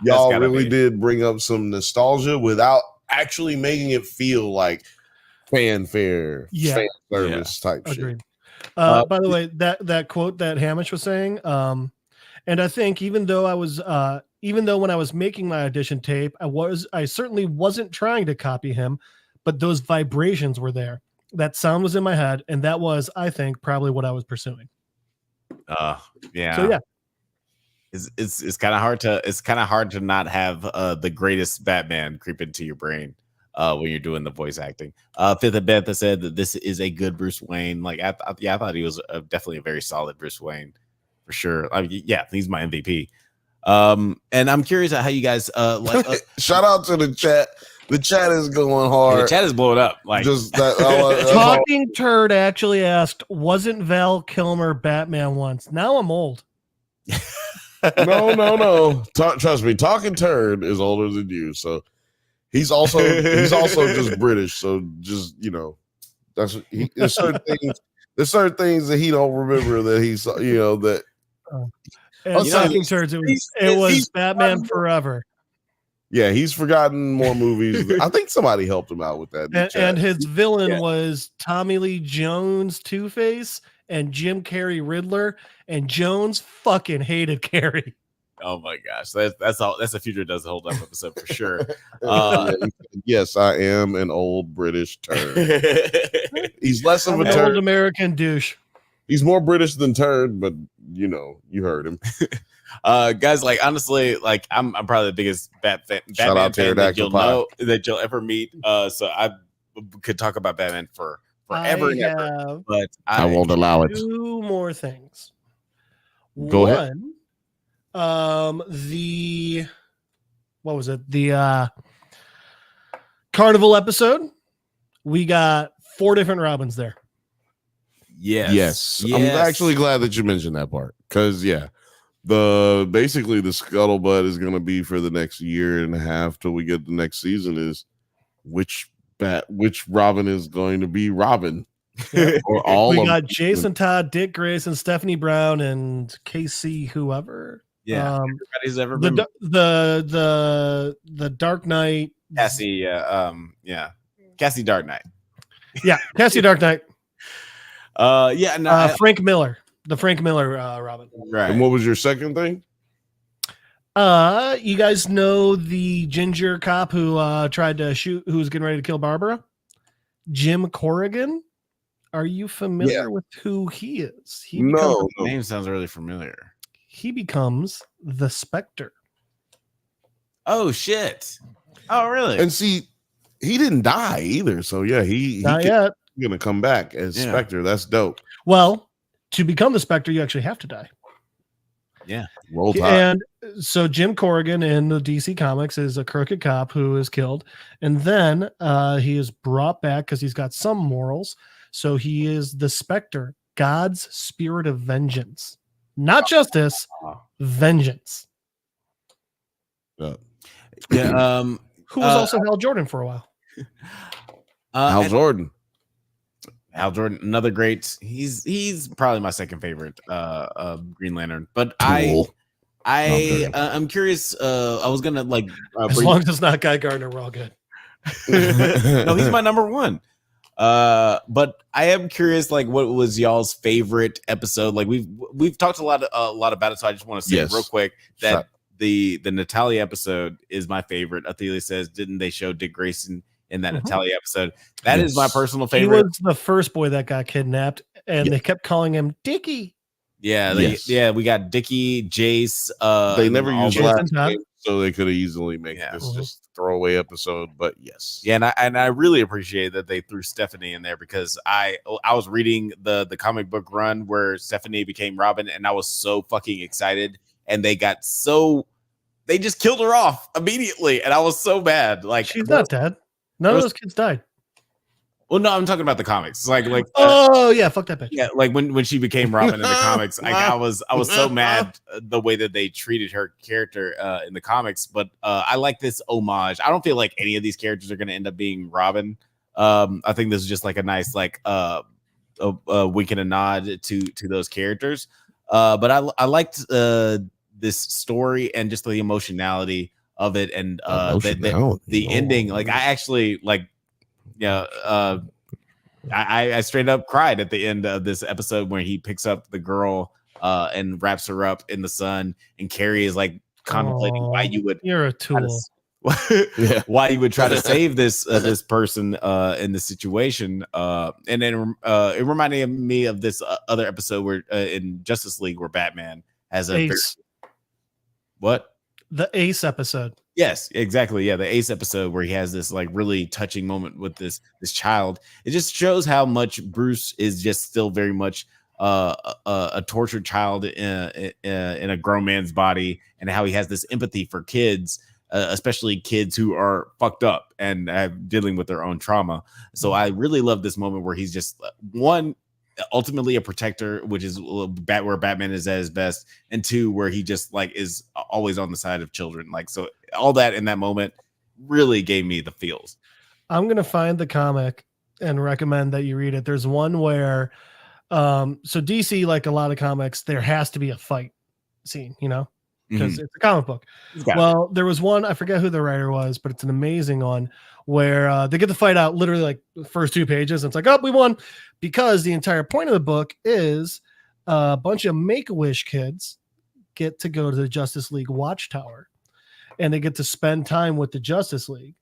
Speaker 2: y'all
Speaker 1: gotta
Speaker 2: really
Speaker 1: be.
Speaker 2: did bring up some nostalgia without actually making it feel like fanfare,
Speaker 3: Yeah.
Speaker 2: fan service type shit.
Speaker 3: Agreed. By the way, that quote that Hamish was saying, and I think even though when I was making my audition tape, I certainly wasn't trying to copy him, but those vibrations were there. That sound was in my head, and that was, I think, probably what I was pursuing.
Speaker 1: Yeah.
Speaker 3: So yeah,
Speaker 1: It's kind of hard to not have the greatest Batman creep into your brain when you're doing the voice acting. Fifth and Bantha said that this is a good Bruce Wayne. Like, I thought he was definitely a very solid Bruce Wayne for sure. I mean, yeah, he's my MVP. And I'm curious how you guys like.
Speaker 2: Shout out to the chat. The chat is going
Speaker 1: The
Speaker 2: hard.
Speaker 1: chat is blowing up. Like,
Speaker 2: Just that. that's all.
Speaker 3: Talking Turd actually asked, "Wasn't Val Kilmer Batman once?" Now I'm old.
Speaker 2: No. Trust me, Talking Turd is older than you, so he's also just British. So just that's there's certain things that he don't remember that he saw. That
Speaker 3: And
Speaker 2: You
Speaker 1: know,
Speaker 3: Talking Turds, it was
Speaker 2: he's-
Speaker 3: Batman Forever,
Speaker 2: yeah, he's forgotten more movies. I think somebody helped him out with that. in the chat.
Speaker 3: and his villain
Speaker 1: Yeah.
Speaker 3: was Tommy Lee Jones Two-Face and Jim Carrey Riddler, and Jones fucking hated Carrey.
Speaker 1: oh my gosh, that's all. That's a future does hold up episode for sure.
Speaker 2: Yes, I am an old British turd. He's less of
Speaker 3: I'm
Speaker 2: a
Speaker 3: an old
Speaker 2: turd.
Speaker 3: American douche.
Speaker 2: He's more British than turd, but you heard him.
Speaker 1: Guys, like, honestly, like, I'm probably the biggest Batman
Speaker 2: Shout out
Speaker 1: fan that
Speaker 2: Pterodactyl
Speaker 1: you'll
Speaker 2: Pie.
Speaker 1: know that you'll ever meet. So I could talk about Batman for forever and
Speaker 3: I
Speaker 1: ever,
Speaker 3: have
Speaker 1: but
Speaker 5: I won't allow it.
Speaker 3: 2 more things.
Speaker 2: Go ahead.
Speaker 3: One, the what was it? The Carnival episode. We got 4 different Robins there.
Speaker 1: Yes.
Speaker 2: I'm actually glad that you mentioned that part, because basically the scuttlebutt is going to be for the next year and a half till we get the next season is which Robin is going to be Robin, or all
Speaker 3: We
Speaker 2: of
Speaker 3: got
Speaker 2: them.
Speaker 3: Jason Todd, Dick Grayson, Stephanie Brown, and Casey whoever.
Speaker 1: Yeah.
Speaker 3: Um,
Speaker 1: Everybody's ever been
Speaker 3: the Dark Knight.
Speaker 1: Cassie. Cassie Dark Knight.
Speaker 3: Yeah, Cassie Dark Knight.
Speaker 1: Yeah, no,
Speaker 3: Frank Miller, the Frank Miller Robin.
Speaker 1: right.
Speaker 2: And what was your second thing?
Speaker 3: You guys know the ginger cop who tried to shoot, who was getting ready to kill Barbara? Jim Corrigan. Are you familiar with who he is?
Speaker 2: No.
Speaker 1: Name sounds really familiar.
Speaker 3: He becomes the Spectre.
Speaker 1: Oh shit! Oh really?
Speaker 2: And see, he didn't die either. So yeah, he
Speaker 3: Not yet.
Speaker 2: gonna come back as
Speaker 1: Yeah.
Speaker 2: Spectre. That's dope.
Speaker 3: Well, to become the Spectre, you actually have to die.
Speaker 1: Yeah.
Speaker 2: Roll Tide.
Speaker 3: And so Jim Corrigan in the DC Comics is a crooked cop who is killed, and then he is brought back because he's got some morals. So he is the Spectre, God's spirit of vengeance, not justice, vengeance.
Speaker 1: Yeah.
Speaker 3: Who was also Hal Jordan for a while.
Speaker 2: Hal Jordan.
Speaker 1: Hal Jordan, another great. He's probably my second favorite Green Lantern. But I'm curious. I was gonna like
Speaker 3: As long as it's not Guy Gardner, we're all good.
Speaker 1: no, he's my number one. But I am curious, like, what was y'all's favorite episode? Like, we've talked a lot about it, so I just want to say real quick that the Natalia episode is my favorite. Athelia says, "Didn't they show Dick Grayson in that Natalia episode?" That is my personal favorite.
Speaker 3: He was the first boy that got kidnapped, and they kept calling him Dickie.
Speaker 1: Yeah, we got Dickie, Jace.
Speaker 2: They never used last
Speaker 3: Jason
Speaker 2: name, so they could have easily made this just throwaway episode. But yes,
Speaker 1: yeah, and I really appreciate that they threw Stephanie in there because I was reading the comic book run where Stephanie became Robin, and I was so fucking excited, and they just killed her off immediately, and I was so mad. Like,
Speaker 3: she's not dead. None of those kids died.
Speaker 1: Well, no, I'm talking about the comics. Like,
Speaker 3: oh yeah, fuck that bitch.
Speaker 1: Yeah, like when she became Robin in the comics, like I was so mad the way that they treated her character in the comics. But I like this homage. I don't feel like any of these characters are going to end up being Robin. I think this is just like a nice like a wink and a nod to those characters. But I liked this story and just the emotionality of it and the ending. Like I actually like. Yeah, I straight up cried at the end of this episode where he picks up the girl and wraps her up in the sun, and Carrie is like contemplating why you would.
Speaker 3: You're a tool.
Speaker 1: Why you would try to save this person in this situation, and then it reminded me of this other episode where in Justice League where Batman has a
Speaker 3: the Ace episode.
Speaker 1: Yes, exactly. Yeah, the Ace episode where he has this like really touching moment with this child. It just shows how much Bruce is just still very much a tortured child in a grown man's body, and how he has this empathy for kids, especially kids who are fucked up and dealing with their own trauma. So I really love this moment where he's just ultimately a protector, which is where Batman is at his best, and two, where he just like is always on the side of children. Like, so all that in that moment really gave me the feels.
Speaker 3: I'm gonna find the comic and recommend that you read it. There's one where so DC, like a lot of comics, there has to be a fight scene, you know, because it's a comic book. Well, there was one, I forget who the writer was, but it's an amazing one where they get the fight out literally like the first 2 pages, and it's like, oh, we won, because the entire point of the book is a bunch of Make-A-Wish kids get to go to the Justice League Watchtower, and they get to spend time with the Justice League,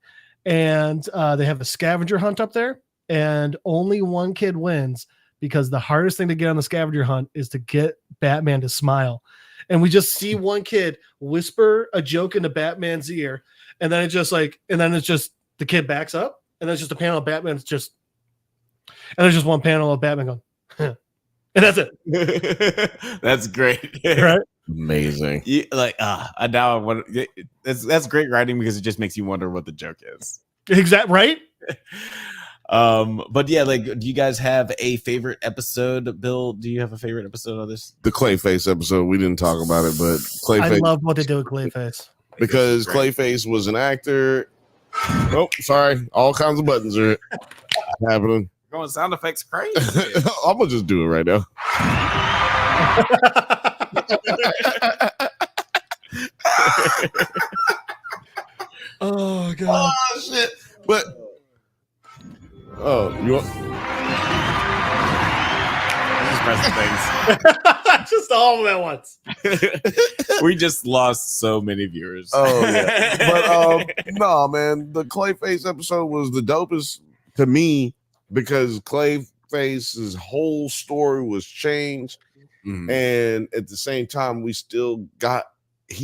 Speaker 3: and they have a scavenger hunt up there, and only one kid wins, because the hardest thing to get on the scavenger hunt is to get Batman to smile. And we just see one kid whisper a joke into Batman's ear, and then it's just the kid backs up, and then it's just a panel of Batman. And there's just one panel of Batman going, huh. And that's it.
Speaker 1: That's great.
Speaker 3: Right?
Speaker 2: Amazing.
Speaker 1: That's great writing, because it just makes you wonder what the joke is.
Speaker 3: Exactly. Right.
Speaker 1: But yeah, like, do you guys have a favorite episode? Bill, do you have a favorite episode of this?
Speaker 2: The Clayface episode. We didn't talk about it, but Clayface.
Speaker 3: I love what they do with Clayface,
Speaker 2: because Clayface was an actor. Oh, sorry. All kinds of buttons are happening.
Speaker 1: Going sound effects crazy.
Speaker 2: I'm gonna just do it right now.
Speaker 3: Oh god.
Speaker 2: Oh shit. But you want...
Speaker 1: pressing things.
Speaker 3: Just all of them at once.
Speaker 1: We just lost so many viewers.
Speaker 2: Oh yeah, but no, man, the Clayface episode was the dopest to me because Clayface's whole story was changed, and at the same time, he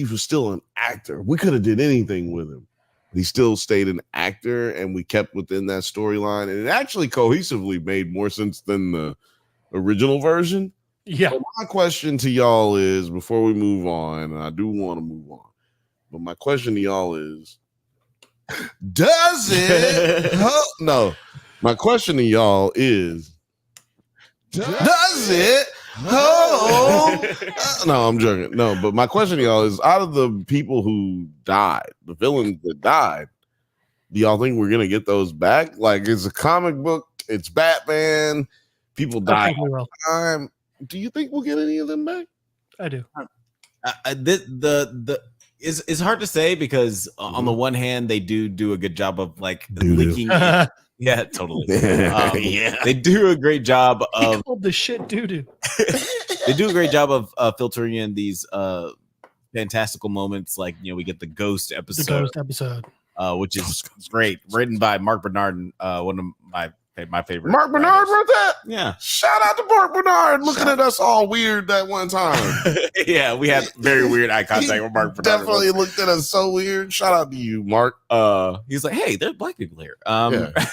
Speaker 2: was still an actor. We could have did anything with him. He still stayed an actor, and we kept within that storyline, and it actually cohesively made more sense than the original version.
Speaker 3: Yeah.
Speaker 2: So my question to y'all is, before we move on, and I do want to move on, but my question to y'all is, does it? No, my question to y'all is, does it? No, I'm joking. No, but my question to y'all is, out of the people who died, the villains that died, do y'all think we're gonna get those back? Like, it's a comic book, it's Batman, people die all the time. Do you think we'll get any of them back?
Speaker 3: I do.
Speaker 1: It's hard to say because on the one hand they do a good job of like leaking. Yeah, totally. They do a great job of
Speaker 3: the shit doo-doo.
Speaker 1: They do a great job of filtering in these fantastical moments, like we get the ghost episode, which is great, written by Mark Bernard, one of my favorite.
Speaker 2: Mark Bernard wrote that?
Speaker 1: Yeah.
Speaker 2: Shout out to Mark Bernard looking at us all weird that one time.
Speaker 1: Yeah, we had very weird eye contact with Mark Bernard.
Speaker 2: Definitely looked at us so weird. Shout out to you, Mark.
Speaker 1: He's like, hey, there's black people here.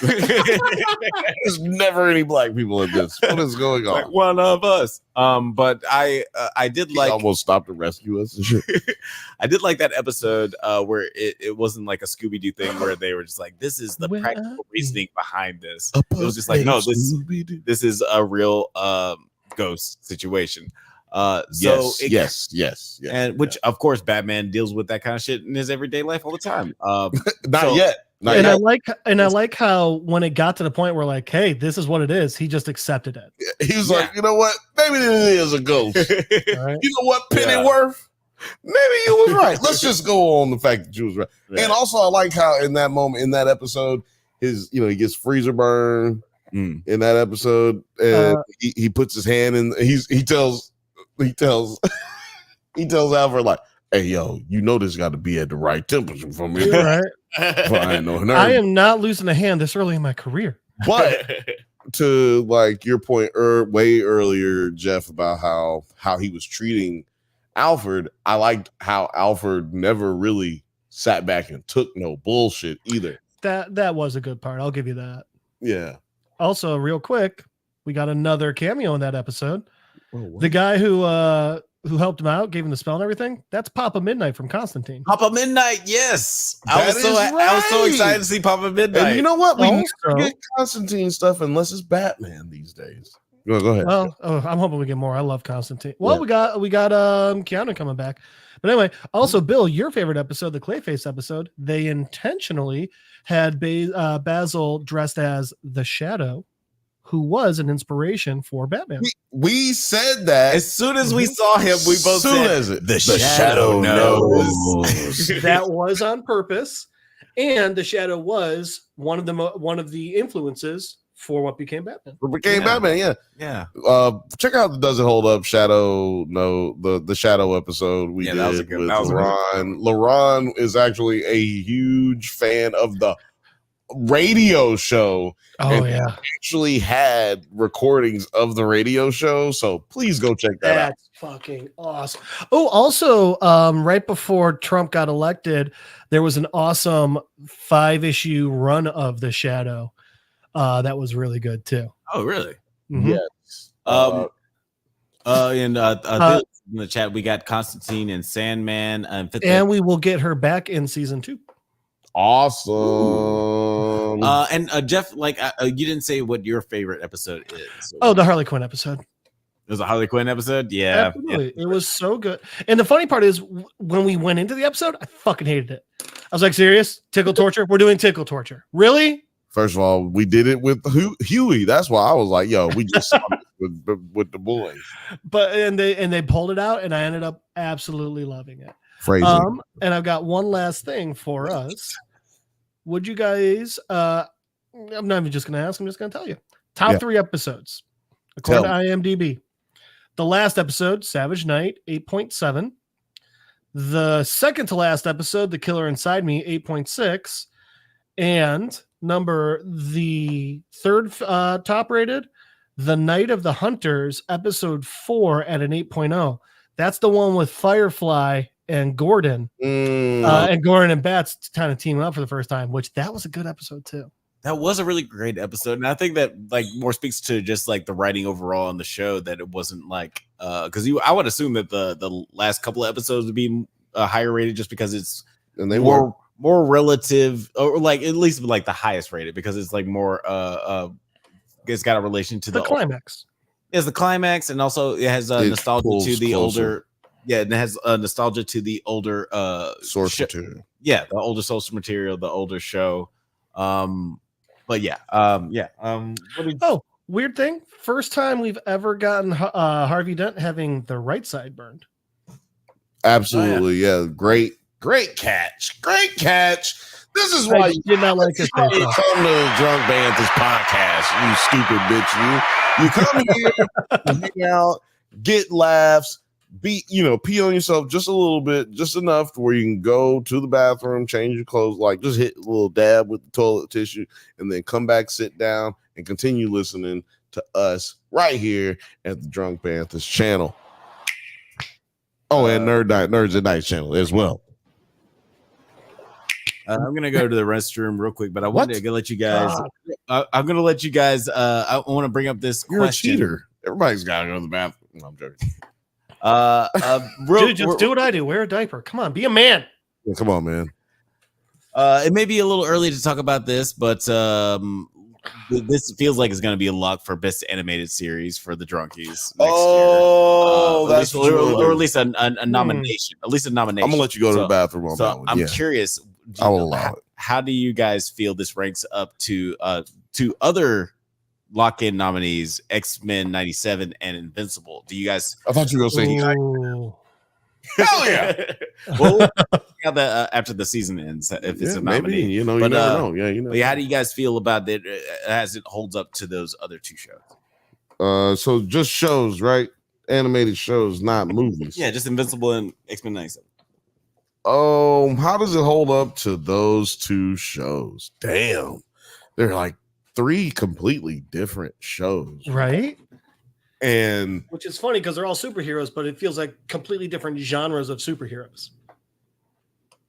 Speaker 2: There's never any black people in this. What is going on?
Speaker 1: Like one of us. But I did
Speaker 2: He
Speaker 1: like
Speaker 2: almost stopped to rescue us and shit.
Speaker 1: I did like that episode where it wasn't like a Scooby-Doo thing where they were just like, this is the practical reasoning behind this. It was just like, no, this is a real ghost situation.
Speaker 2: Yes.
Speaker 1: And which of course Batman deals with that kind of shit in his everyday life all the time.
Speaker 2: Not yet.
Speaker 3: I like how when it got to the point where like, hey, this is what it is, he just accepted it.
Speaker 2: He was like, you know what? Maybe this is a ghost.
Speaker 3: Right?
Speaker 2: You know what, Pennyworth? Maybe you was right. Let's just go on the fact that you was right. And also, I like how in that moment, in that episode, he gets freezer burn in that episode, and he puts his hand in. He tells Alfred like, "Hey, yo, this got to be at the right temperature for me."
Speaker 3: Right.
Speaker 2: I
Speaker 3: am not losing a hand this early in my career.
Speaker 2: But to like your point way earlier, Jeff, about how he was treating Alfred, I liked how Alfred never really sat back and took no bullshit either.
Speaker 3: That was a good part. I'll give you that.
Speaker 2: Yeah.
Speaker 3: Also, real quick, we got another cameo in that episode. The guy who helped him out, gave him the spell and everything. That's Papa Midnight from Constantine.
Speaker 1: Papa Midnight, yes. I was so excited to see Papa Midnight.
Speaker 2: And you know what? We never get Constantine stuff unless it's Batman these days. Go ahead.
Speaker 3: Well, I'm hoping we get more. I love Constantine. Well, we got Keanu coming back. But anyway, also Bill, your favorite episode, the Clayface episode, they intentionally had Basil dressed as the Shadow, who was an inspiration for Batman.
Speaker 2: We said that
Speaker 1: as soon as we saw him, we both said
Speaker 2: the Shadow knows.
Speaker 3: That was on purpose, and the Shadow was one of the influences for what became Batman.
Speaker 2: Batman, yeah. Check out the Does It Hold Up Shadow? No, the Shadow episode we did with LaRon. LaRon is actually a huge fan of the radio show. Actually had recordings of the radio show, so please go check that out.
Speaker 3: That's fucking awesome. Oh, also, right before Trump got elected, there was an awesome 5-issue run of the Shadow. That was really good too.
Speaker 1: Oh, really?
Speaker 3: Mm-hmm.
Speaker 2: Yes.
Speaker 1: In the chat, we got Constantine and Sandman,
Speaker 3: and we will get her back in season 2.
Speaker 2: Awesome.
Speaker 1: And Jeff, like you didn't say what your favorite episode is.
Speaker 3: So the Harley Quinn episode.
Speaker 1: It was a Harley Quinn episode. Yeah,
Speaker 3: absolutely. It was so good. And the funny part is, when we went into the episode, I fucking hated it. I was like, serious? Tickle torture? We're doing tickle torture. Really?
Speaker 2: First of all, we did it with Huey. That's why I was like, yo, we just saw it with the boys.
Speaker 3: But and they pulled it out, and I ended up absolutely loving it.
Speaker 2: Phrasing.
Speaker 3: And I've got one last thing for us. Would you guys? I'm not even just going to ask. I'm just going to tell you. Top 3 episodes according to IMDb. The last episode, Savage Nite, 8.7. The second to last episode, The Killer Inside Me, 8.6. And the third top rated, The Night of the Hunters, episode 4 at an 8.0. That's the one with Firefly and Gordon. And Gordon and Bats kind of teaming up for the first time, which that was a good episode too.
Speaker 1: That was a really great episode, and I think that like more speaks to just like the writing overall on the show, that it wasn't like because I would assume that the last couple of episodes would be higher rated just because it's more relative, or like at least like the highest rated, because it's like more it's got a relation to
Speaker 3: the climax.
Speaker 1: It's the climax, and also it has nostalgia to the older. Yeah, and it has nostalgia to the older
Speaker 2: source material.
Speaker 1: Yeah, the older source material, the older show. But yeah,
Speaker 3: weird thing. First time we've ever gotten Harvey Dent having the right side burned.
Speaker 2: Absolutely, yeah. Great catch. This is why you
Speaker 3: did not like this.
Speaker 2: You come to the Drunk Banthas podcast, you stupid bitch. You come here, hang out, get laughs, pee on yourself just a little bit, just enough to where you can go to the bathroom, change your clothes, like just hit a little dab with the toilet tissue, and then come back, sit down, and continue listening to us right here at the Drunk Banthas channel. Oh, and NerdsatNite channel as well.
Speaker 1: I'm gonna go to the restroom real quick, but I wanted to let you guys. I'm gonna let you guys. I want to bring up this
Speaker 2: You're
Speaker 1: question.
Speaker 2: A cheater. Everybody's got to go to the bathroom. No, I'm joking.
Speaker 3: Dude, do what I do. Wear a diaper. Come on, be a man.
Speaker 2: Yeah, come on, man.
Speaker 1: It may be a little early to talk about this, but this feels like it's going to be a lock for best animated series for the Drunkies next year.
Speaker 2: That's
Speaker 1: or at least a nomination. At least a nomination.
Speaker 2: I'm gonna let you go to the bathroom on that one.
Speaker 1: I'm curious.
Speaker 2: I will allow it.
Speaker 1: How do you guys feel this ranks up to other lock-in nominees, X-Men 97 and Invincible? Do you guys?
Speaker 2: I thought you were going to say
Speaker 1: hell yeah. Well, that after the season ends, if it's a nominee,
Speaker 2: maybe, you never know. Yeah, you know.
Speaker 1: But how do you guys feel about it as it holds up to those other two shows?
Speaker 2: So just shows, right? Animated shows, not movies.
Speaker 1: Yeah, just Invincible and X-Men 97.
Speaker 2: How does it hold up to those two shows? Damn, they're like 3 completely different shows,
Speaker 3: right?
Speaker 2: And
Speaker 3: which is funny because they're all superheroes, but it feels like completely different genres of superheroes.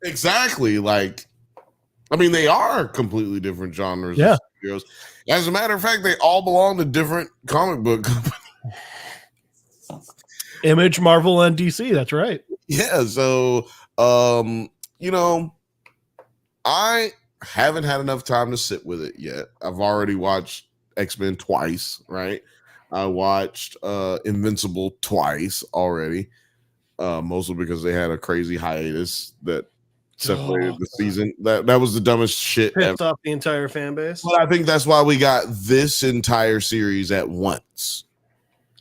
Speaker 2: Exactly. Like, I mean, they are completely different genres of superheroes. As a matter of fact, they all belong to different comic book companies.
Speaker 3: Image, Marvel, and DC. That's right.
Speaker 2: Yeah. So, I haven't had enough time to sit with it yet. I've already watched X-Men twice, right? I watched Invincible twice already, mostly because they had a crazy hiatus that separated the season. That was the dumbest shit
Speaker 3: Pissed off the entire fan base.
Speaker 2: But I think that's why we got this entire series at once.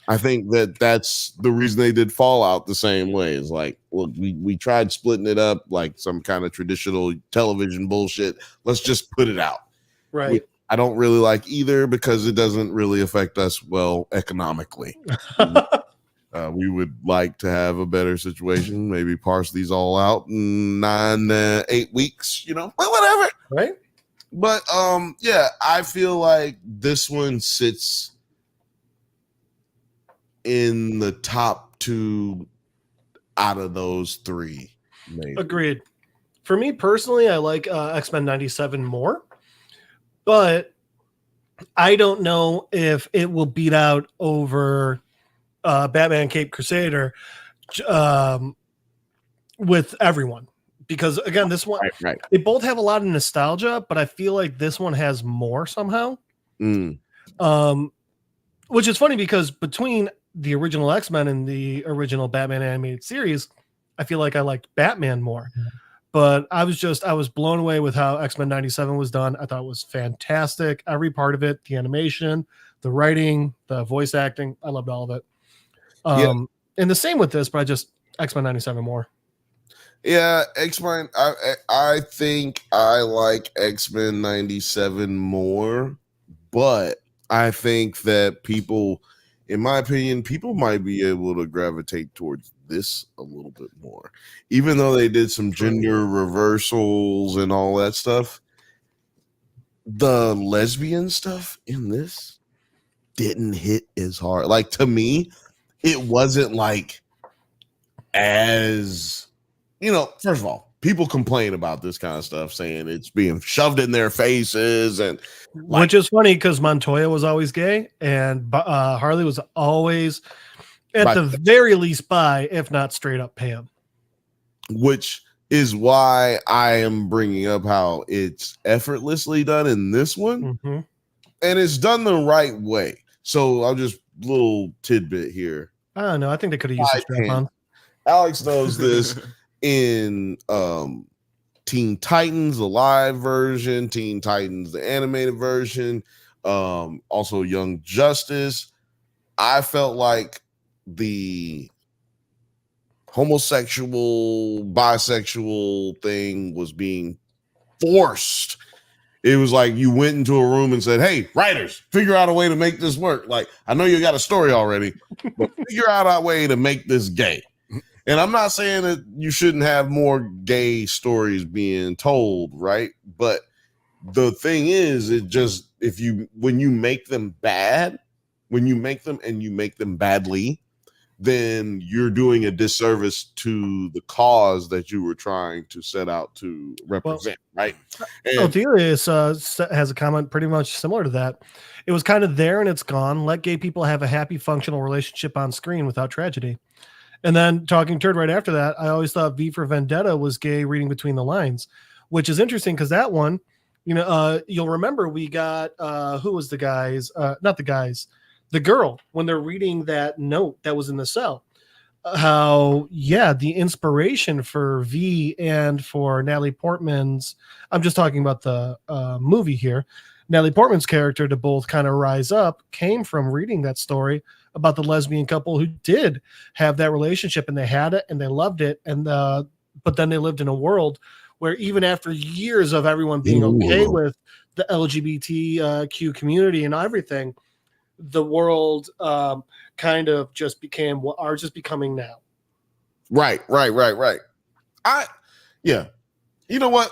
Speaker 2: I think that's the reason they did Fallout the same way. Is like, look, we tried splitting it up like some kind of traditional television bullshit. Let's just put it out.
Speaker 3: Right.
Speaker 2: I don't really like either because it doesn't really affect us well economically. We would like to have a better situation, maybe parse these all out in 8 weeks, well, whatever.
Speaker 3: Right.
Speaker 2: But yeah, I feel like this one sits in the top 2 out of those 3. Maybe.
Speaker 3: Agreed. For me personally, I like X-Men 97 more, but I don't know if it will beat out over Batman Cape Crusader with everyone. Because again, this one,
Speaker 2: right.
Speaker 3: They both have a lot of nostalgia, but I feel like this one has more somehow. Which is funny because between the original X-Men and the original Batman animated series, I feel like I liked Batman more. But I was blown away with how X-Men 97 was done. I thought it was fantastic. Every part of it, the animation, the writing, the voice acting, I loved all of it. And the same with this, but I just X-Men 97 more.
Speaker 2: Yeah, X-Men. I think I like X-Men 97 more, but I think that people in my opinion, people might be able to gravitate towards this a little bit more, even though they did some gender reversals and all that stuff. The lesbian stuff in this didn't hit as hard. Like, to me, it wasn't like as, first of all, people complain about this kind of stuff, saying it's being shoved in their faces, and
Speaker 3: which is funny because Montoya was always gay and Harley was always at the very least bi, if not straight up pan.
Speaker 2: Which is why I am bringing up how it's effortlessly done in this one, and it's done the right way. So I'll just little tidbit here.
Speaker 3: I don't know. I think they could have used some strap-on.
Speaker 2: Alex knows this in Teen Titans, the live version, Teen Titans, the animated version, also Young Justice. I felt like the homosexual, bisexual thing was being forced. It was like you went into a room and said, hey, writers, figure out a way to make this work. Like, I know you got a story already, but figure out a way to make this gay. And I'm not saying that you shouldn't have more gay stories being told, right? But the thing is, when you make them bad, when you make them and you make them badly, then you're doing a disservice to the cause that you were trying to set out to represent, right?
Speaker 3: Delius has a comment pretty much similar to that. It was kind of there and it's gone. Let gay people have a happy, functional relationship on screen without tragedy. And then talking turd right after that, I always thought V for Vendetta was gay reading between the lines, which is interesting because that one, you'll remember we got, who was the guys? Not the guys. The girl, when they're reading that note that was in the cell, the inspiration for V and for Natalie Portman's, I'm just talking about the movie here, Natalie Portman's character to both kind of rise up came from reading that story about the lesbian couple who did have that relationship and they had it and they loved it. And, but then they lived in a world where even after years of everyone being okay with the LGBTQ community and everything, the world kind of just became what ours is becoming now.
Speaker 2: Right. You know what?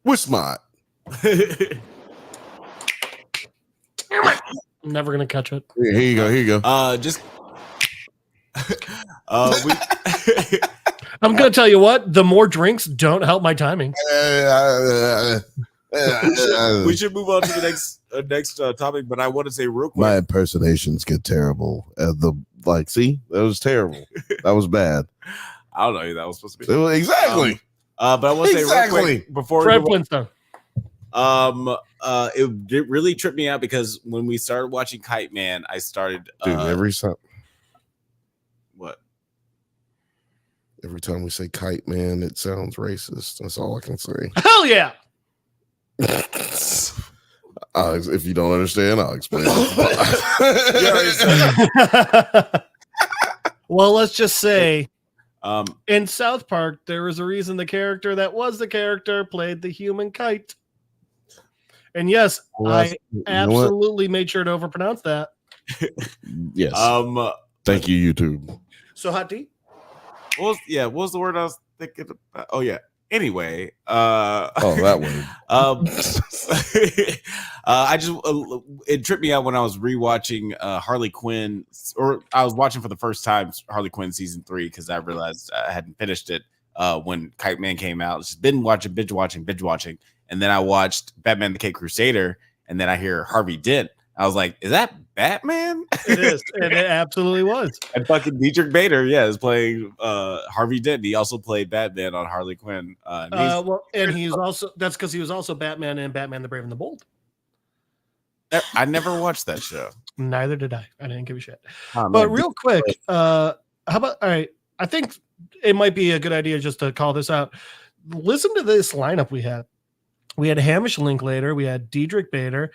Speaker 2: We're smart.
Speaker 3: I'm never gonna catch it.
Speaker 2: Here you go.
Speaker 3: I'm gonna tell you what. The more drinks don't help my timing.
Speaker 1: We should move on to the next topic, but I want to say real quick.
Speaker 5: My impersonations get terrible. See, that was terrible. That was bad.
Speaker 1: I don't know who that was supposed to be.
Speaker 2: Exactly.
Speaker 1: But I want to say real quick before
Speaker 3: Fred Flintstone.
Speaker 1: It really tripped me out because when we started watching Kite Man, I started
Speaker 2: every time.
Speaker 1: What?
Speaker 2: Every time we say Kite Man, it sounds racist. That's all I can say.
Speaker 3: Hell yeah.
Speaker 2: If you don't understand, I'll explain.
Speaker 3: Well, let's just say in South Park, there was a reason the character that was the character played the human kite. And yes, I absolutely made sure to overpronounce that.
Speaker 2: Yes. Thank you, YouTube.
Speaker 3: So HOTD?
Speaker 1: What was the word I was thinking about? Oh yeah. Anyway,
Speaker 2: that one.
Speaker 1: It tripped me out when I was rewatching Harley Quinn, or I was watching for the first time Harley Quinn season 3 because I realized I hadn't finished it when Kite Man came out. Just been binge watching, and then I watched Batman the Crusader, and then I hear Harvey Dent. I was like, is that Batman?
Speaker 3: It is, and it absolutely was.
Speaker 1: And fucking Dietrich Bader, is playing Harvey Dent. He also played Batman on Harley Quinn.
Speaker 3: He's also that's because he was also Batman in Batman the Brave and the Bold.
Speaker 1: I never watched that show.
Speaker 3: Neither did I. I didn't give a shit. But real quick, how about? All right, I think it might be a good idea just to call this out. Listen to this lineup we had. We had Hamish Linklater. We had Dietrich Bader.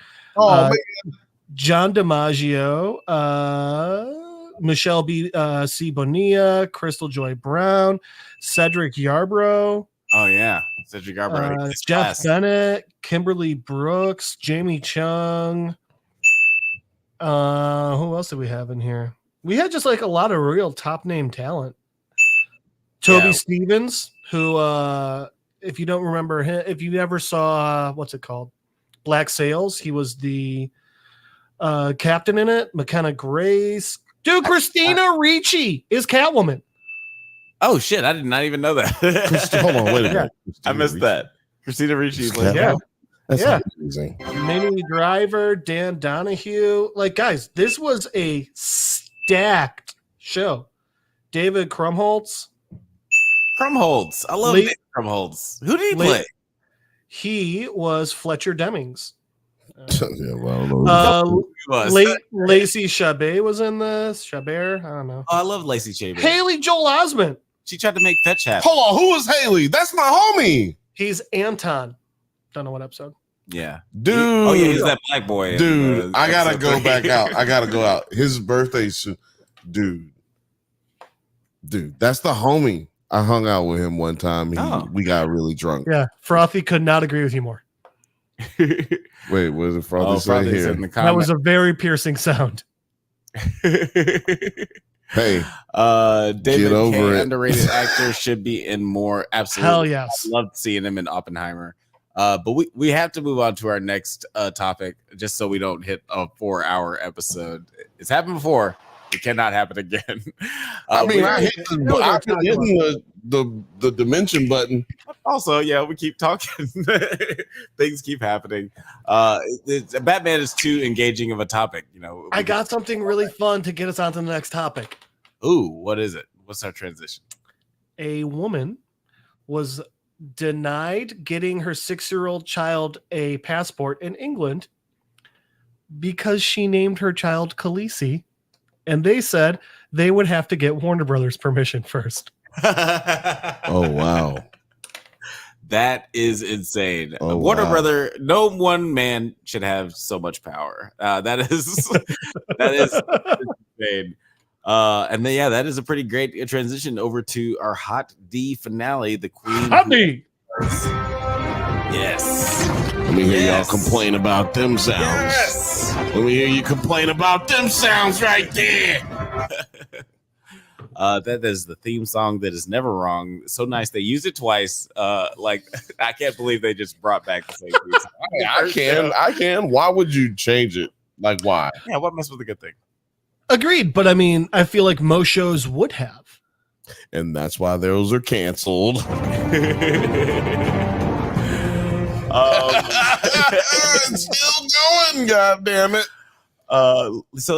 Speaker 3: John DiMaggio, Michelle C. Bonilla, Crystal Joy Brown, Cedric Yarbrough.
Speaker 1: Oh, yeah. Cedric Yarbrough.
Speaker 3: Jeff Bennett, Kimberly Brooks, Jamie Chung. Who else did we have in here? We had just like a lot of real top name talent. Toby Stevens, who if you don't remember him, if you ever saw what's it called? Black Sails, he was the captain in it. McKenna Grace. Dude, Christina Ricci is Catwoman.
Speaker 1: Oh shit! I did not even know that.
Speaker 2: Hold on, wait a minute.
Speaker 1: I missed that. Christina Ricci.
Speaker 3: Yeah.
Speaker 2: That's amazing.
Speaker 3: Minnie Driver, Dan Donahue. Like, guys, this was a stacked show. David Krumholtz.
Speaker 1: Krumholtz. I love David Krumholtz. Who did he play?
Speaker 3: He was Fletcher Demings.
Speaker 2: Yeah, well, I don't know.
Speaker 3: Lacey Chabert was in this. Chabert, I don't know.
Speaker 1: Oh, I love Lacey Chabert.
Speaker 3: Haley Joel Osment.
Speaker 1: She tried to make fetch happen.
Speaker 2: Hold on, who is Haley? That's my homie.
Speaker 3: He's Anton. Don't know what episode.
Speaker 1: Yeah,
Speaker 2: dude.
Speaker 1: He's that black boy.
Speaker 2: Dude, I gotta go back out. I gotta go out. His birthday soon, dude. That's the homie. I hung out with him one time. We got really drunk.
Speaker 3: Yeah, Frothy could not agree with you more.
Speaker 2: Wait, what is it? Frothy saying here?
Speaker 3: That was a very piercing sound.
Speaker 2: Hey,
Speaker 1: David
Speaker 2: get over
Speaker 1: K,
Speaker 2: it.
Speaker 1: underrated actor, should be in more. Absolutely,
Speaker 3: hell yes.
Speaker 1: I loved seeing him in Oppenheimer. But we have to move on to our next topic, just so we don't hit a 4-hour episode. It's happened before. It cannot happen again.
Speaker 2: I hit the dimension button.
Speaker 1: Also, yeah, we keep talking. Things keep happening. Batman is too engaging of a topic.
Speaker 3: I got something really fun to get us on to the next topic.
Speaker 1: Ooh, what is it? What's our transition?
Speaker 3: A woman was denied getting her 6-year-old child a passport in England because she named her child Khaleesi. And they said they would have to get Warner Brothers permission first.
Speaker 2: Oh, wow.
Speaker 1: That is insane.
Speaker 2: Oh,
Speaker 1: Warner
Speaker 2: wow.
Speaker 1: Brother, no one man should have so much power. That is insane. And then, that is a pretty great transition over to our Hot D finale, the Queen.
Speaker 3: Hot D.
Speaker 1: Yes.
Speaker 2: Let me hear y'all complain about them sounds.
Speaker 1: Yes.
Speaker 2: Let me hear you complain about them sounds right there.
Speaker 1: That is the theme song that is never wrong. So nice. They used it twice. I can't believe they just brought back the same theme song.
Speaker 2: I can. Why would you change it? Like, why?
Speaker 1: Yeah, what mess with a good thing?
Speaker 3: Agreed. But I feel like most shows would have.
Speaker 2: And that's why those are canceled. It's still going, god damn it.
Speaker 1: Let's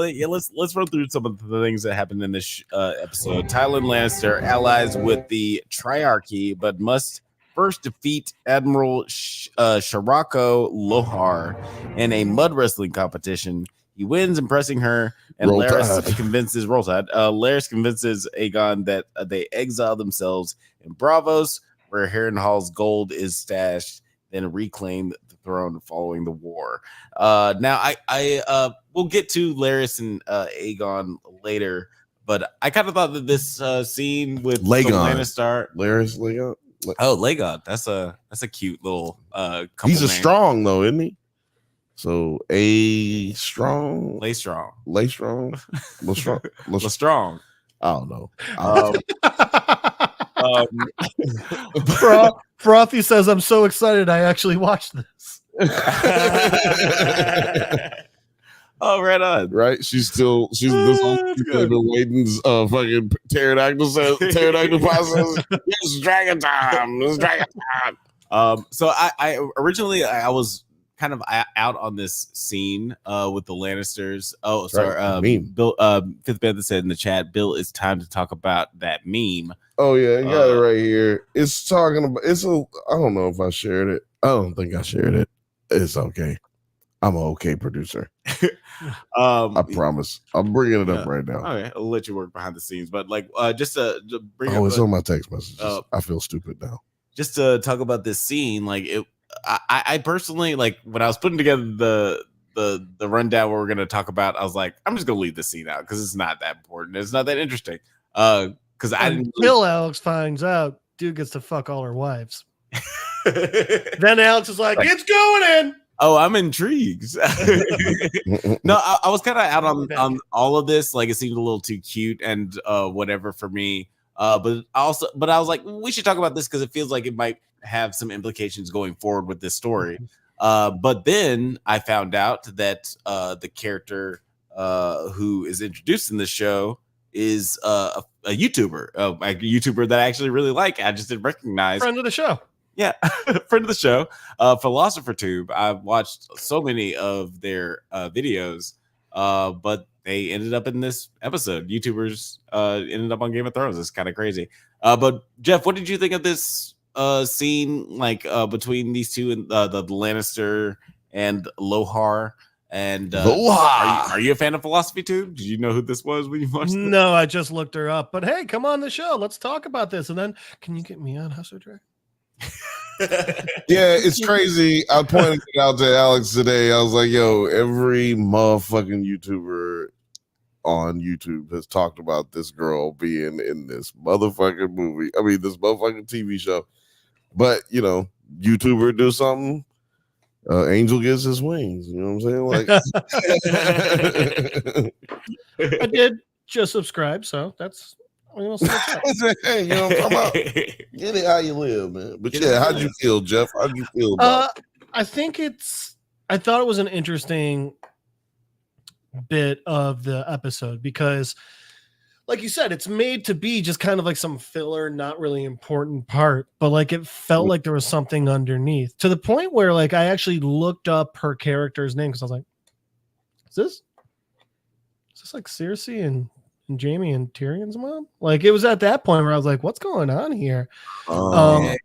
Speaker 1: run through some of the things that happened in this episode. Tywin Lannister allies with the Triarchy, but must first defeat Admiral Sharako Lohar in a mud wrestling competition. He wins, impressing her, and Larys convinces Aegon that they exile themselves in Bravos, where Harrenhal's gold is stashed, then reclaim the throne following the war. Now, I we'll get to Larys and Aegon later, but I kind of thought that this scene with Lannister,
Speaker 2: Larys, Legon.
Speaker 1: Oh, Lagon. That's a cute little couple.
Speaker 2: He's a strong though, isn't he? So Lay strong. Strong. I don't know.
Speaker 3: Frothy says, "I'm so excited. I actually watched this."
Speaker 1: Oh, right on.
Speaker 2: Right? She's this whole been waiting. Fucking pterodactyl process. It's dragon time. It's dragon time.
Speaker 1: So I originally I was kind of out on this scene with the Lannisters. Oh, sorry.
Speaker 2: Meme.
Speaker 1: Bill, Fifth Bantha said in the chat, Bill, it's time to talk about that meme.
Speaker 2: Oh yeah, you got it right here. It's talking about. I don't know if I shared it. I don't think I shared it. It's okay. I'm an okay producer. I promise. I'm bringing it up right now.
Speaker 1: Okay, I'll let you work behind the scenes, but just to bring.
Speaker 2: Oh, it's on my text messages. I feel stupid now.
Speaker 1: Just to talk about this scene, I personally, when I was putting together the rundown what we're going to talk about, I was like, I'm just going to leave this scene out because it's not that important. It's not that interesting. Because
Speaker 3: until Alex finds out, dude gets to fuck all her wives. Then Alex is like, it's going in.
Speaker 1: Oh, I'm intrigued. No, I was kind of out on all of this. Like, it seemed a little too cute and whatever for me. But I was like, we should talk about this because it feels like it might have some implications going forward with this story. But then I found out that the character who is introduced in the show is a YouTuber, a YouTuber that I actually really like. I just didn't recognize.
Speaker 3: Friend of the show.
Speaker 1: Yeah, friend of the show, Philosopher Tube. I've watched so many of their videos, but they ended up in this episode. YouTubers ended up on Game of Thrones. It's kind of crazy. But Jeff, what did you think of this scene, like between these two and the Lannister and Lohar? And are you a fan of Philosophy Tube? Did you know who this was when you watched it?
Speaker 3: No, I just looked her up. But hey, come on the show. Let's talk about this. And then, can you get me on House of Dragon?
Speaker 2: Yeah, it's crazy. I pointed it out to Alex today. I was like, yo, every motherfucking YouTuber on YouTube has talked about this girl being in this motherfucking movie. I mean, this motherfucking TV show. But, you know, YouTuber do something, Angel gets his wings. You know what I'm saying? Like,
Speaker 3: I did just subscribe, so that's...
Speaker 2: Hey, you know what I'm talking about? Get it how you live, man. But yeah, how'd you feel, Jeff? How'd you feel about it?
Speaker 3: I thought it was an interesting bit of the episode because, like you said, it's made to be just kind of like some filler, not really important part, but like it felt like there was something underneath, to the point where like I actually looked up her character's name because I was like, is this like Cersei and Jamie and Tyrion's mom? Like, it was at that point where I was like, what's going on here? Yeah.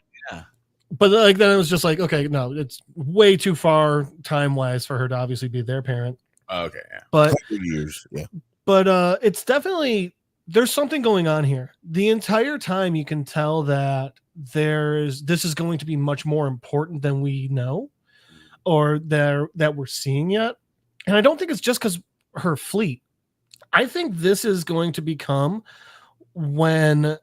Speaker 3: But like then it was just like, okay, no, it's way too far time wise for her to obviously be their parent.
Speaker 1: Okay, yeah.
Speaker 3: But
Speaker 2: years, yeah.
Speaker 3: But it's definitely, there's something going on here. The entire time you can tell that this is going to be much more important than we know or that we're seeing yet. And I don't think it's just because her fleet. I think this is going to become when,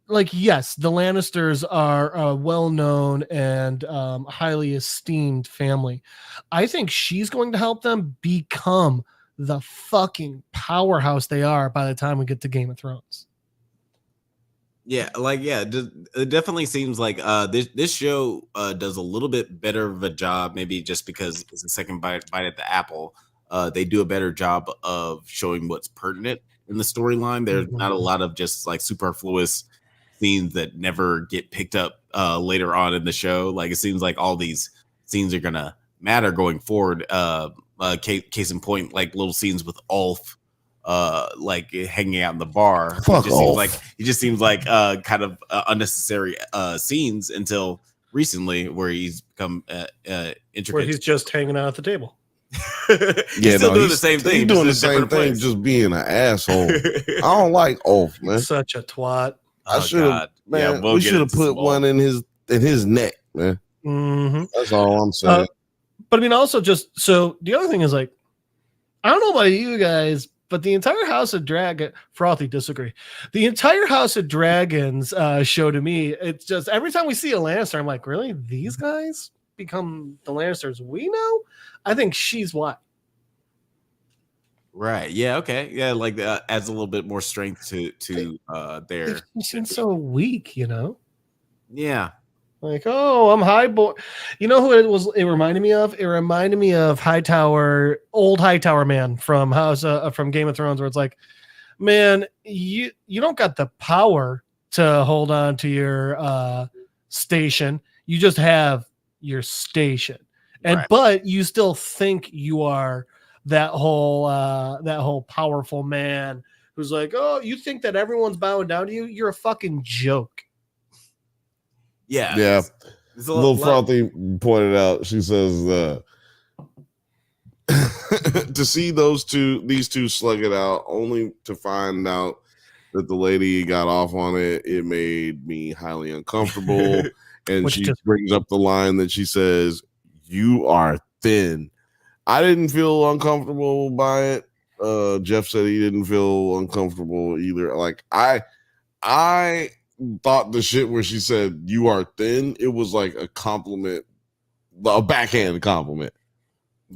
Speaker 3: like, yes, the Lannisters are a well-known and highly esteemed family. I think she's going to help them become the fucking powerhouse they are by the time we get to Game of Thrones.
Speaker 1: Yeah, it definitely seems like this show does a little bit better of a job, maybe just because it's the second bite at the apple. They do a better job of showing what's pertinent in the storyline. There's not a lot of just like superfluous scenes that never get picked up later on in the show. Like, it seems like all these scenes are gonna matter going forward. Case in point, like little scenes with Ulf, like hanging out in the bar. He just seems like kind of unnecessary scenes until recently, where he's become intricate.
Speaker 3: Where he's just hanging out at the table.
Speaker 1: He's doing the same thing.
Speaker 2: He's doing the same thing, just being an asshole. I don't like Ulf, man.
Speaker 3: Such a twat.
Speaker 2: I should have, man. We should have put one in his neck, man.
Speaker 3: Mm-hmm.
Speaker 2: That's all I'm saying.
Speaker 3: But I mean, also just so the other thing is, like, I don't know about you guys, but the entire House of Dragon, Frothy disagree. The entire House of Dragons show to me, it's just every time we see a Lannister, I'm like, really? These guys become the Lannisters we know? I think she's what?
Speaker 1: Right. Yeah. Okay. Yeah. Like adds a little bit more strength to their.
Speaker 3: She seems so weak, you know.
Speaker 1: Yeah.
Speaker 3: Like, oh, I'm Highborn. You know who it was? It reminded me of. It reminded me of old Hightower man from from Game of Thrones, where it's like, man, you don't got the power to hold on to your station. You just have your station, and
Speaker 1: right.
Speaker 3: But you still think you are that whole powerful man who's like, oh, you think that everyone's bowing down to you? You're a fucking joke.
Speaker 1: Yeah.
Speaker 2: It's a little Frothy pointed out. She says to see these two slug it out, only to find out that the lady got off on it. It made me highly uncomfortable. And she brings up the line that she says, "You are thin." I didn't feel uncomfortable by it. Jeff said he didn't feel uncomfortable either. Like I thought the shit where she said "you are thin," it was like a compliment a backhand compliment,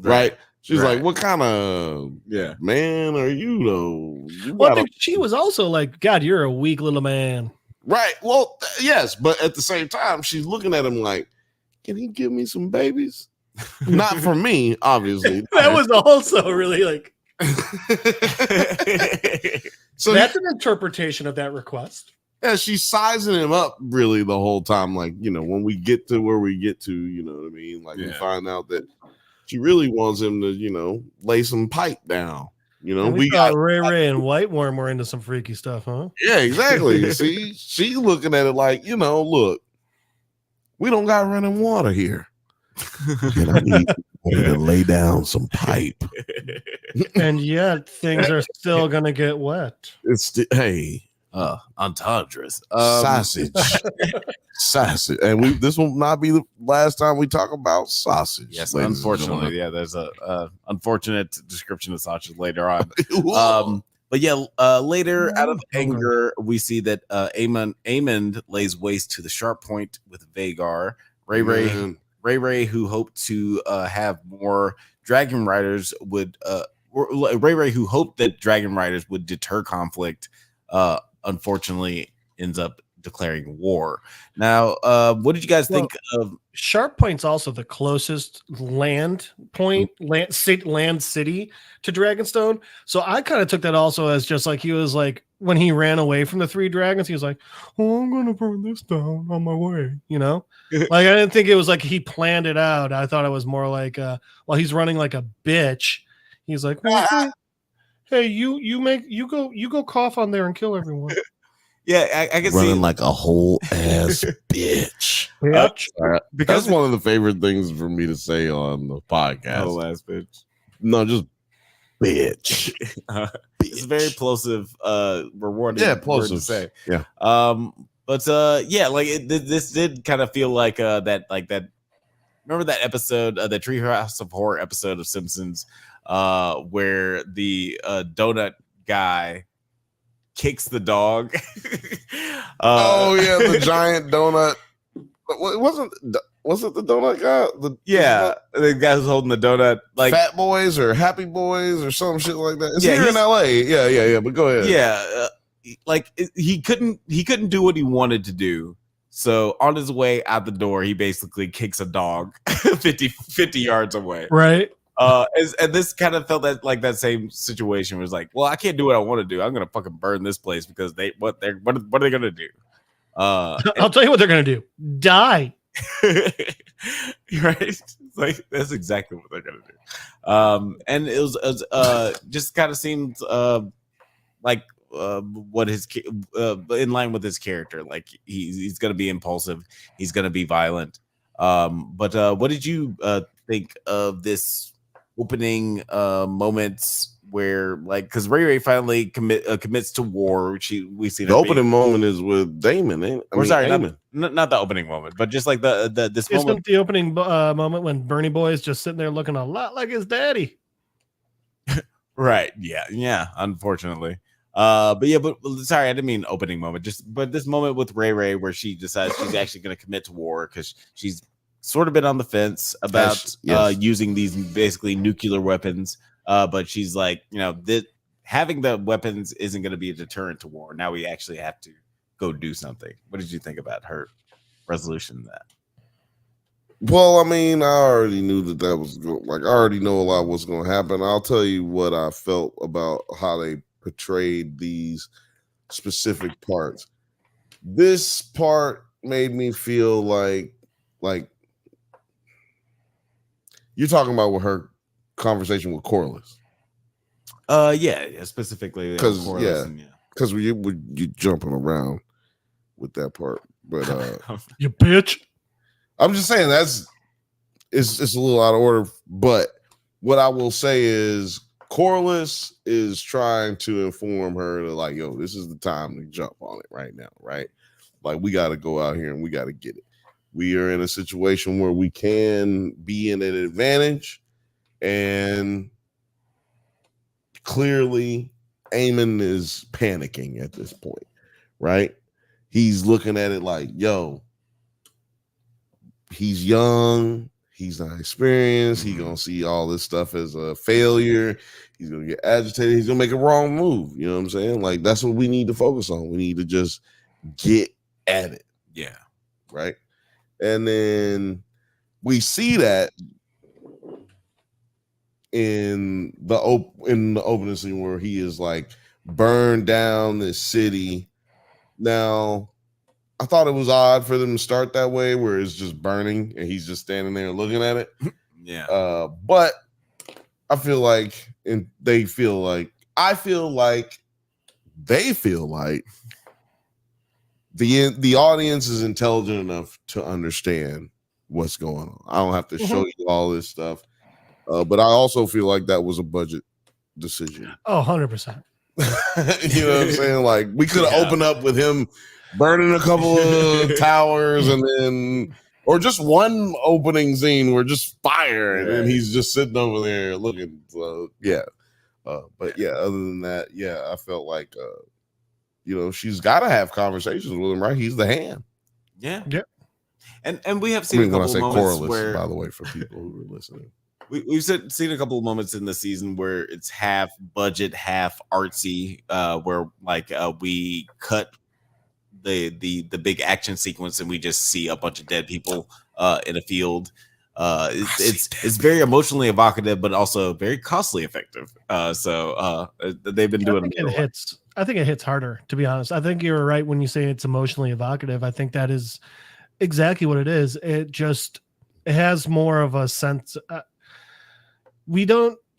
Speaker 2: right? She's like, "What kind of man are you, though?"
Speaker 3: Well, I think she was also like, "God, you're a weak little man."
Speaker 2: Right. Well, yes, but at the same time, she's looking at him like, "Can he give me some babies?" Not for me, obviously.
Speaker 3: That was also really like. So that's an interpretation of that request.
Speaker 2: Yeah, she's sizing him up really the whole time. Like, when we get to where we get to, you know what I mean? Like, we find out that she really wants him to, lay some pipe down.
Speaker 3: We got Ray and White Worm were into some freaky stuff, huh?
Speaker 2: Yeah, exactly. See, she's looking at it like, look, we don't got running water here.
Speaker 5: And I need to lay down some pipe.
Speaker 3: And yet things are still gonna get wet.
Speaker 1: Entendres.
Speaker 2: Sausage. And this will not be the last time we talk about sausage.
Speaker 1: Yes, unfortunately. Yeah, there's a unfortunate description of sausage later on. But later, out of anger, we see that Aemond lays waste to the sharp point with Vagar. Ray, who hoped to have more dragon riders would Ray, who hoped that dragon riders would deter conflict, unfortunately ends up declaring war. Now, what did you guys think of
Speaker 3: Sharp Point's also the closest land city to Dragonstone. So I kind of took that also as just like he was like when he ran away from the three dragons, he was like, "Oh, I'm gonna burn this down on my way," Like I didn't think it was like he planned it out. I thought it was more like while he's running like a bitch, he's like, "Hey, you go cough on there and kill everyone."
Speaker 1: Yeah, I can see
Speaker 5: running like a whole ass bitch.
Speaker 2: Because that's one of the favorite things for me to say on the podcast.
Speaker 1: Whole ass bitch.
Speaker 2: No, just
Speaker 5: bitch.
Speaker 1: It's a very plosive, rewarding.
Speaker 2: Yeah,
Speaker 1: word
Speaker 2: plosive.
Speaker 1: to say.
Speaker 2: Yeah.
Speaker 1: This did kind of feel like that. Remember that episode, the Treehouse of Horror episode of Simpsons, where the donut guy kicks the dog.
Speaker 2: The giant donut. Was it the donut guy?
Speaker 1: The guy who's holding the donut, like
Speaker 2: Fat Boys or Happy Boys or some shit like that. It's here in LA. Yeah. But go ahead.
Speaker 1: Yeah, he couldn't do what he wanted to do. So on his way out the door, he basically kicks a dog 50 yards away.
Speaker 3: Right.
Speaker 1: And this kind of felt that same situation was like, well, I can't do what I want to do. I'm gonna fucking burn this place because what are they gonna do?
Speaker 3: I'll tell you what they're gonna do. Die.
Speaker 1: Right? It's like that's exactly what they're gonna do. And it was just kind of seemed like what his in line with his character. Like he's gonna be impulsive. He's gonna be violent. But what did you think of this opening moments where, like, because Ray finally commits to war, which we see
Speaker 2: the opening moment is with Damon.
Speaker 1: Not the opening moment, but just like this
Speaker 3: Isn't
Speaker 1: moment.
Speaker 3: The opening moment when Bernie Boy is just sitting there looking a lot like his daddy.
Speaker 1: Right? Yeah. Unfortunately, but sorry, I didn't mean opening moment. But this moment with Ray where she decides she's actually going to commit to war because she's sort of been on the fence about using these basically nuclear weapons. But she's like, having the weapons isn't going to be a deterrent to war. Now we actually have to go do something. What did you think about her resolution to that?
Speaker 2: Well, I mean, I already knew that was I already know a lot of what's going to happen. I'll tell you what I felt about how they portrayed these specific parts. This part made me feel like you're talking about with her conversation with Corliss.
Speaker 1: Specifically
Speaker 2: because you jumping around with that part, but
Speaker 3: you bitch.
Speaker 2: I'm just saying it's a little out of order. But what I will say is Corliss is trying to inform her that, like, yo, this is the time to jump on it right now, right? Like, we got to go out here and we got to get it. We are in a situation where we can be in an advantage, and clearly Aemon is panicking at this point, right? He's looking at it like, yo, he's young, he's not experienced. He's gonna see all this stuff as a failure. He's gonna get agitated. He's gonna make a wrong move. You know what I'm saying? Like that's what we need to focus on. We need to just get at it.
Speaker 1: Yeah.
Speaker 2: Right. And then we see that in the opening scene where he is like burned down this city. Now, I thought it was odd for them to start that way, where it's just burning and he's just standing there looking at it.
Speaker 1: Yeah.
Speaker 2: But I feel like, and they feel like, I feel like they feel like the audience is intelligent enough to understand what's going on. I don't have to show you all this stuff. But I also feel like that was a budget decision.
Speaker 3: Oh, 100%.
Speaker 2: You know what I'm saying? Like we could have opened up with him burning a couple of towers and then, or just one opening scene where just fire and then he's just sitting over there looking. So yeah. But yeah, other than that, yeah, I felt like, you know, she's got to have conversations with him, right? He's the hand.
Speaker 1: Yeah.
Speaker 3: Yep.
Speaker 1: And we have seen a couple of moments where,
Speaker 2: by the way, for people who are listening.
Speaker 1: We've seen a couple of moments in the season where it's half budget, half artsy, where like we cut the big action sequence and we just see a bunch of dead people in a field. It's very emotionally evocative, but also very costly effective. So they've been doing it.
Speaker 3: I think it hits harder, to be honest. I think you're right when you say it's emotionally evocative. I think that is exactly what it is. It has more of a sense.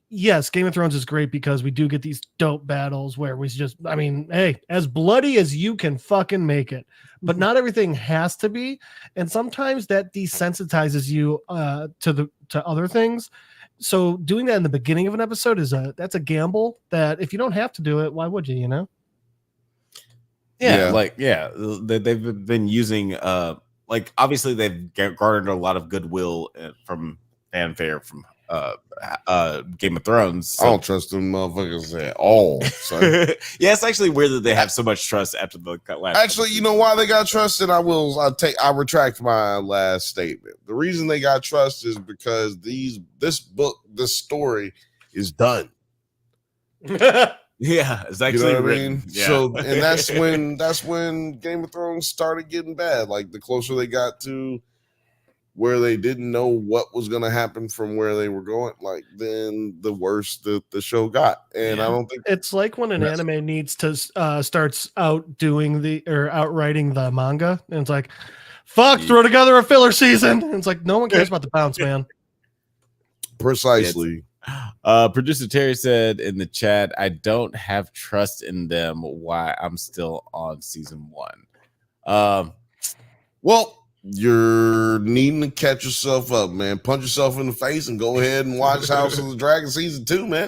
Speaker 3: Yes, Game of Thrones is great because we do get these dope battles where we just, I mean, hey, as bloody as you can fucking make it, but not everything has to be. And sometimes that desensitizes you to other things. So doing that in the beginning of an episode that's a gamble that if you don't have to do it, why would you, you know?
Speaker 1: They've been using, like, obviously they've garnered a lot of goodwill from fanfare from Game of Thrones.
Speaker 2: So. I don't trust them motherfuckers at all. So.
Speaker 1: Yeah, it's actually weird that they have so much trust after the last.
Speaker 2: Actually, you know why they got trust, and I retract my last statement. The reason they got trust is because this story is done.
Speaker 1: Yeah, it's actually written. Yeah.
Speaker 2: So, and that's when Game of Thrones started getting bad. Like the closer they got to where they didn't know what was going to happen from where they were going, like then the worse the show got. And I don't think
Speaker 3: it's like when an anime needs to starts outwriting the manga, and it's like, fuck, throw together a filler season. And it's like no one cares about the bounce, man.
Speaker 2: Precisely.
Speaker 1: Producer Terry said in the chat, I don't have trust in them. Why I'm still on season 1.
Speaker 2: Well, you're needing to catch yourself up, man. Punch yourself in the face and go ahead and watch House of the Dragon season 2, man.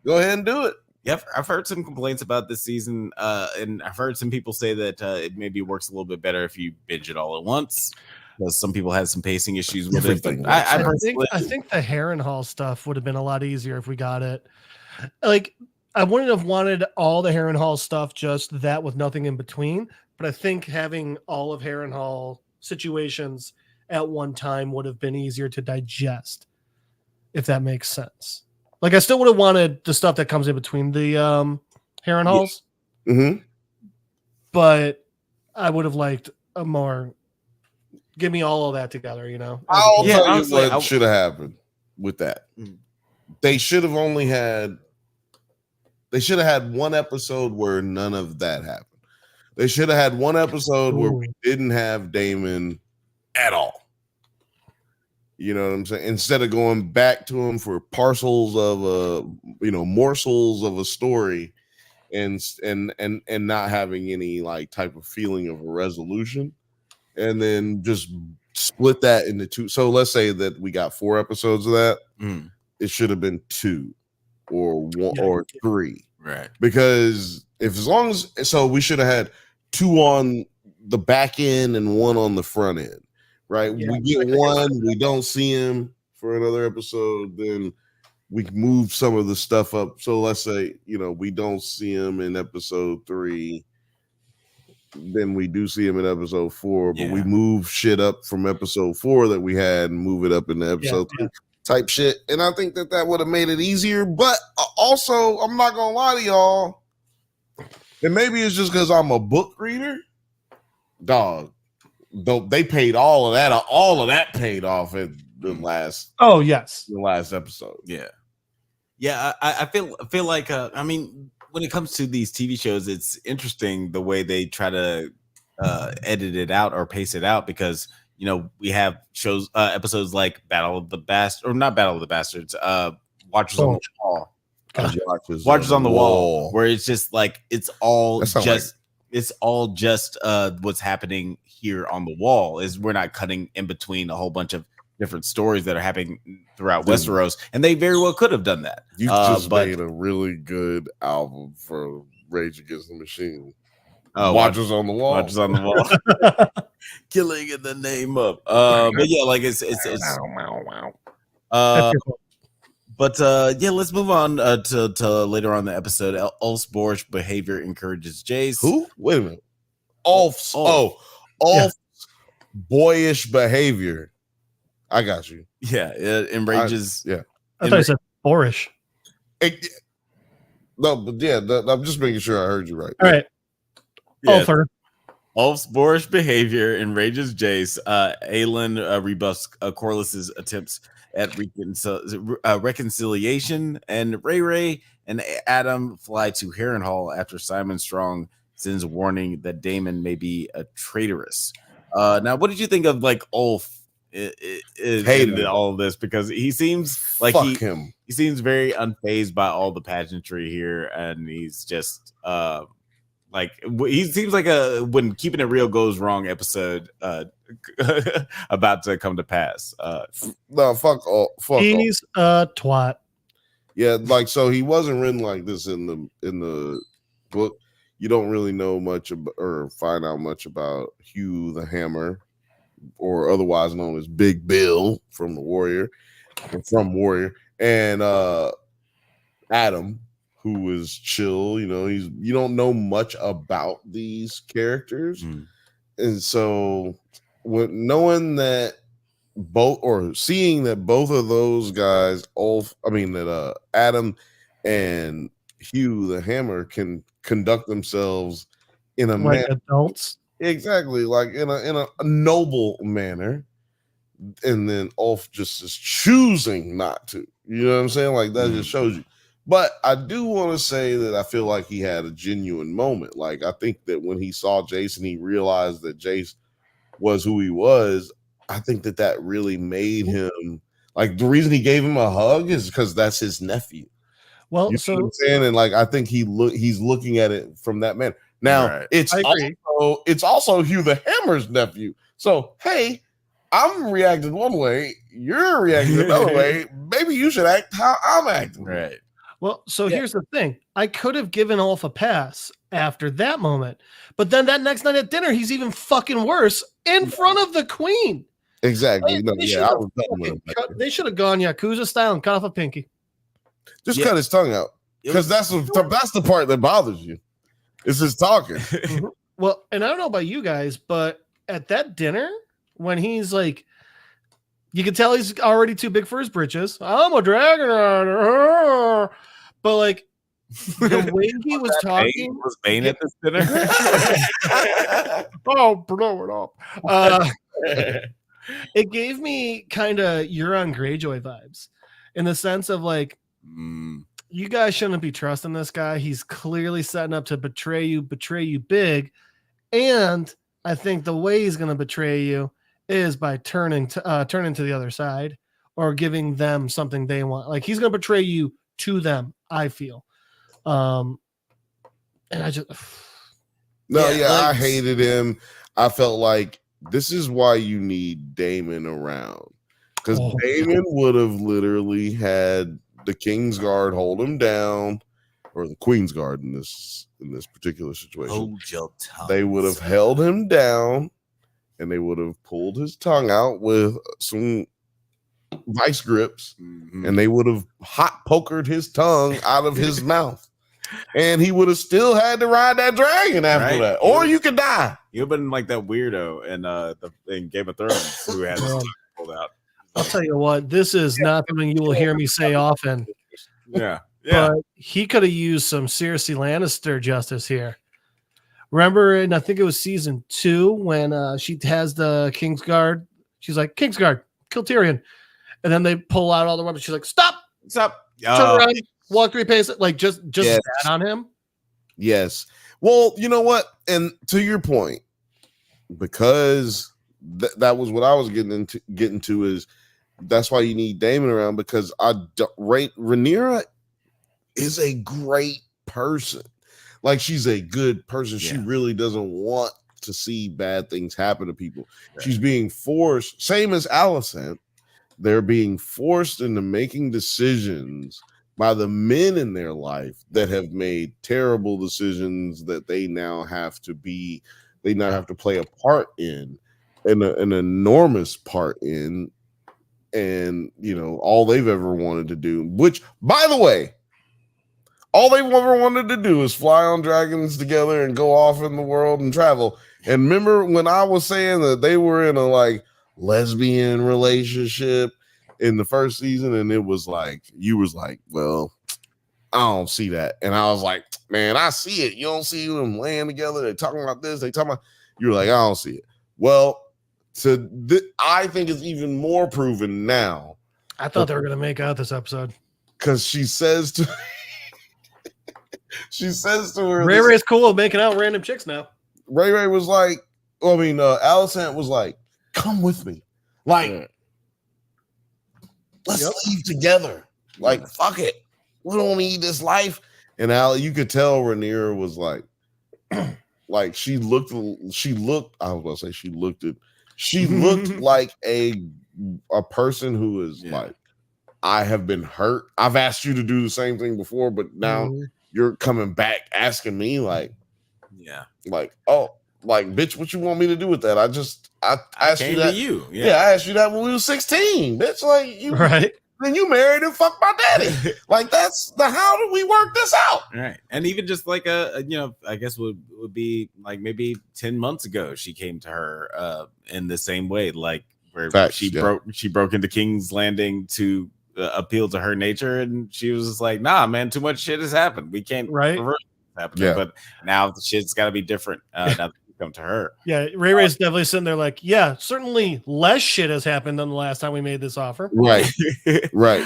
Speaker 2: Go ahead and do it.
Speaker 1: Yeah, I've heard some complaints about this season, and I've heard some people say that it maybe works a little bit better if you binge it all at once. Because some people had some pacing issues with it. But I
Speaker 3: think the Harrenhal stuff would have been a lot easier if we got it. Like, I wouldn't have wanted all the Harrenhal stuff, just that with nothing in between. But I think having all of Harrenhal situations at one time would have been easier to digest, if that makes sense. Like, I still would have wanted the stuff that comes in between the Harrenhals.
Speaker 2: Yeah. Mm-hmm.
Speaker 3: But I would have liked a more... Give me all of that together, you know.
Speaker 2: I'll tell you what should have happened with that. They should have had one episode where none of that happened. They should have had one episode where we didn't have Daemon at all. You know what I'm saying? Instead of going back to him for parcels of morsels of a story and not having any like type of feeling of a resolution. And then just split that into 2. So let's say that we got 4 episodes of that. It should have been 2 or 1 or 3.
Speaker 1: Right.
Speaker 2: Because we should have had 2 on the back end and 1 on the front end. Right. Yeah, we get 1, we don't see him for another episode, then we move some of the stuff up. So let's say, we don't see him in episode 3. then we do see him in episode 4, but we
Speaker 1: Yeah.
Speaker 2: move shit up from episode 4 that we had and move it up into episode 2 type shit. And I think that would have made it easier. But also, I'm not gonna lie to y'all, and maybe it's just because I'm a book reader, dog. Though they paid all of that paid off at the last episode.
Speaker 1: Yeah. I feel like I mean, when it comes to these TV shows, it's interesting the way they try to edit it out or pace it out, because you know we have shows episodes like Battle of the Bastards, or not Battle of the Bastards, Watchers on the Wall. Watchers on the Wall, where it's just like it's all just what's happening here on the wall. Is we're not cutting in between a whole bunch of different stories that are happening throughout Westeros, and they very well could have done that.
Speaker 2: You just made a really good album for Rage Against the Machine. Watchers on the Wall.
Speaker 1: Watchers on the Wall. Killing in the name of. But yeah, like it's But yeah, let's move on to later on in the episode. Ulf's boorish behavior encourages Jace.
Speaker 2: Who? Wait a minute. Ulf's boyish behavior. I got you.
Speaker 1: Yeah, it enrages.
Speaker 3: I thought you said boorish.
Speaker 2: No, but yeah, I'm just making sure I heard you right.
Speaker 3: All right.
Speaker 1: Yeah.
Speaker 3: Ulf's
Speaker 1: boorish behavior enrages Jace. Aelin rebuffs Corliss's attempts at reconciliation, and Ray and Adam fly to Harrenhal after Simon Strong sends a warning that Daemon may be a traitorous. Now, what did you think of like Ulf? Hated all of this, because he seems like he seems very unfazed by all the pageantry here, and he's just like he seems like a when Keeping It Real goes wrong episode about to come to pass.
Speaker 2: No, fuck
Speaker 3: he's a twat.
Speaker 2: Yeah, like so he wasn't written like this in the book. You don't really know much about or find out much about Hugh the Hammer, or otherwise known as Big Bill from Warrior, and Adam, who is chill. You know, you don't know much about these characters, and so knowing that seeing that both of those guys, Adam and Hugh the Hammer can conduct themselves in a
Speaker 3: like
Speaker 2: manner,
Speaker 3: adults.
Speaker 2: Exactly, like in a noble manner, and then Ulf just is choosing not to. You know what I'm saying? Like that just shows you. But I do want to say that I feel like he had a genuine moment. Like I think that when he saw Jace and he realized that Jace was who he was, I think that really made him like the reason he gave him a hug is because that's his nephew.
Speaker 3: Well,
Speaker 2: you know what I'm saying? And like I think he's looking at it from that manner. Now it's also Hugh the Hammer's nephew. So hey, I'm reacting one way, you're reacting another way. Maybe you should act how I'm acting.
Speaker 1: Right.
Speaker 3: Well, so here's the thing. I could have given Ulf a pass after that moment, but then that next night at dinner, he's even fucking worse in front of the queen.
Speaker 2: Exactly.
Speaker 3: They should have gone Yakuza style and cut off a pinky.
Speaker 2: Just cut his tongue out, because that's the part that bothers you. It's his talking.
Speaker 3: Well, and I don't know about you guys, but at that dinner, when he's like, you can tell he's already too big for his britches. I'm a dragon rider. But like the way he was talking,
Speaker 1: was Bane at this dinner.
Speaker 3: Oh, blow it up. It gave me kind of Euron Greyjoy vibes, in the sense of like, you guys shouldn't be trusting this guy. He's clearly setting up to betray you big. And I think the way he's going to betray you is by turning to the other side, or giving them something they want. Like he's going to betray you to them, I feel. And I just
Speaker 2: I hated him. I felt like this is why you need Daemon around, because Daemon would have literally had the King's Guard hold him down, or the Queen's Guard in this particular situation.
Speaker 1: Hold your tongue.
Speaker 2: They would have held him down, and they would have pulled his tongue out with some vice grips, and they would have hot pokered his tongue out of his mouth. and he would have still had to ride that dragon after that, or you could die.
Speaker 1: You've been like that weirdo in Game of Thrones who had his tongue pulled out.
Speaker 3: I'll tell you what, this is not something you will hear me say often.
Speaker 1: Yeah.
Speaker 3: But he could have used some Cersei Lannister justice here. Remember, and I think it was season 2 when she has the Kingsguard. She's like, Kingsguard, kill Tyrion. And then they pull out all the weapons. She's like, stop.
Speaker 1: Turn
Speaker 3: around, walk 3 paces. Like, just
Speaker 2: Yes.
Speaker 3: that on him.
Speaker 2: Yes. Well, you know what? And to your point, because that was what I was getting to is that's why you need Daemon around, because Rhaenyra is a great person. Like, she's a good person. She really doesn't want to see bad things happen to people. Right. She's being forced, same as Alicent, they're being forced into making decisions by the men in their life that have made terrible decisions that they now have to play a part in, an enormous part in, and all they've ever wanted to do, which, by the way, all they've ever wanted to do is fly on dragons together and go off in the world and travel. And remember when I was saying that they were in a like lesbian relationship in the first season, and it was like, you was like, well, I don't see that. And I was like, man, I see it. You don't see them laying together. They're talking about this. They talking about, you're like, I don't see it. Well, I think it's even more proven now.
Speaker 3: I thought they were going to make out this episode.
Speaker 2: Because she says to her,
Speaker 3: Ray Ray's cool making out random chicks now.
Speaker 2: Ray was like, Alicent was like, come with me. Like, let's leave together. Like, fuck it. We don't need this life. And you could tell Rhaenyra was like, like she looked like a person who is like, I have been hurt. I've asked you to do the same thing before, but now you're coming back asking me like, bitch, what you want me to do with that? I asked you that. I asked you that when we were 16, bitch. Like, you
Speaker 3: right.
Speaker 2: Then you married and fucked my daddy. Like, that's how did we work this out?
Speaker 1: Right. And even just like I guess would be like maybe 10 months ago, she came to her in the same way, like where she broke into King's Landing to appeal to her nature, and she was just like, nah, man, too much shit has happened. We can't reverse what's happening. But now the shit's got to be different. Now that you come to her. Yeah,
Speaker 3: Ray Ray's definitely sitting there like, yeah, certainly less shit has happened than the last time we made this offer.
Speaker 2: Right. Right.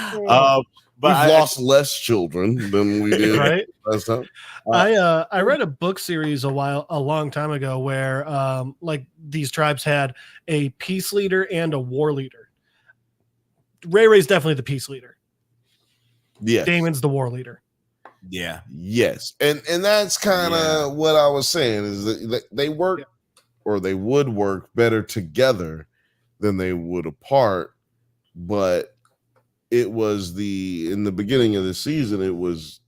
Speaker 3: But
Speaker 2: we've lost less children than we did last time.
Speaker 3: I read a book series a long time ago where like these tribes had a peace leader and a war leader. Ray Ray's definitely the peace leader.
Speaker 2: Yeah.
Speaker 3: Daemon's the war leader.
Speaker 1: Yeah.
Speaker 2: Yes. And that's kind of what I was saying is that they work or they would work better together than they would apart. But it was in the beginning of the season, it was,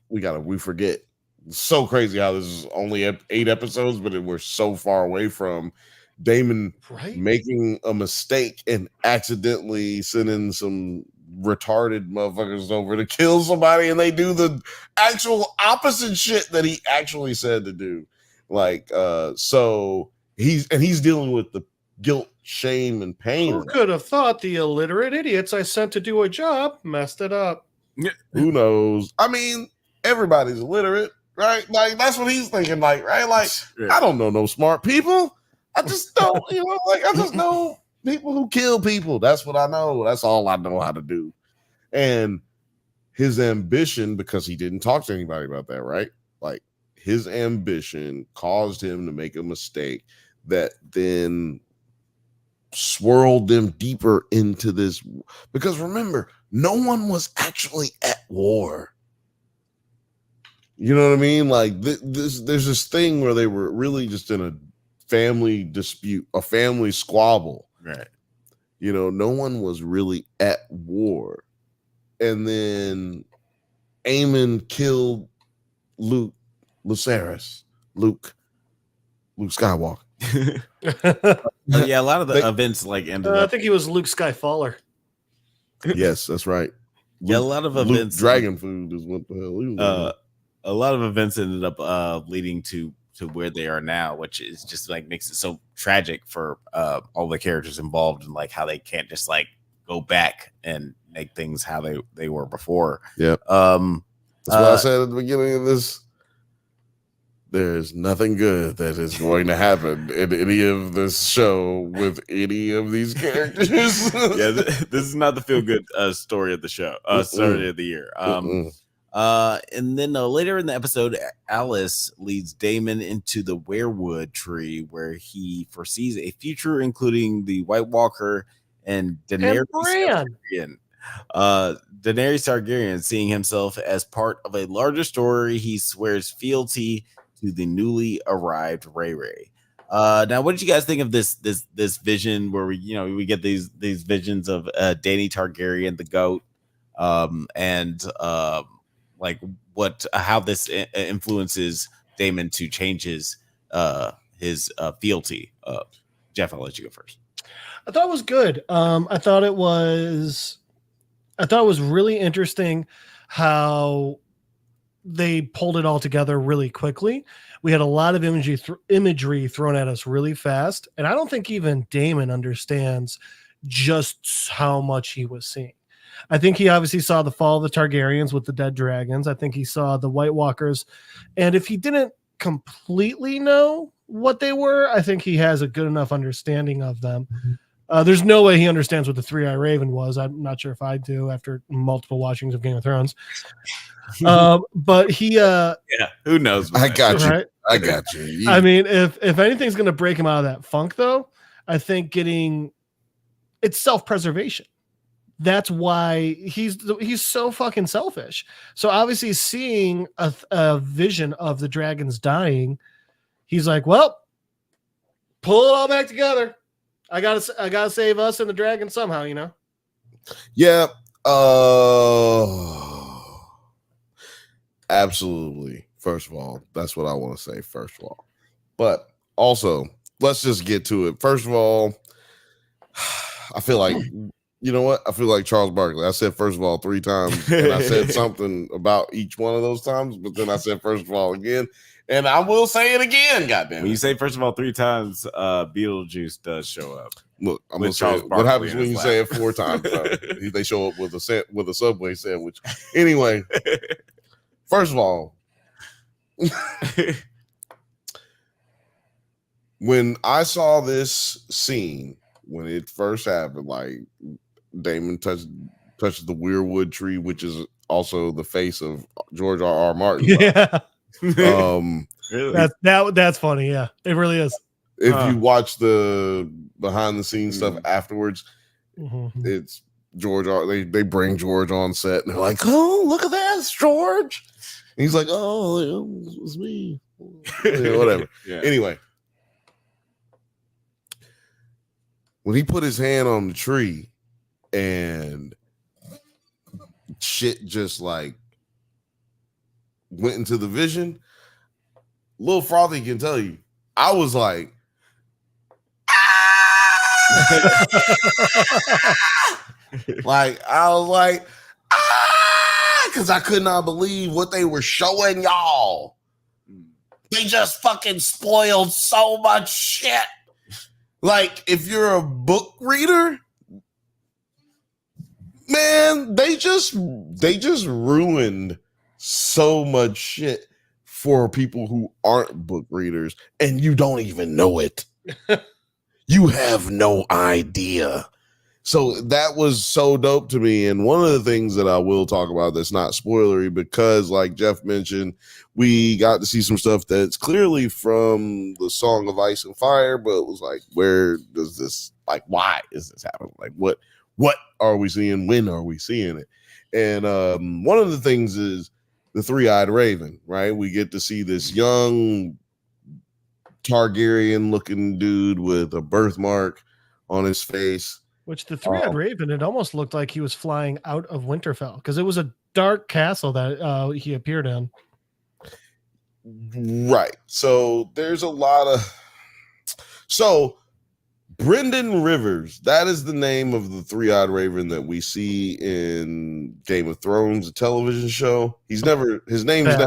Speaker 2: we forget. It's so crazy how this is only 8 episodes, but we're so far away from Daemon making a mistake and accidentally sending some retarded motherfuckers over to kill somebody, and they do the actual opposite shit that he actually said to do. Like, so he's dealing with the guilt, shame, and pain.
Speaker 3: Who could have thought the illiterate idiots I sent to do a job messed it up?
Speaker 2: Who knows? I mean, everybody's illiterate, right? Like, that's what he's thinking, like, right? Like, I don't know no smart people. I just don't, I just know people who kill people. That's what I know. That's all I know how to do. And his ambition, because he didn't talk to anybody about that, right? Like, his ambition caused him to make a mistake that then swirled them deeper into this. Because remember, no one was actually at war. You know what I mean? Like, there's this thing where they were really just in a family dispute, a family squabble.
Speaker 1: Right.
Speaker 2: No one was really at war. And then Aemon killed Luke Skywalker.
Speaker 1: Yeah, a lot of the events like ended up.
Speaker 3: I think he was Luke Skyfaller.
Speaker 2: Yes, that's right.
Speaker 1: Yeah, a lot of events.
Speaker 2: Dragon food is what the hell he was
Speaker 1: a lot of events ended up leading to where they are now, which is just like makes it so tragic for all the characters involved, and like how they can't just like go back and make things how they were before.
Speaker 2: Yeah. That's what I said at the beginning of this. There's nothing good that is going to happen in any of this show with any of these characters.
Speaker 1: Yeah, this is not the feel good story of the show, story of the year. And then later in the episode, Alice leads Damon into the weirwood tree where he foresees a future including the White Walker and Daenerys Targaryen. Daenerys Targaryen, seeing himself as part of a larger story, he swears fealty to the newly arrived Ray Ray. Now, what did you guys think of this vision where we get these visions of Dany Targaryen, the goat, and like how this influences Damon to change his fealty? Jeff, I'll let you go first.
Speaker 3: I thought it was good. I thought it was really interesting how they pulled it all together really quickly. We had a lot of imagery thrown at us really fast, and I don't think even Damon understands just how much he was seeing. I think he obviously saw the fall of the Targaryens with the dead dragons. I think he saw the White Walkers, and if he didn't completely know what they were, I think he has a good enough understanding of them. There's no way he understands what the Three-Eyed Raven was. I'm not sure if I do after multiple watchings of Game of Thrones. But he
Speaker 1: who knows?
Speaker 2: I got you.
Speaker 3: Right?
Speaker 2: I got you.
Speaker 3: I mean, if anything's going to break him out of that funk, though, I think it's self-preservation. That's why he's so fucking selfish. So obviously seeing a vision of the dragons dying, he's like, well, pull it all back together. I gotta save us and the dragon somehow,
Speaker 2: Yeah. Absolutely. First of all, that's what I want to say. First of all, but also let's just get to it. First of all, I feel like, you know what? I feel like Charles Barkley. I said first of all 3 times, and I said something about each one of those times, but then I said first of all again, and I will say it again. Goddamn!
Speaker 1: When you say first of all 3 times, Beetlejuice does show up.
Speaker 2: Look, I'm gonna say what happens when you say it 4 times. They show up with a Subway sandwich. Anyway, first of all, when I saw this scene when it first happened, like Damon touches the weirwood tree, which is also the face of George R.R. Martin.
Speaker 3: Yeah.
Speaker 1: Really?
Speaker 3: That's funny. Yeah, it really is.
Speaker 2: If you watch the behind the scenes stuff afterwards, it's George. They bring George on set and they're like, "Oh, look at this, George." And he's like, "Oh, it was me." Whatever. Yeah. Anyway, when he put his hand on the tree and shit just like went into the vision, Lil Frothy can tell you, I was like, like I was like, because I could not believe what they were showing y'all. They just fucking spoiled so much shit. Like, if you're a book reader, man, they just ruined so much shit for people who aren't book readers, and you don't even know it. You have no idea. So that was so dope to me. And one of the things that I will talk about that's not spoilery, because like Jeff mentioned, we got to see some stuff that's clearly from the Song of Ice and Fire, but it was like, where does this, like, why is this happening? Like, what are we seeing? When are we seeing it? And one of the things is the Three-Eyed Raven, right? We get to see this young Targaryen looking dude with a birthmark on his face.
Speaker 3: Which the Three-Eyed Raven, it almost looked like he was flying out of Winterfell because it was a dark castle that he appeared in.
Speaker 2: Right. So there's a lot of... So Brendan Rivers, that is the name of the three-eyed raven that we see in Game of Thrones, a television show. His name's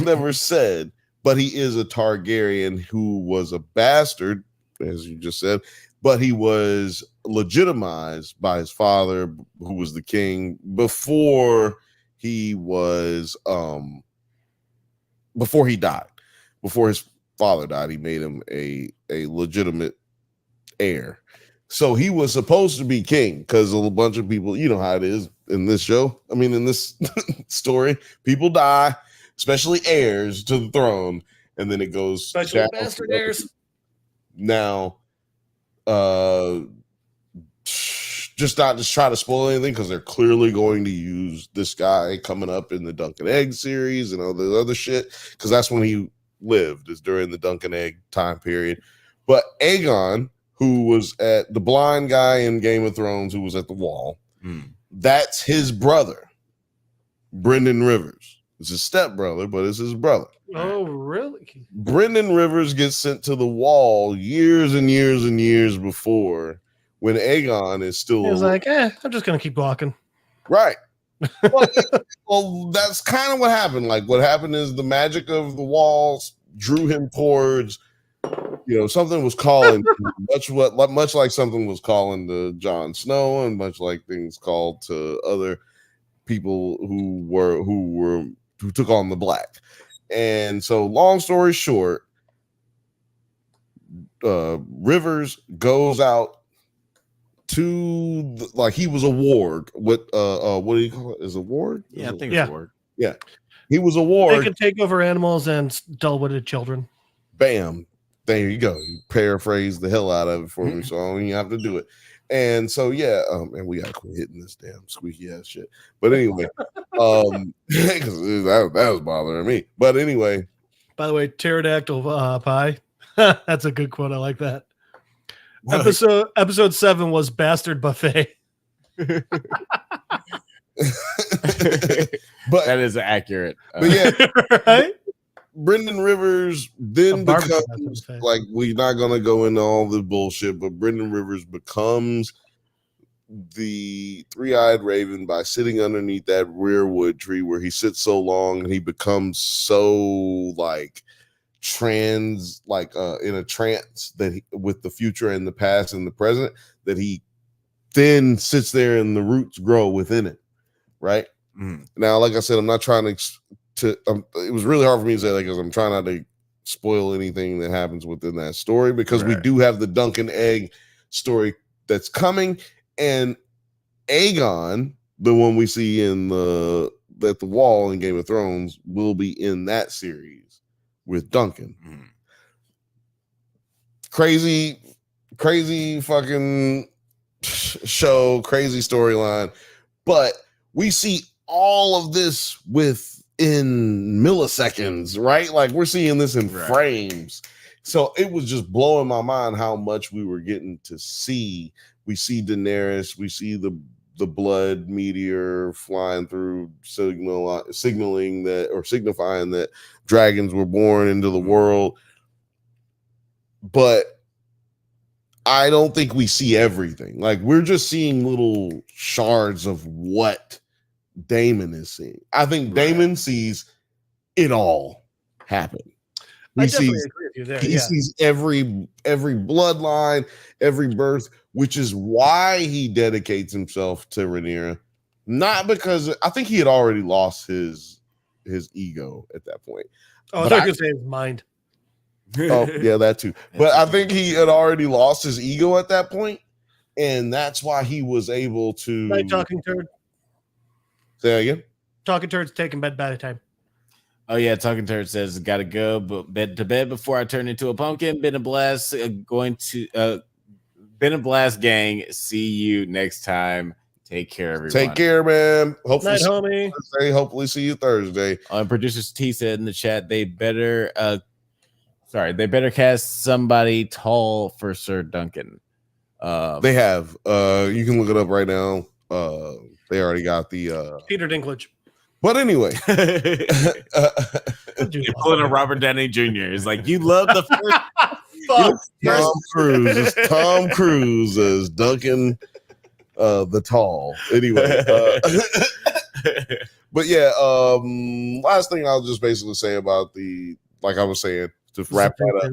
Speaker 2: never said, but he is a Targaryen who was a bastard, as you just said, but he was legitimized by his father, who was the king, before he died. Before his father died, he made him a legitimate heir. So he was supposed to be king because a bunch of people, you know how it is in this show. I mean, in this story, people die, especially heirs to the throne, and then it goes
Speaker 3: Special bastard heirs.
Speaker 2: Now, just not just try to spoil anything because they're clearly going to use this guy coming up in the Dunk and Egg series and all the other shit because that's when he lived, is during the Dunk and Egg time period. But Aegon, who was at the blind guy in Game of Thrones, who was at the wall, that's his brother, Brendan Rivers. It's his stepbrother, but it's his brother.
Speaker 3: Oh, really?
Speaker 2: Brendan Rivers gets sent to the wall years and years and years before, when Aegon is still.
Speaker 3: He was like, I'm just gonna keep walking.
Speaker 2: Right. Well, that's kind of what happened. Like, what happened is the magic of the walls drew him towards, something was calling much like something was calling to Jon Snow, and much like things called to other people who took on the black. And so, long story short, Rivers goes out to he was a ward. What do you call it? Is a ward?
Speaker 1: Yeah, I think it's a ward.
Speaker 2: Yeah, he was a ward.
Speaker 3: They can take over animals and dull-witted children.
Speaker 2: Bam. There you go. You paraphrase the hell out of it for me, so I don't even have to do it. And so, and we gotta quit hitting this damn squeaky ass shit. But anyway, because that was bothering me. But anyway,
Speaker 3: by the way, pterodactyl pie. That's a good quote. I like that. Episode 7 was Bastard Buffet.
Speaker 1: But that is accurate.
Speaker 2: But yeah,
Speaker 3: right?
Speaker 2: Brendan Rivers then becomes, like, we're not gonna go into all the bullshit, but Brendan Rivers becomes the three-eyed raven by sitting underneath that rearwood tree where he sits so long, and he becomes so in a trance that with the future and the past and the present, that he then sits there and the roots grow within it. Right. Now, like I said, I'm not trying to it was really hard for me to say that because I'm trying not to spoil anything that happens within that story, because we do have the Dunk and Egg story that's coming, and Aegon, the one we see at the wall in Game of Thrones, will be in that series with Duncan. Crazy fucking show, crazy storyline, but we see all of this in milliseconds, right? Like, we're seeing this in frames. So it was just blowing my mind how much we were getting to see. We see Daenerys, we see the blood meteor flying through, signifying that dragons were born into the world. But I don't think we see everything. Like, we're just seeing little shards of what Damon is seeing. I think Damon sees it all happen. He sees every bloodline, every birth, which is why he dedicates himself to Rhaenyra. Not because I think he had already lost his ego at that point.
Speaker 3: Oh, I thought you were saying his mind.
Speaker 2: Oh, yeah, that too. But I think he had already lost his ego at that point, and that's why he was able to.
Speaker 3: Night talking turd.
Speaker 2: Say that again.
Speaker 3: Talking turd's taking bed by the time.
Speaker 1: Oh yeah, Talking Turd says gotta go, but to bed before I turn into a pumpkin. Been a blast. Been a blast, gang. See you next time. Take care, everyone.
Speaker 2: Take care, man.
Speaker 3: Hopefully, homie.
Speaker 2: Thursday. Hopefully, see you Thursday.
Speaker 1: Producer T said in the chat they better cast somebody tall for Sir Duncan.
Speaker 2: They have. You can look it up right now. They already got the
Speaker 3: Peter Dinklage.
Speaker 2: But anyway,
Speaker 1: you're pulling a Robert Downey Jr. It's like, you love the first.
Speaker 3: fuck.
Speaker 2: Tom Cruise. It's Tom Cruise as Duncan the Tall. Anyway, but yeah, last thing I'll just basically say about like I was saying, to wrap that up,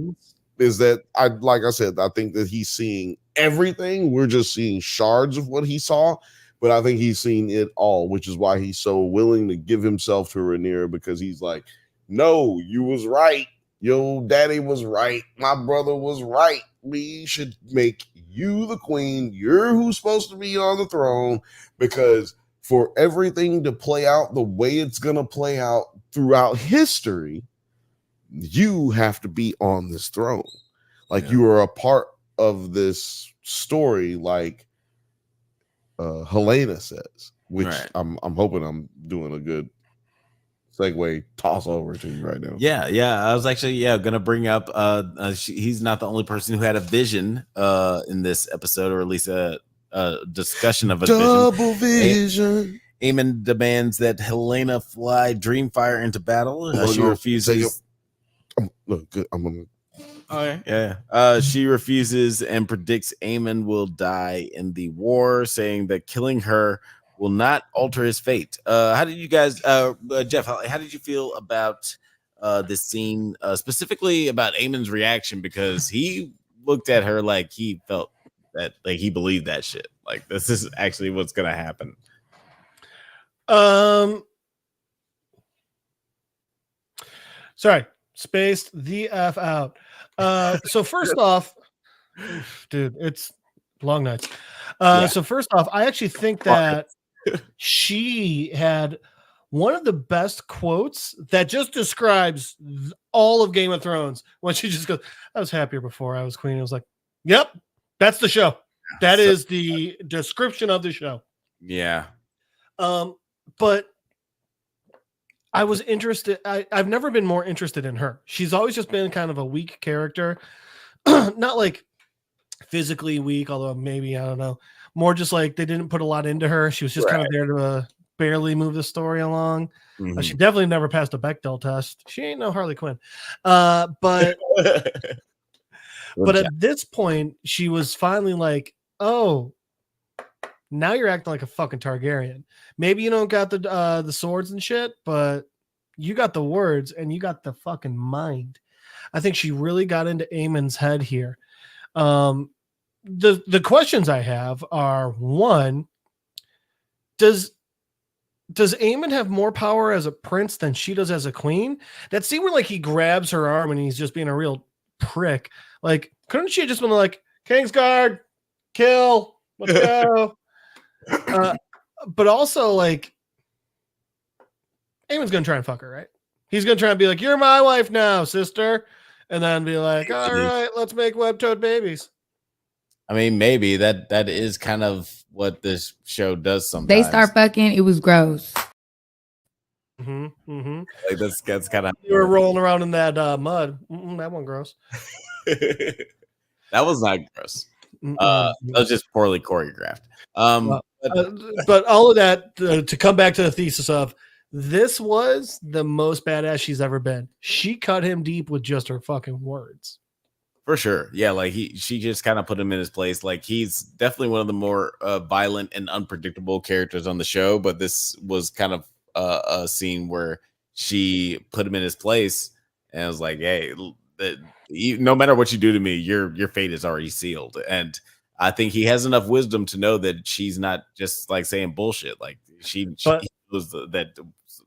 Speaker 2: is that like I said, I think that he's seeing everything. We're just seeing shards of what he saw, but I think he's seen it all, which is why he's so willing to give himself to Rhaenyra, because he's like, no, you was right. Yo, daddy was right. My brother was right. We should make you the queen. You're who's supposed to be on the throne, because for everything to play out the way it's going to play out throughout history, you have to be on this throne. Like, you are a part of this story, like Helena says, which I'm hoping I'm doing a good segue toss over to you right now.
Speaker 1: Yeah. I was actually gonna bring up he's not the only person who had a vision in this episode, or at least a discussion of a
Speaker 2: double vision.
Speaker 1: Aemon demands that Helena fly Dreamfire into battle. She refuses.
Speaker 2: Look, good. I'm gonna.
Speaker 1: Oh yeah. She refuses and predicts Aemon will die in the war, saying that killing her will not alter his fate. How did you guys, Jeff? How did you feel about this scene, specifically about Aemon's reaction? Because he looked at her like he felt that, like he believed that shit. Like, this is actually what's gonna happen.
Speaker 3: Sorry, spaced the F out. So first off, dude, it's long nights. So first off, I actually think that she had one of the best quotes that just describes all of Game of Thrones, when she just goes, I was happier before I was queen. I was like, yep, that's the show. That is the description of the show.
Speaker 1: Yeah.
Speaker 3: But I was interested. I've never been more interested in her. She's always just been kind of a weak character. Not like physically weak, although maybe, I don't know. More just like they didn't put a lot into her. She was just kind of there to barely move the story along.
Speaker 1: Mm-hmm.
Speaker 3: She definitely never passed a Bechdel test. She ain't no Harley Quinn. But at this point, she was finally like, oh, now you're acting like a fucking Targaryen. Maybe you don't got the swords and shit, but you got the words and you got the fucking mind. I think she really got into Aemon's head here. The questions I have are, one, does Aemon have more power as a prince than she does as a queen? That scene where like he grabs her arm and he's just being a real prick. Like, couldn't she have just been like, Kingsguard, kill, let's go? But also, like, Aemon's gonna try and fuck her, right? He's gonna try and be like, you're my wife now, sister, and then be like, all right, let's make web-toed babies.
Speaker 1: I mean, maybe that is kind of what this show does sometimes.
Speaker 6: They start fucking, it was gross.
Speaker 1: Like, that's kind of,
Speaker 3: you were rolling around in that mud. That one gross.
Speaker 1: That was not gross. That was just poorly choreographed.
Speaker 3: But all of that to come back to the thesis of, this was the most badass she's ever been. She cut him deep with just her fucking words.
Speaker 1: For sure. Yeah, like she just kind of put him in his place. Like, he's definitely one of the more violent and unpredictable characters on the show, but this was kind of a scene where she put him in his place and was like, hey, no matter what you do to me, your fate is already sealed. And I think he has enough wisdom to know that she's not just like saying bullshit. Like, she knows that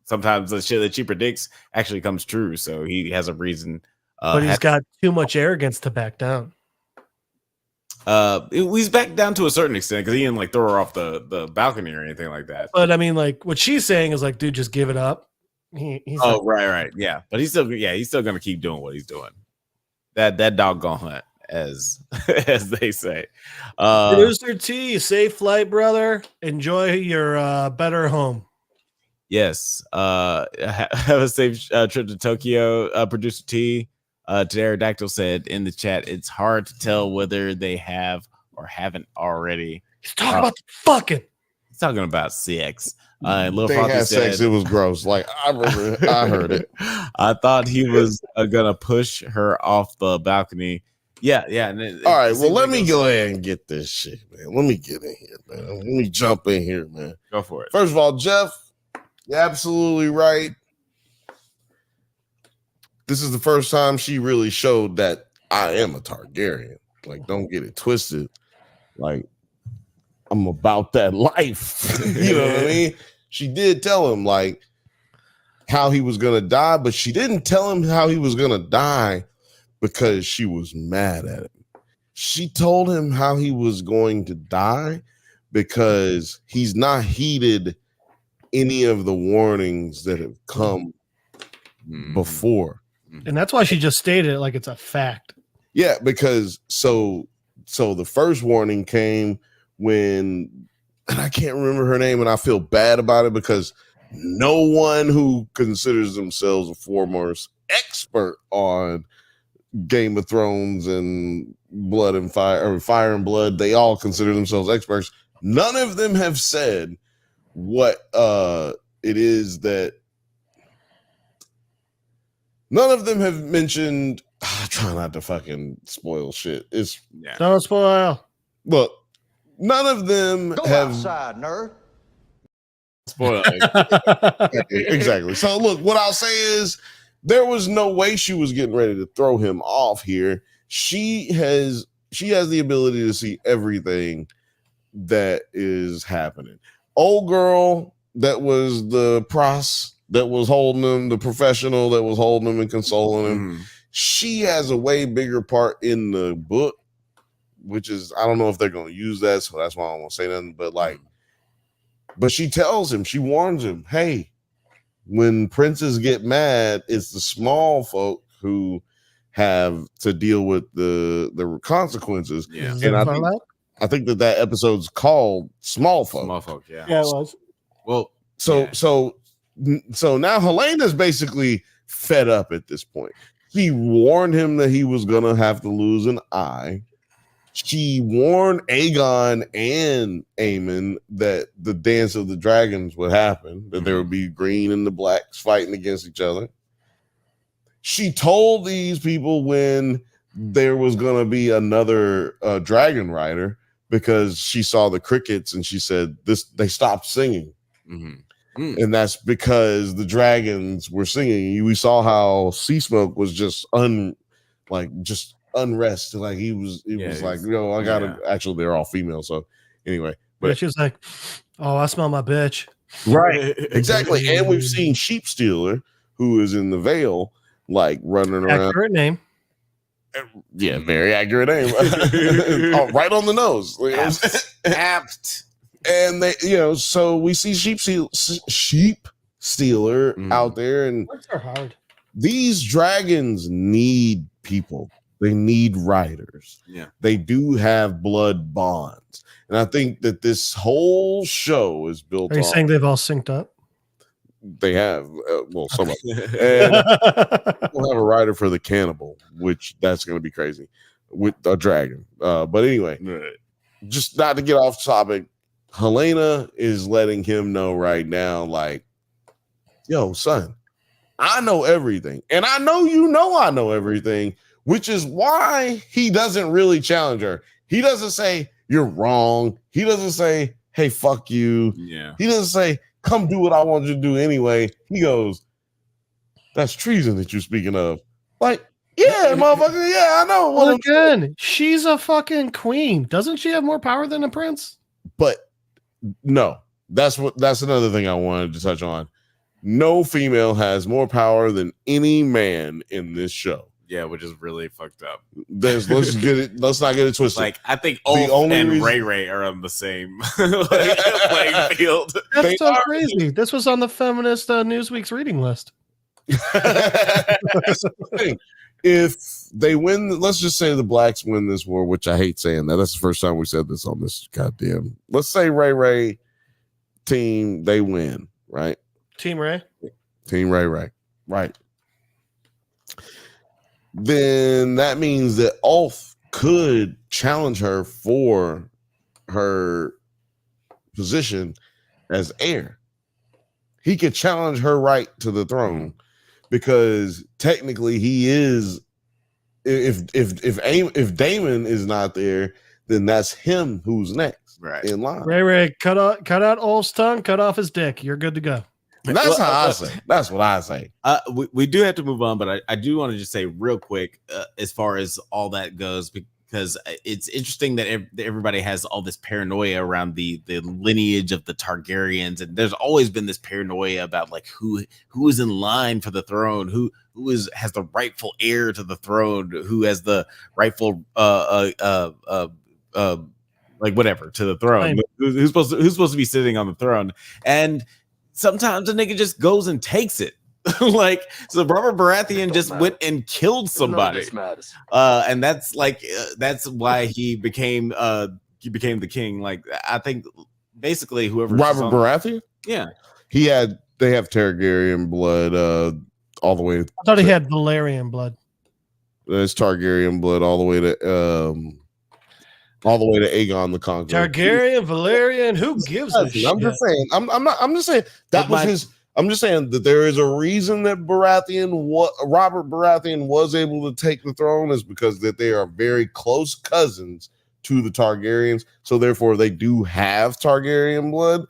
Speaker 1: sometimes the shit that she predicts actually comes true. So he has a reason.
Speaker 3: But he's got too much arrogance to back down.
Speaker 1: He's back down to a certain extent, because he didn't like throw her off the balcony or anything like that.
Speaker 3: But I mean, like, what she's saying is like, dude, just give it up. He's like,
Speaker 1: right, yeah. But he's still gonna keep doing what he's doing. That dog gonna hunt, as they say.
Speaker 3: Producer T, safe flight, brother. Enjoy your better home.
Speaker 1: Yes. Have a safe trip to Tokyo. Producer T. Pterodactyl said in the chat, it's hard to tell whether they have or haven't already.
Speaker 3: He's talking about the fucking.
Speaker 1: He's talking about sex. Little
Speaker 2: they
Speaker 1: Frothy
Speaker 2: had
Speaker 1: said,
Speaker 2: sex. It was gross. Like, I heard it.
Speaker 1: I thought he was gonna push her off the balcony. Yeah.
Speaker 2: All right, well, let me go ahead and get this shit, man. Let me get in here, man. Let me jump in here, man.
Speaker 1: Go for it.
Speaker 2: First of all, Jeff, you're absolutely right. This is the first time she really showed that I am a Targaryen. Like, don't get it twisted. Like, I'm about that life. You know what I mean? She did tell him, like, how he was going to die, but she didn't tell him how he was going to die because she was mad at him. She told him how he was going to die because he's not heeded any of the warnings that have come before.
Speaker 3: And that's why she just stated it like it's a fact.
Speaker 2: Yeah, because so the first warning came when, and I can't remember her name, and I feel bad about it because no one who considers themselves a foremost expert on Game of Thrones and Blood and Fire, or Fire and Blood, they all consider themselves experts. None of them have said what it is that. None of them have mentioned. Try not to fucking spoil shit.
Speaker 3: Don't spoil.
Speaker 2: Look, none of them
Speaker 7: Go
Speaker 2: have
Speaker 7: outside, nerd.
Speaker 2: spoiled. Exactly. So look, what I'll say is there was no way she was getting ready to throw him off here. She has the ability to see everything that is happening. Old girl that was the pros that was holding him, the professional that was holding him and consoling him. She has a way bigger part in the book, which is, I don't know if they're going to use that, so that's why I don't want to say nothing. But she tells him, she warns him, hey, when princes get mad, it's the small folk who have to deal with the consequences.
Speaker 1: Yeah.
Speaker 2: And I think that episode's called Small Folk.
Speaker 1: Small folk, yeah.
Speaker 3: Yeah, it was.
Speaker 1: Well,
Speaker 2: So now Helena's basically fed up at this point. She warned him that he was gonna have to lose an eye. She warned Aegon and Aemon that the dance of the dragons would happen, that there would be green and the blacks fighting against each other. She told these people when there was gonna be another dragon rider because she saw the crickets and she said they stopped singing. And that's because the dragons were singing. We saw how Sea Smoke was just unrest. Like it was like, I gotta actually they're all female. So anyway, but
Speaker 3: she was like, oh, I smell my bitch.
Speaker 2: Right. Exactly. And we've seen Sheep Stealer, who is in the Vale, like running around.
Speaker 3: Accurate name.
Speaker 2: Yeah, very accurate name. Oh, right on the nose.
Speaker 1: Apt.
Speaker 2: And they, so we see Sheep Stealer out there, and
Speaker 3: Words are hard.
Speaker 2: These dragons need people. They need riders.
Speaker 1: Yeah,
Speaker 2: they do have blood bonds, and I think that this whole show is built.
Speaker 3: Are you saying they've all synced up?
Speaker 2: They have, well, some of them. And we'll have a rider for the cannibal, which that's going to be crazy with a dragon. But anyway, just not to get off topic. Helena is letting him know right now, like, yo, son, I know everything. And I know I know everything, which is why he doesn't really challenge her. He doesn't say, you're wrong. He doesn't say, hey, fuck you.
Speaker 1: Yeah.
Speaker 2: He doesn't say, come do what I want you to do anyway. He goes, that's treason that you're speaking of. Like, yeah, motherfucker, yeah, I know.
Speaker 3: Well, again, she's a fucking queen. Doesn't she have more power than a prince?
Speaker 2: But no, that's another thing I wanted to touch on. No female has more power than any man in this show.
Speaker 1: Yeah, which is really fucked up.
Speaker 2: Let's not get it twisted.
Speaker 1: Like, I think Ulf and Ray are on the same playing field.
Speaker 3: That's so crazy. This was on the feminist Newsweek's reading list.
Speaker 2: That's the thing. If they win, let's just say the blacks win this war, which I hate saying that. That's the first time we said this on this goddamn. Let's say Ray team, they win, right?
Speaker 3: Team Ray.
Speaker 2: Right. Then that means that Ulf could challenge her for her position as heir. He could challenge her right to the throne because technically he is if Damon is not there, then that's him who's next in line.
Speaker 3: Ray, cut out Ol's tongue, cut off his dick. You're good to go.
Speaker 2: And that's how I say. That's what I say.
Speaker 1: We do have to move on, but I do want to just say real quick, as far as all that goes, because it's interesting that everybody has all this paranoia around the lineage of the Targaryens, and there's always been this paranoia about like who is in line for the throne, who has the rightful heir to the throne, who has the rightful like whatever to the throne, who's supposed to be sitting on the throne, and sometimes a nigga just goes and takes it. Like, so Robert Baratheon just went and killed somebody. And that's like, that's why he became the king. Like, I think basically whoever
Speaker 2: Robert Baratheon?
Speaker 1: Yeah.
Speaker 2: They have Targaryen blood, all the way.
Speaker 3: I thought he had Valyrian blood.
Speaker 2: There's Targaryen blood all the way to Aegon the Conqueror.
Speaker 3: Targaryen, Valyrian, who gives a shit?
Speaker 2: I'm just saying. I'm just saying that was his. I'm just saying that there is a reason that Robert Baratheon was able to take the throne is because that they are very close cousins to the Targaryens. So therefore, they do have Targaryen blood,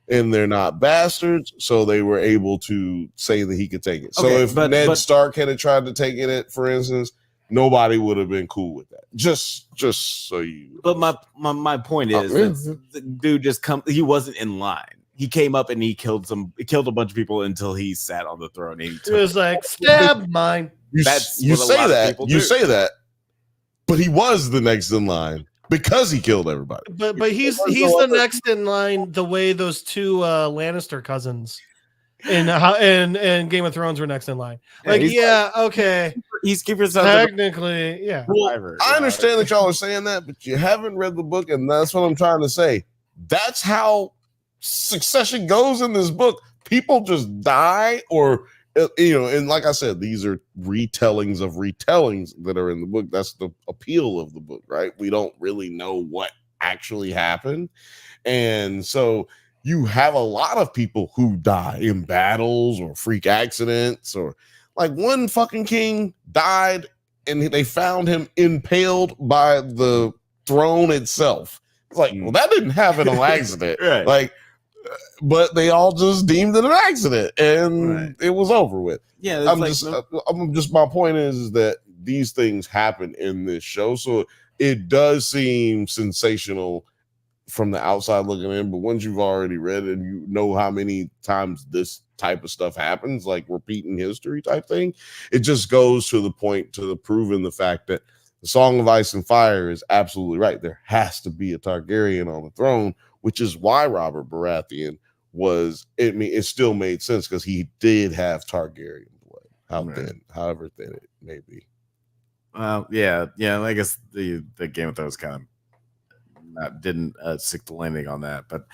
Speaker 2: and they're not bastards. So they were able to say that he could take it. So if Ned Stark had tried to take it, for instance, nobody would have been cool with that. Just so you.
Speaker 1: But my point is, that the dude he wasn't in line. He came up and he killed a bunch of people until he sat on the throne. And
Speaker 3: he was like, stab mine.
Speaker 2: You say that, but he was the next in line because he killed everybody.
Speaker 3: But he's the next in line the way those two Lannister cousins in Game of Thrones were next in line. Like, okay.
Speaker 1: He's keeping
Speaker 3: technically, yeah.
Speaker 2: Well, I understand that y'all are saying that, but you haven't read the book, and that's what I'm trying to say. That's how succession goes in this book. People just die, or and like I said, these are retellings of retellings that are in the book. That's the appeal of the book, right? We don't really know what actually happened, and so you have a lot of people who die in battles or freak accidents, or like one fucking king died and they found him impaled by the throne itself. It's like, well, that didn't happen on accident.
Speaker 1: Right.
Speaker 2: Like, but they all just deemed it an accident and it was over with.
Speaker 1: Yeah.
Speaker 2: My point is that these things happen in this show. So it does seem sensational from the outside looking in, but once you've already read it and you know how many times this type of stuff happens, like repeating history type thing, it just goes to the point to proving the fact that the Song of Ice and Fire is absolutely right. There has to be a Targaryen on the throne, which is why Robert Baratheon it still made sense because he did have Targaryen blood, however thin it may be.
Speaker 1: Well, yeah. I guess the Game of Thrones kind of didn't stick the landing on that, but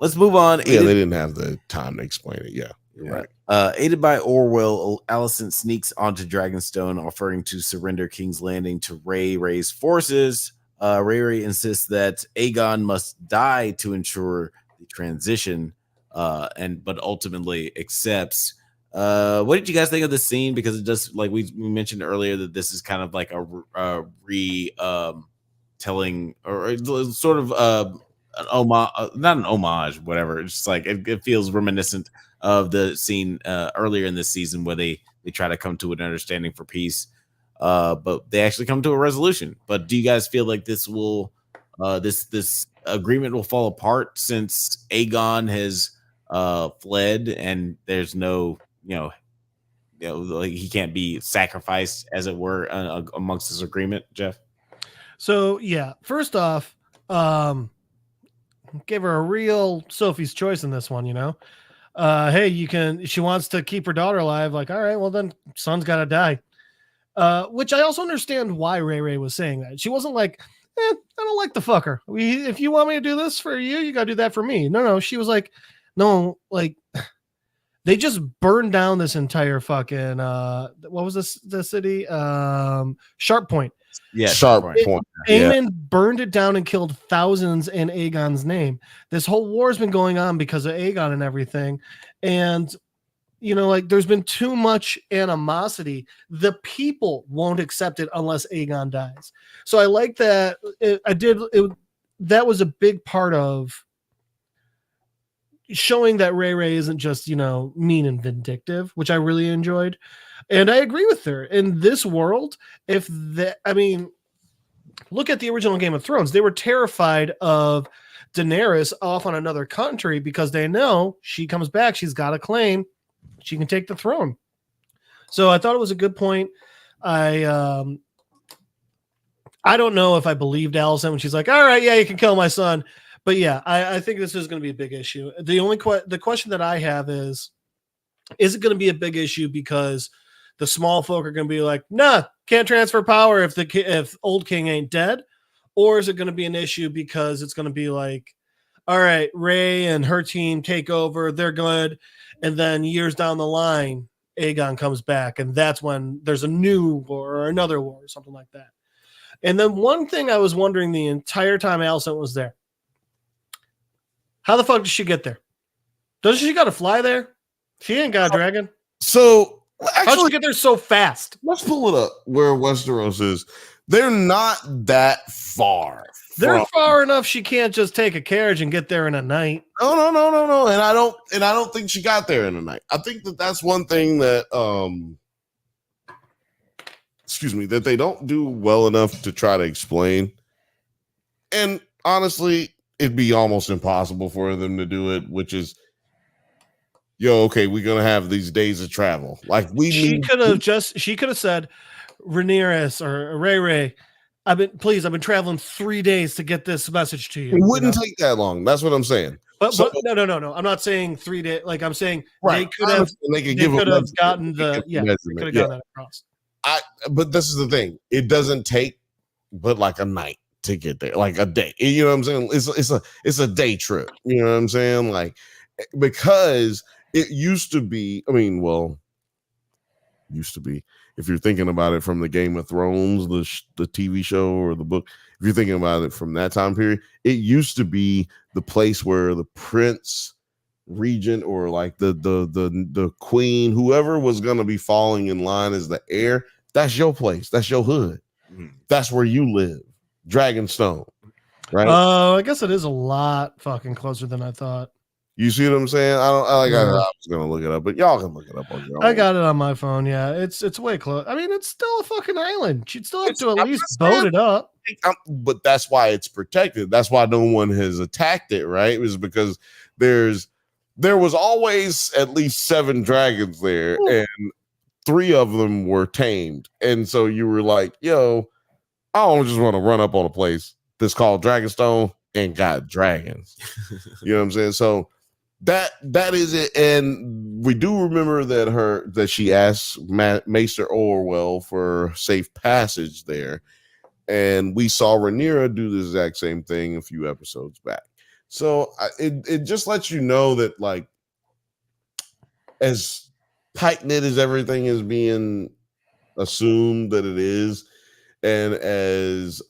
Speaker 1: let's move on.
Speaker 2: Yeah, they didn't have the time to explain it. Yeah, you're right.
Speaker 1: Aided by Orwell, Alicent sneaks onto Dragonstone, offering to surrender King's Landing to Ray's forces. Ray insists that Aegon must die to ensure the transition, but ultimately accepts. What did you guys think of this scene? Because it does, like we mentioned earlier, that this is kind of like a telling or sort of an homage, not an homage, whatever. It's just like it feels reminiscent of the scene earlier in this season where they try to come to an understanding for peace, but they actually come to a resolution. But do you guys feel like this will this agreement will fall apart since Aegon has fled and there's no like he can't be sacrificed, as it were, amongst this agreement, Jeff?
Speaker 3: So yeah, first off, gave her a real Sophie's choice in this one. Hey, she wants to keep her daughter alive. Like, all right, well then, son's got to die. Which I also understand why Ray was saying that. She wasn't like, I don't like the fucker. If you want me to do this for you, you got to do that for me. No. She was like, no, like they just burned down this entire fucking what was the city? Sharp Point.
Speaker 2: Yeah, Sharp Point.
Speaker 3: Aemon burned it down and killed thousands in Aegon's name. This whole war has been going on because of Aegon and everything. And like there's been too much animosity. The people won't accept it unless Aegon dies. So I like that. That was a big part of showing that Ray isn't just, mean and vindictive, which I really enjoyed. And I agree with her. In this world, look at the original Game of Thrones. They were terrified of Daenerys off on another country because they know she comes back, she's got a claim, she can take the throne. So I thought it was a good point. I don't know if I believed Allison when she's like, all right, yeah, you can kill my son. But yeah, I think this is going to be a big issue. The question that I have is it going to be a big issue because the small folk are going to be like, nah, can't transfer power if old king ain't dead? Or is it going to be an issue because it's going to be like, all right, Ray and her team take over, they're good, and then years down the line, Aegon comes back, and that's when there's a new war or another war or something like that. And then one thing I was wondering the entire time Alicent was there, how the fuck did she get there? Doesn't she got to fly there? She ain't got a dragon.
Speaker 2: So
Speaker 3: how'd
Speaker 2: actually,
Speaker 3: she get there so fast?
Speaker 2: let's pull it up where Westeros is. They're not that far.
Speaker 3: They're far enough she can't just take a carriage and get there in a night.
Speaker 2: No. And I don't think she got there in a night. I think that's one thing that that they don't do well enough to try to explain. And honestly, it'd be almost impossible for them to do it, which is, okay, we're gonna have these days of travel. Like she could
Speaker 3: have said, Rhaenyra or Ray, I've been traveling 3 days to get this message to you.
Speaker 2: It wouldn't take that long. That's what I'm saying.
Speaker 3: But no. I'm not saying 3 days. Like I'm saying
Speaker 2: right.
Speaker 3: They could have gotten that across.
Speaker 2: But this is the thing. It doesn't take but like a night to get there, like a day. You know what I'm saying? It's a day trip. You know what I'm saying? Like, because it used to be, if you're thinking about it from the Game of Thrones, the TV show or the book, if you're thinking about it from that time period, it used to be the place where the prince, regent, or like the queen, whoever was going to be falling in line as the heir, that's your place. That's your hood. That's where you live. Dragonstone. Right?
Speaker 3: Oh, I guess it is a lot fucking closer than I thought.
Speaker 2: You see what I'm saying? I was gonna look it up, but y'all can look it up on your own.
Speaker 3: I got it on my phone. Yeah, it's way close. I mean, it's still a fucking island. She'd still have to at least boat it up.
Speaker 2: But that's why it's protected. That's why no one has attacked it. Right? It was because there was always at least 7 dragons there, and 3 of them were tamed. And so you were like, yo, I don't just want to run up on a place that's called Dragonstone and got dragons. You know what I'm saying? So that is it. And we do remember that she asked Maester Orwell for safe passage there. And we saw Rhaenyra do the exact same thing a few episodes back. So it just lets you know that, like, as tight-knit as everything is being assumed that it is, and as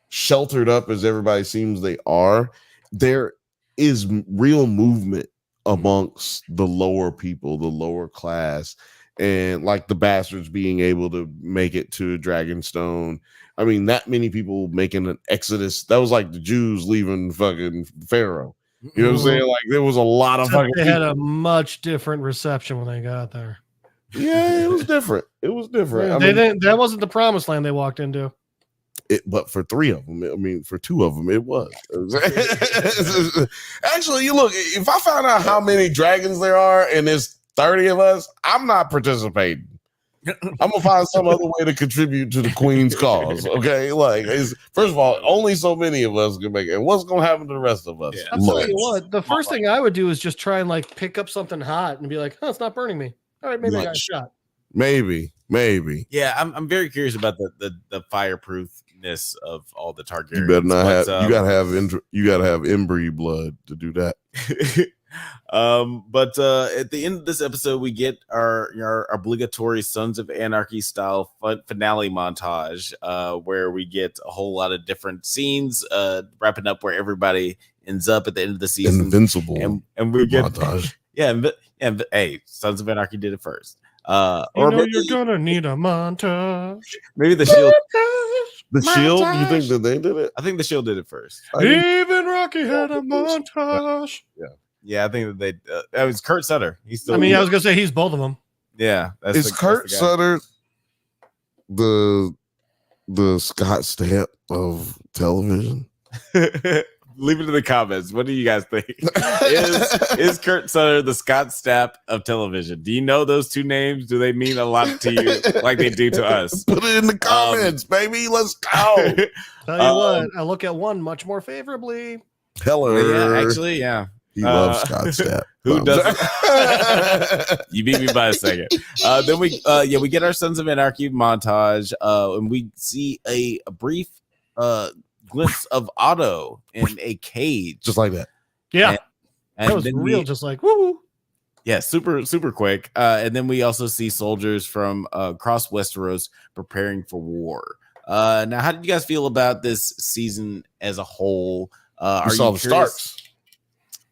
Speaker 2: sheltered up as everybody seems they are, there is real movement amongst the lower people, the lower class, and like the bastards being able to make it to Dragonstone. I mean, that many people making an exodus. That was like the Jews leaving fucking Pharaoh. You know what I'm saying? Like, there was a lot of fucking
Speaker 3: They had a much different reception when they got there.
Speaker 2: Yeah, it was different. It was different.
Speaker 3: Yeah, that wasn't the promised land they walked into.
Speaker 2: But for 3 of them, for 2 of them, it was. Actually, you look, if I found out how many dragons there are and there's 30 of us, I'm not participating. I'm gonna find some other way to contribute to the Queen's cause. Okay, like, first of all, only so many of us can make it. And what's gonna happen to the rest of us?
Speaker 3: Yeah. I'll tell you what, the first thing I would do is just try and like pick up something hot and be like, "Huh, it's not burning me. All right, maybe I got a shot."
Speaker 2: Maybe.
Speaker 1: Yeah, I'm very curious about the fireproofness of all the Targaryens.
Speaker 2: You better not you gotta have inbreed blood to do that.
Speaker 1: But at the end of this episode, we get our obligatory Sons of Anarchy style finale montage, where we get a whole lot of different scenes, wrapping up where everybody ends up at the end of the season.
Speaker 2: Invincible
Speaker 1: and we get
Speaker 2: montage.
Speaker 1: Yeah, And hey, Sons of Anarchy did it first.
Speaker 3: You're gonna need a montage.
Speaker 1: Maybe the Shield.
Speaker 2: The Shield, you think that they did it?
Speaker 1: I think the Shield did it first.
Speaker 3: Even Rocky had a montage.
Speaker 1: Yeah, I think that they. It was Kurt Sutter. He's still.
Speaker 3: I was gonna say he's both of them.
Speaker 1: Yeah,
Speaker 2: Is Kurt Sutter the Scott Stapp of television?
Speaker 1: Leave it in the comments. What do you guys think? Is Kurt Sutter the Scott Stapp of television? Do you know those two names? Do they mean a lot to you like they do to us?
Speaker 2: Put it in the comments, baby. Let's go.
Speaker 3: Tell you what, I look at one much more favorably.
Speaker 2: Hello.
Speaker 1: Yeah, actually, yeah.
Speaker 2: He loves Scott Stapp.
Speaker 1: Who doesn't? You beat me by a second. Then we get our Sons of Anarchy montage, and we see a brief glimpse of Otto in a cage,
Speaker 2: Just like that.
Speaker 3: Yeah,
Speaker 1: and
Speaker 3: that was real. Just like woo.
Speaker 1: Yeah, super quick. And then we also see soldiers from across Westeros preparing for war. Now, how did you guys feel about this season as a whole?
Speaker 2: You saw the Starks.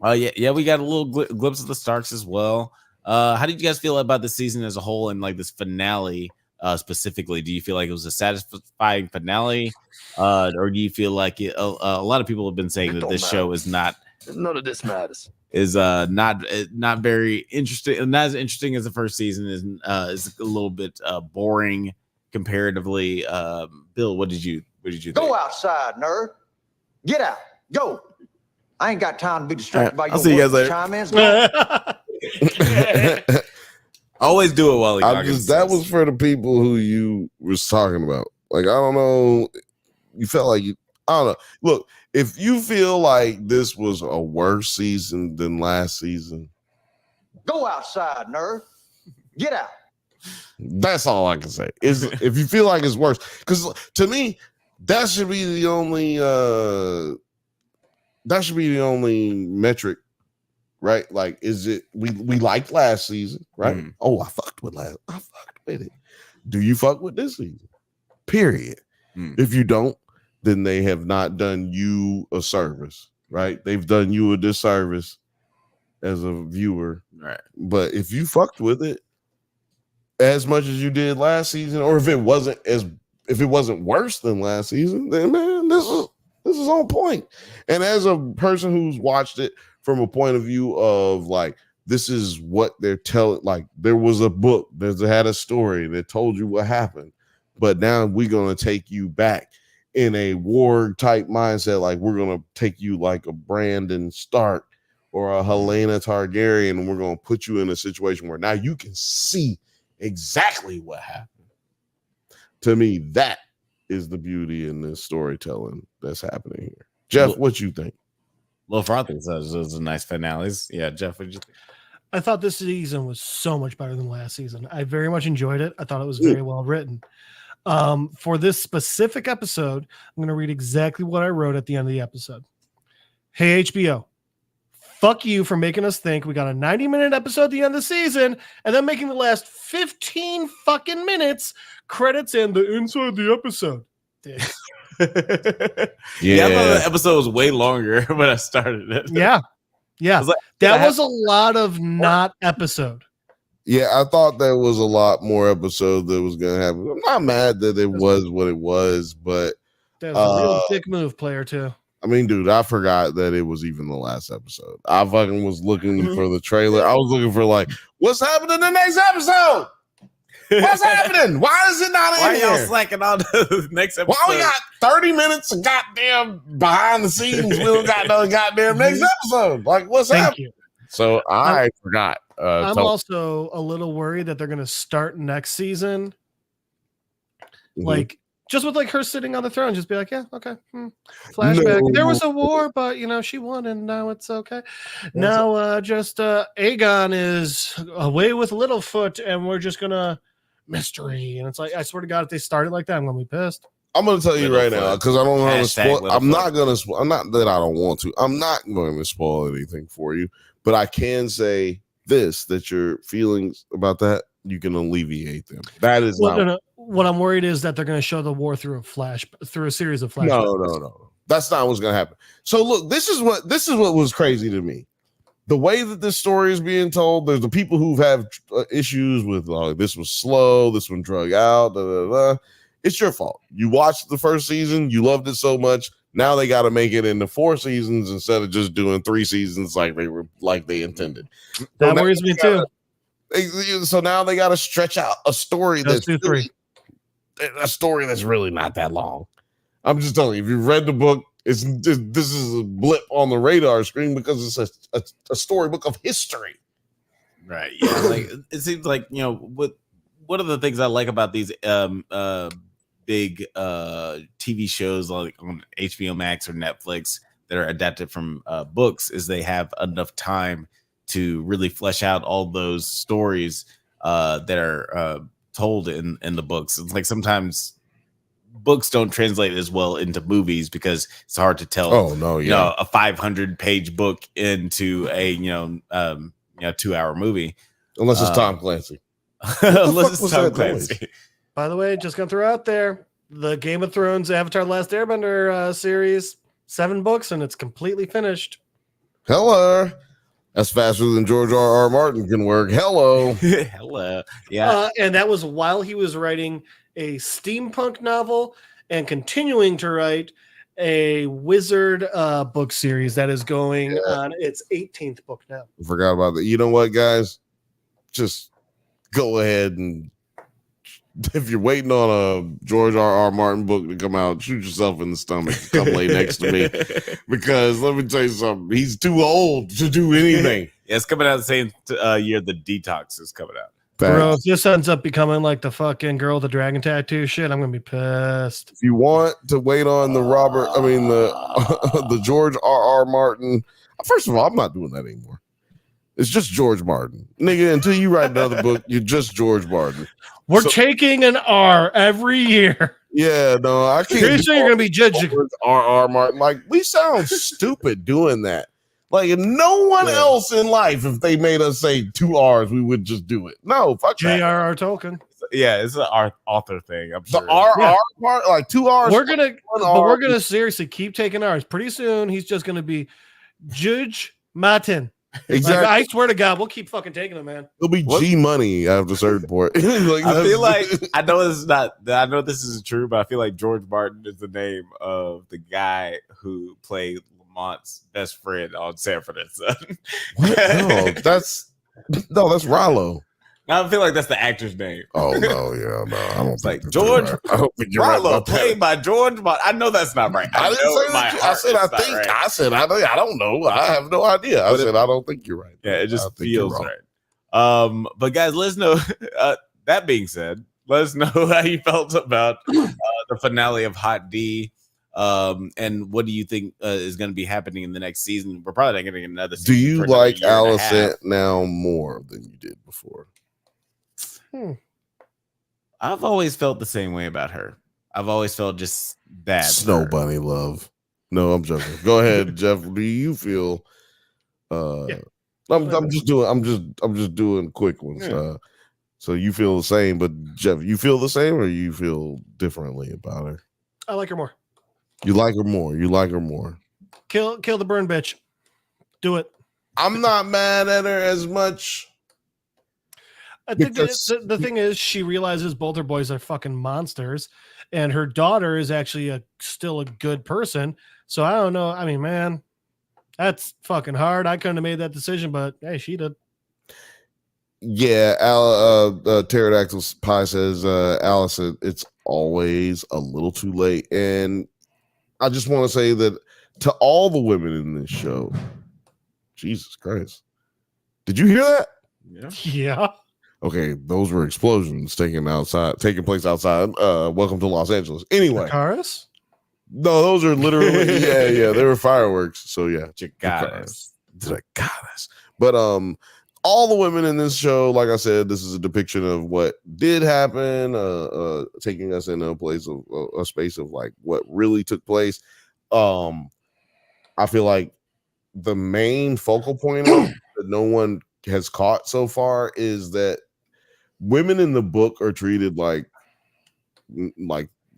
Speaker 1: Yeah, we got a little glimpse of the Starks as well. How did you guys feel about the season as a whole and like this finale specifically? Do you feel like it was a satisfying finale, or do you feel like a lot of people have been saying that this show is not?
Speaker 4: None of this matters.
Speaker 1: Is not very interesting, not as interesting as the first season. Is a little bit boring comparatively. Bill, what did you think?
Speaker 7: Go outside, nerd. Get out. Go. I ain't got time to be distracted by your
Speaker 1: I'll see you guys later.
Speaker 7: chime-ins.
Speaker 1: Always do it while he
Speaker 2: that was for the people who you was talking about. Like, I don't know. You felt like I don't know. Look, if you feel like this was a worse season than last season,
Speaker 7: Go outside, nerd. Get out.
Speaker 2: that's all I can say. Is if you feel like it's worse, because to me, that should be the only metric, right? Like, is it we liked last season, right?
Speaker 1: Mm.
Speaker 2: Oh, I fucked with it. Do you fuck with this season? Period.
Speaker 1: Mm.
Speaker 2: If you don't, then they have not done you a service, right? They've done you a disservice as a viewer.
Speaker 1: Right.
Speaker 2: But if you fucked with it as much as you did last season, or if it wasn't worse than last season, then man, this is on point. And as a person who's watched it from a point of view of like, this is what they're telling, like there was a book that had a story that told you what happened, but now we're going to take you back in a war type mindset. Like we're going to take you like a Brandon Stark or a Helena Targaryen, and we're going to put you in a situation where now you can see exactly what happened. To me, that is the beauty in this storytelling that's happening here. Jeff, what you think?
Speaker 1: Lil Frothy says it was a nice finales. Yeah, Jeff, what did you think?
Speaker 3: I thought this season was so much better than last season. I very much enjoyed it. I thought it was very well written. For this specific episode, I'm going to read exactly what I wrote at the end of the episode. Hey, HBO, fuck you for making us think we got a 90-minute episode at the end of the season and then making the last 15 fucking minutes credits and the inside the episode.
Speaker 1: Yeah, I thought the episode was way longer when I started it.
Speaker 3: Yeah.
Speaker 1: Like,
Speaker 3: that was a lot of not episode.
Speaker 2: Yeah, I thought there was a lot more episode that was going to happen. I'm not mad that it was what it was, but
Speaker 3: that was a real dick move, player too.
Speaker 2: I mean, dude, I forgot that it was even the last episode. I fucking was looking for the trailer. I was looking for like, what's happening in the next episode? What's happening? Why is it not in here?
Speaker 1: Why y'all slacking on the next episode?
Speaker 2: Why we got 30 minutes of goddamn behind the scenes? We don't got no goddamn next episode. Like, what's happening?
Speaker 3: You.
Speaker 2: So I forgot.
Speaker 3: I'm also a little worried that they're going to start next season. Like, just with like her sitting on the throne, just be like, yeah, okay. Flashback.
Speaker 2: No.
Speaker 3: There was a war, but she won and now it's okay. Now just Aegon is away with Littlefoot and we're just going to mystery. And it's like, I swear to God, if they started like that, I'm going to be pissed.
Speaker 2: I'm going to tell you right now, because I don't know how to spoil. I'm not going to I'm not that I don't want to. I'm not going to spoil anything for you, but I can say this, that your feelings about that, you can alleviate them. That is not.
Speaker 3: What I'm worried is that they're going to show the war through a series of flashbacks.
Speaker 2: No. That's not what's going to happen. So look, this is what was crazy to me. the way that this story is being told, there's the people who have issues with this was slow, this one drug out, it's your fault. You watched the first season, you loved it so much. Now they got to make it into 4 seasons instead of just doing 3 seasons like they intended.
Speaker 3: That worries me too.
Speaker 2: So now they got to stretch out a story
Speaker 3: Just
Speaker 2: that's
Speaker 3: do 3.
Speaker 2: a story that's really not that long. I'm just telling you, if you've read the book, this is a blip on the radar screen because it's a storybook of history.
Speaker 1: Right. Yeah. Like it seems like, you know, one of the things I like about these big TV shows like on HBO Max or Netflix that are adapted from books is they have enough time to really flesh out all those stories that are told in the books. It's like sometimes books don't translate as well into movies because it's hard to tell.
Speaker 2: Oh no, yeah,
Speaker 1: you know, a 500-page book into a 2-hour movie,
Speaker 2: unless it's Tom Clancy.
Speaker 1: Unless it's Tom Clancy.
Speaker 3: By the way, just gonna throw out there the Game of Thrones Avatar: The Last Airbender series, 7 books, and it's completely finished.
Speaker 2: Hello. That's faster than George R.R. Martin can work. Hello.
Speaker 1: Hello. Yeah.
Speaker 3: And that was while he was writing a steampunk novel and continuing to write a wizard book series that is going on its 18th book now.
Speaker 2: I forgot about that. You know what, guys? Just go ahead and if you're waiting on a George R.R. Martin book to come out, shoot yourself in the stomach. Come lay next to me. Because let me tell you something. He's too old to do anything.
Speaker 1: Yeah, it's coming out the same year the Detox is coming out.
Speaker 3: Bro, if this ends up becoming like the fucking girl with the dragon tattoo shit, I'm gonna be pissed.
Speaker 2: If you want to wait on the the George R.R. Martin, first of all, I'm not doing that anymore. It's just George Martin. Nigga, until you write another book, you're just George Martin.
Speaker 3: We're taking an R every year.
Speaker 2: Yeah, no, I can't.
Speaker 3: Pretty sure you're gonna be judging
Speaker 2: R.R. Martin. Like, we sound stupid doing that. Like, if no one else in life, if they made us say 2 R's, we would just do it. No, fuck that.
Speaker 3: J.R.R. Tolkien.
Speaker 1: Yeah, it's an author thing. I'm sure.
Speaker 2: The R.R. part, like 2 R's.
Speaker 3: We're gonna seriously keep taking R's. Pretty soon, he's just gonna be Judge Martin.
Speaker 2: Exactly.
Speaker 3: Like, I swear to God, we'll keep fucking taking him, man.
Speaker 2: It'll be G Money after a certain point. Like,
Speaker 1: I feel like I know this isn't true, but I feel like George Martin is the name of the guy who played Lamont's best friend on Sanford and Son.
Speaker 2: What? No, that's Rollo.
Speaker 1: I feel like that's the actor's name.
Speaker 2: Oh no, yeah, no, I don't think
Speaker 1: like George.
Speaker 2: Right. I don't think you're
Speaker 1: Rollo
Speaker 2: right
Speaker 1: played by George Martin. I know that's not right.
Speaker 2: I didn't say that. I said I think. Right. I said I don't know. I have no idea. I said I don't think you're right.
Speaker 1: Yeah, it just feels right. But guys, let us know. That being said, let us know how you felt about the finale of HOTD. And what do you think is going to be happening in the next season? We're probably not getting another season.
Speaker 2: Do you like Alicent now more than you did before?
Speaker 1: I've always felt the same way about her. I've always felt just bad.
Speaker 2: Snow bunny love. No, I'm joking. Go ahead, Jeff. Do you feel? I'm just doing quick ones. Yeah. So you feel the same, but Jeff, you feel the same, or you feel differently about her?
Speaker 3: I like her more.
Speaker 2: You like her more. You like her more.
Speaker 3: Kill the burn bitch. Do it.
Speaker 2: I'm not mad at her as much.
Speaker 3: I think the thing is, she realizes both her boys are fucking monsters, and her daughter is actually still a good person. So I don't know. I mean, man, that's fucking hard. I couldn't have made that decision, but hey, she did.
Speaker 2: Yeah, Pterodactyl Pie says, Allison, it's always a little too late. And I just want to say that to all the women in this show, Jesus Christ. Did you hear that?
Speaker 3: Yeah.
Speaker 2: Okay, those were explosions taking place outside. Welcome to Los Angeles. Anyway.
Speaker 3: Cars?
Speaker 2: No, those are literally yeah, they were fireworks. So yeah.
Speaker 1: Chicanas.
Speaker 2: But all the women in this show, like I said, this is a depiction of what did happen, taking us into a space of like what really took place. I feel like the main focal point that no one has caught so far is that women in the book are treated like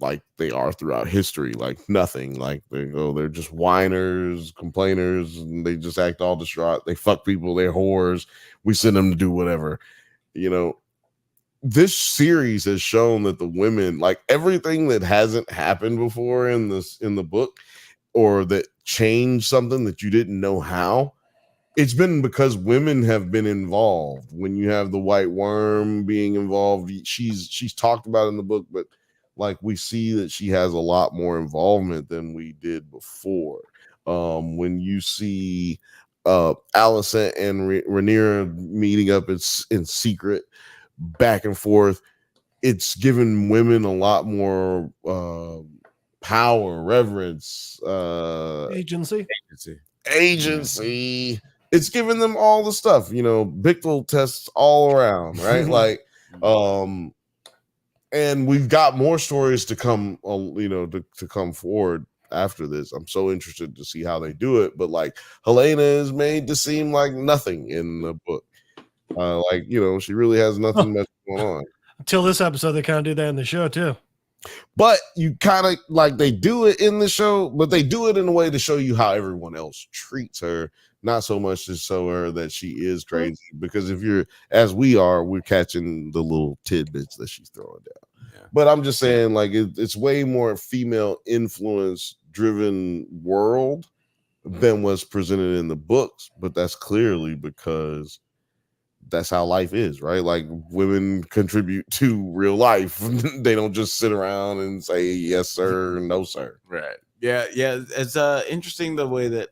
Speaker 2: like they are throughout history, like nothing. Like they're just whiners, complainers, and they just act all distraught. They fuck people, they're whores. We send them to do whatever. You know, this series has shown that the women, like everything that hasn't happened before in the book, or that changed something that you didn't know how, it's been because women have been involved. When you have the White Worm being involved, she's talked about in the book, but like we see that she has a lot more involvement than we did before. When you see Alicent and Rhaenyra meeting up in secret, back and forth, it's given women a lot more power, reverence,
Speaker 3: Agency.
Speaker 2: It's giving them all the stuff, you know, Bickel tests all around, right? Like, and we've got more stories to come, you know, to come forward after this. I'm so interested to see how they do it, but like Helena is made to seem like nothing in the book. Like, you know, she really has nothing much going on.
Speaker 3: Until this episode, they kind of do that in the show too.
Speaker 2: But you kind of like they do it in the show, but they do it in a way to show you how everyone else treats her, not so much to show her that she is crazy. Because if you're, as we are, we're catching the little tidbits that she's throwing down. Yeah. But I'm just saying, like, it's way more female influence driven world than what's presented in the books. But that's clearly because that's how life is, right? Like women contribute to real life. They don't just sit around and say yes sir, no sir.
Speaker 1: Right. Yeah. It's interesting the way that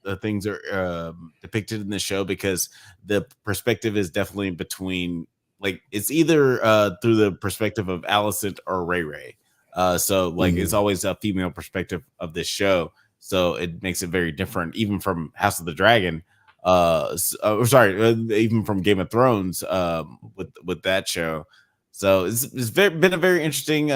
Speaker 1: the things are depicted in the show, because the perspective is definitely between, like, it's either through the perspective of Alicent or Ray. So like it's always a female perspective of this show, so it makes it very different, even from House of the Dragon. Even from Game of Thrones, with that show. So it's been a very interesting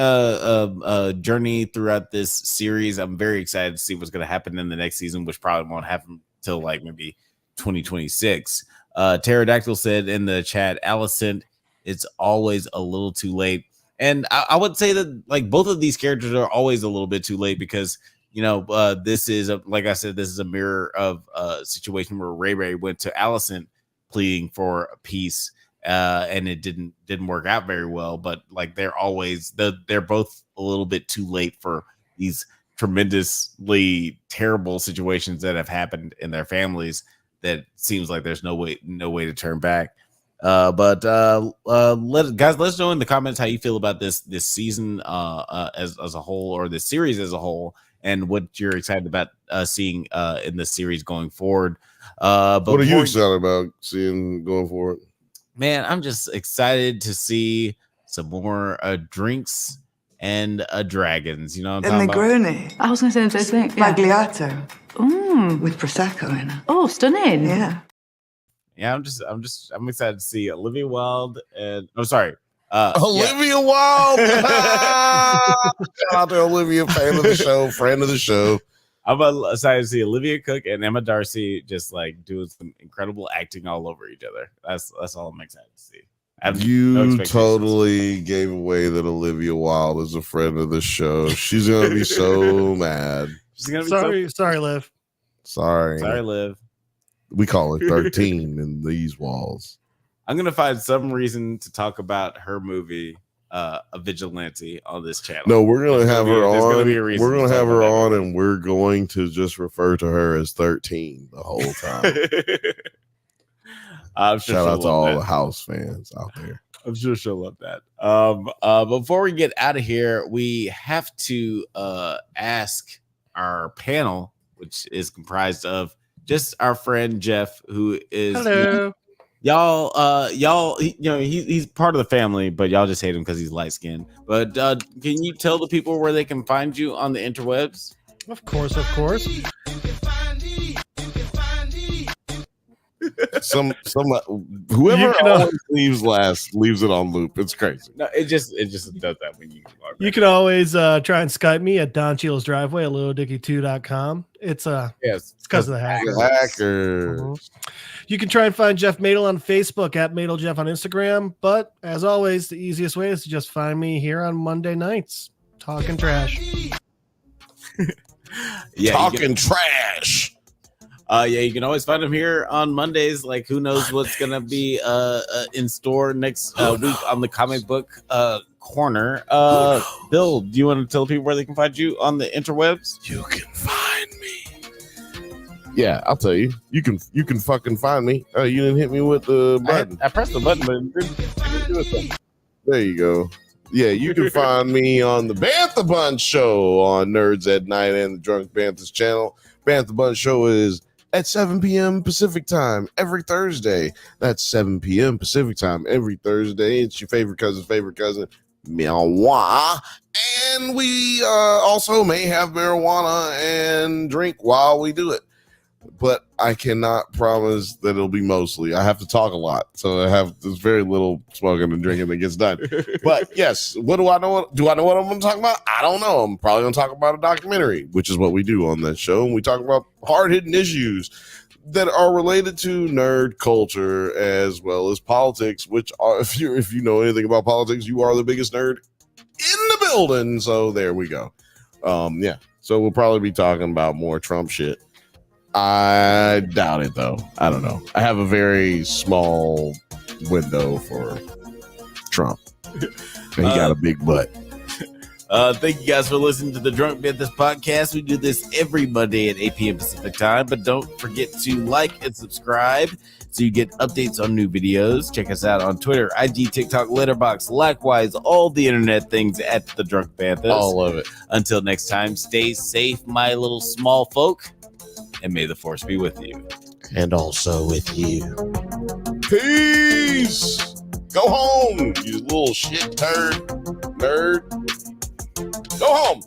Speaker 1: journey throughout this series. I'm very excited to see what's going to happen in the next season, which probably won't happen till like maybe 2026. Pterodactyl said in the chat, Alicent, it's always a little too late. And I would say that like both of these characters are always a little bit too late, because you know, this is like I said, this is a mirror of a situation where Ray went to Alicent pleading for peace, and it didn't work out very well. But like they're both a little bit too late for these tremendously terrible situations that have happened in their families. That seems like there's no way to turn back. Let us know in the comments how you feel about this season as a whole, or this series as a whole, and what you're excited about seeing in the series going forward. But
Speaker 2: what are you excited about seeing going forward?
Speaker 1: Man, I'm just excited to see some more drinks and dragons. You know what I'm talking
Speaker 8: Negroni.
Speaker 9: I was going to say the same thing. Yeah.
Speaker 8: Magliato. With Prosecco in it.
Speaker 9: Oh, stunning.
Speaker 8: Yeah.
Speaker 1: Yeah, I'm excited to see Olivia Wilde and
Speaker 2: Olivia Wilde. Shout out to Olivia, fan of the show, friend of the show.
Speaker 1: I'm excited to see Olivia Cook and Emma Darcy just like doing some incredible acting all over each other. That's all I'm excited to see.
Speaker 2: You totally gave away that Olivia Wilde is a friend of the show. She's gonna be so mad.
Speaker 1: She's gonna be
Speaker 3: sorry, Liv.
Speaker 2: Sorry,
Speaker 1: Liv.
Speaker 2: We call it 13 in these walls.
Speaker 1: I'm gonna find some reason to talk about her movie, A Vigilante, on this channel.
Speaker 2: No, we're gonna have her on. We're gonna have her on, and we're going to just refer to her as 13 the whole time.
Speaker 1: I'm sure
Speaker 2: shout out to all the House fans out there.
Speaker 1: I'm sure she'll love that. Before we get out of here, we have to ask our panel, which is comprised of just our friend Jeff, who is
Speaker 3: hello.
Speaker 1: Y'all, you know, he's part of the family, but y'all just hate him because he's light skinned. But can you tell the people where they can find you on the interwebs?
Speaker 3: Of course.
Speaker 2: whoever
Speaker 3: You can,
Speaker 2: always leaves last leaves it on loop. It's crazy.
Speaker 1: No, it just does that when you.
Speaker 3: You can always try and Skype me at Don Cheadle's driveway at littledickie2.com. It's
Speaker 1: Yes,
Speaker 3: it's because of the hackers.
Speaker 2: Hackers.
Speaker 3: You can try and find Jeff Madel on Facebook at MadelJeff on Instagram. But as always, the easiest way is to just find me here on Monday nights talking trash.
Speaker 1: Yeah,
Speaker 2: Talking trash.
Speaker 1: You can always find him here on Mondays. Like, who knows what's gonna be in store next week on the comic book corner. Bill, do you want to tell people where they can find you on the interwebs?
Speaker 5: You can find me.
Speaker 2: Yeah, I'll tell you. You can fucking find me. Oh, you didn't hit me with the button.
Speaker 1: I pressed the button, but it didn't do it.
Speaker 2: There you go. Yeah, you can find me on the Bantha Bunch Show on NerdsatNite and the Drunk Banthas channel. Bantha Bunch Show is at 7 p.m. Pacific time every Thursday. That's 7 p.m. Pacific time every Thursday. It's your favorite cousin, Meow. And we also may have marijuana and drink while we do it. But I cannot promise that it'll be mostly. I have to talk a lot, so there's very little smoking and drinking that gets done. But yes, what do I know? Do I know what I'm going to talk about? I don't know. I'm probably going to talk about a documentary, which is what we do on that show. And we talk about hard-hitting issues that are related to nerd culture as well as politics. Which are, if you know anything about politics, you are the biggest nerd in the building. So there we go. Yeah. So we'll probably be talking about more Trump shit. I doubt it, though. I don't know. I have a very small window for Trump. He got a big butt.
Speaker 1: Thank you guys for listening to the Drunk Banthas podcast. We do this every Monday at 8 p.m. Pacific time, but don't forget to like and subscribe so you get updates on new videos. Check us out on Twitter, IG, TikTok, Letterboxd, likewise, all the internet things at the Drunk Banthas.
Speaker 2: All of it.
Speaker 1: Until next time, stay safe, my little small folk. And may the force be with you.
Speaker 5: And also with you.
Speaker 2: Peace. Go home, you little shit turd. Nerd. Go home.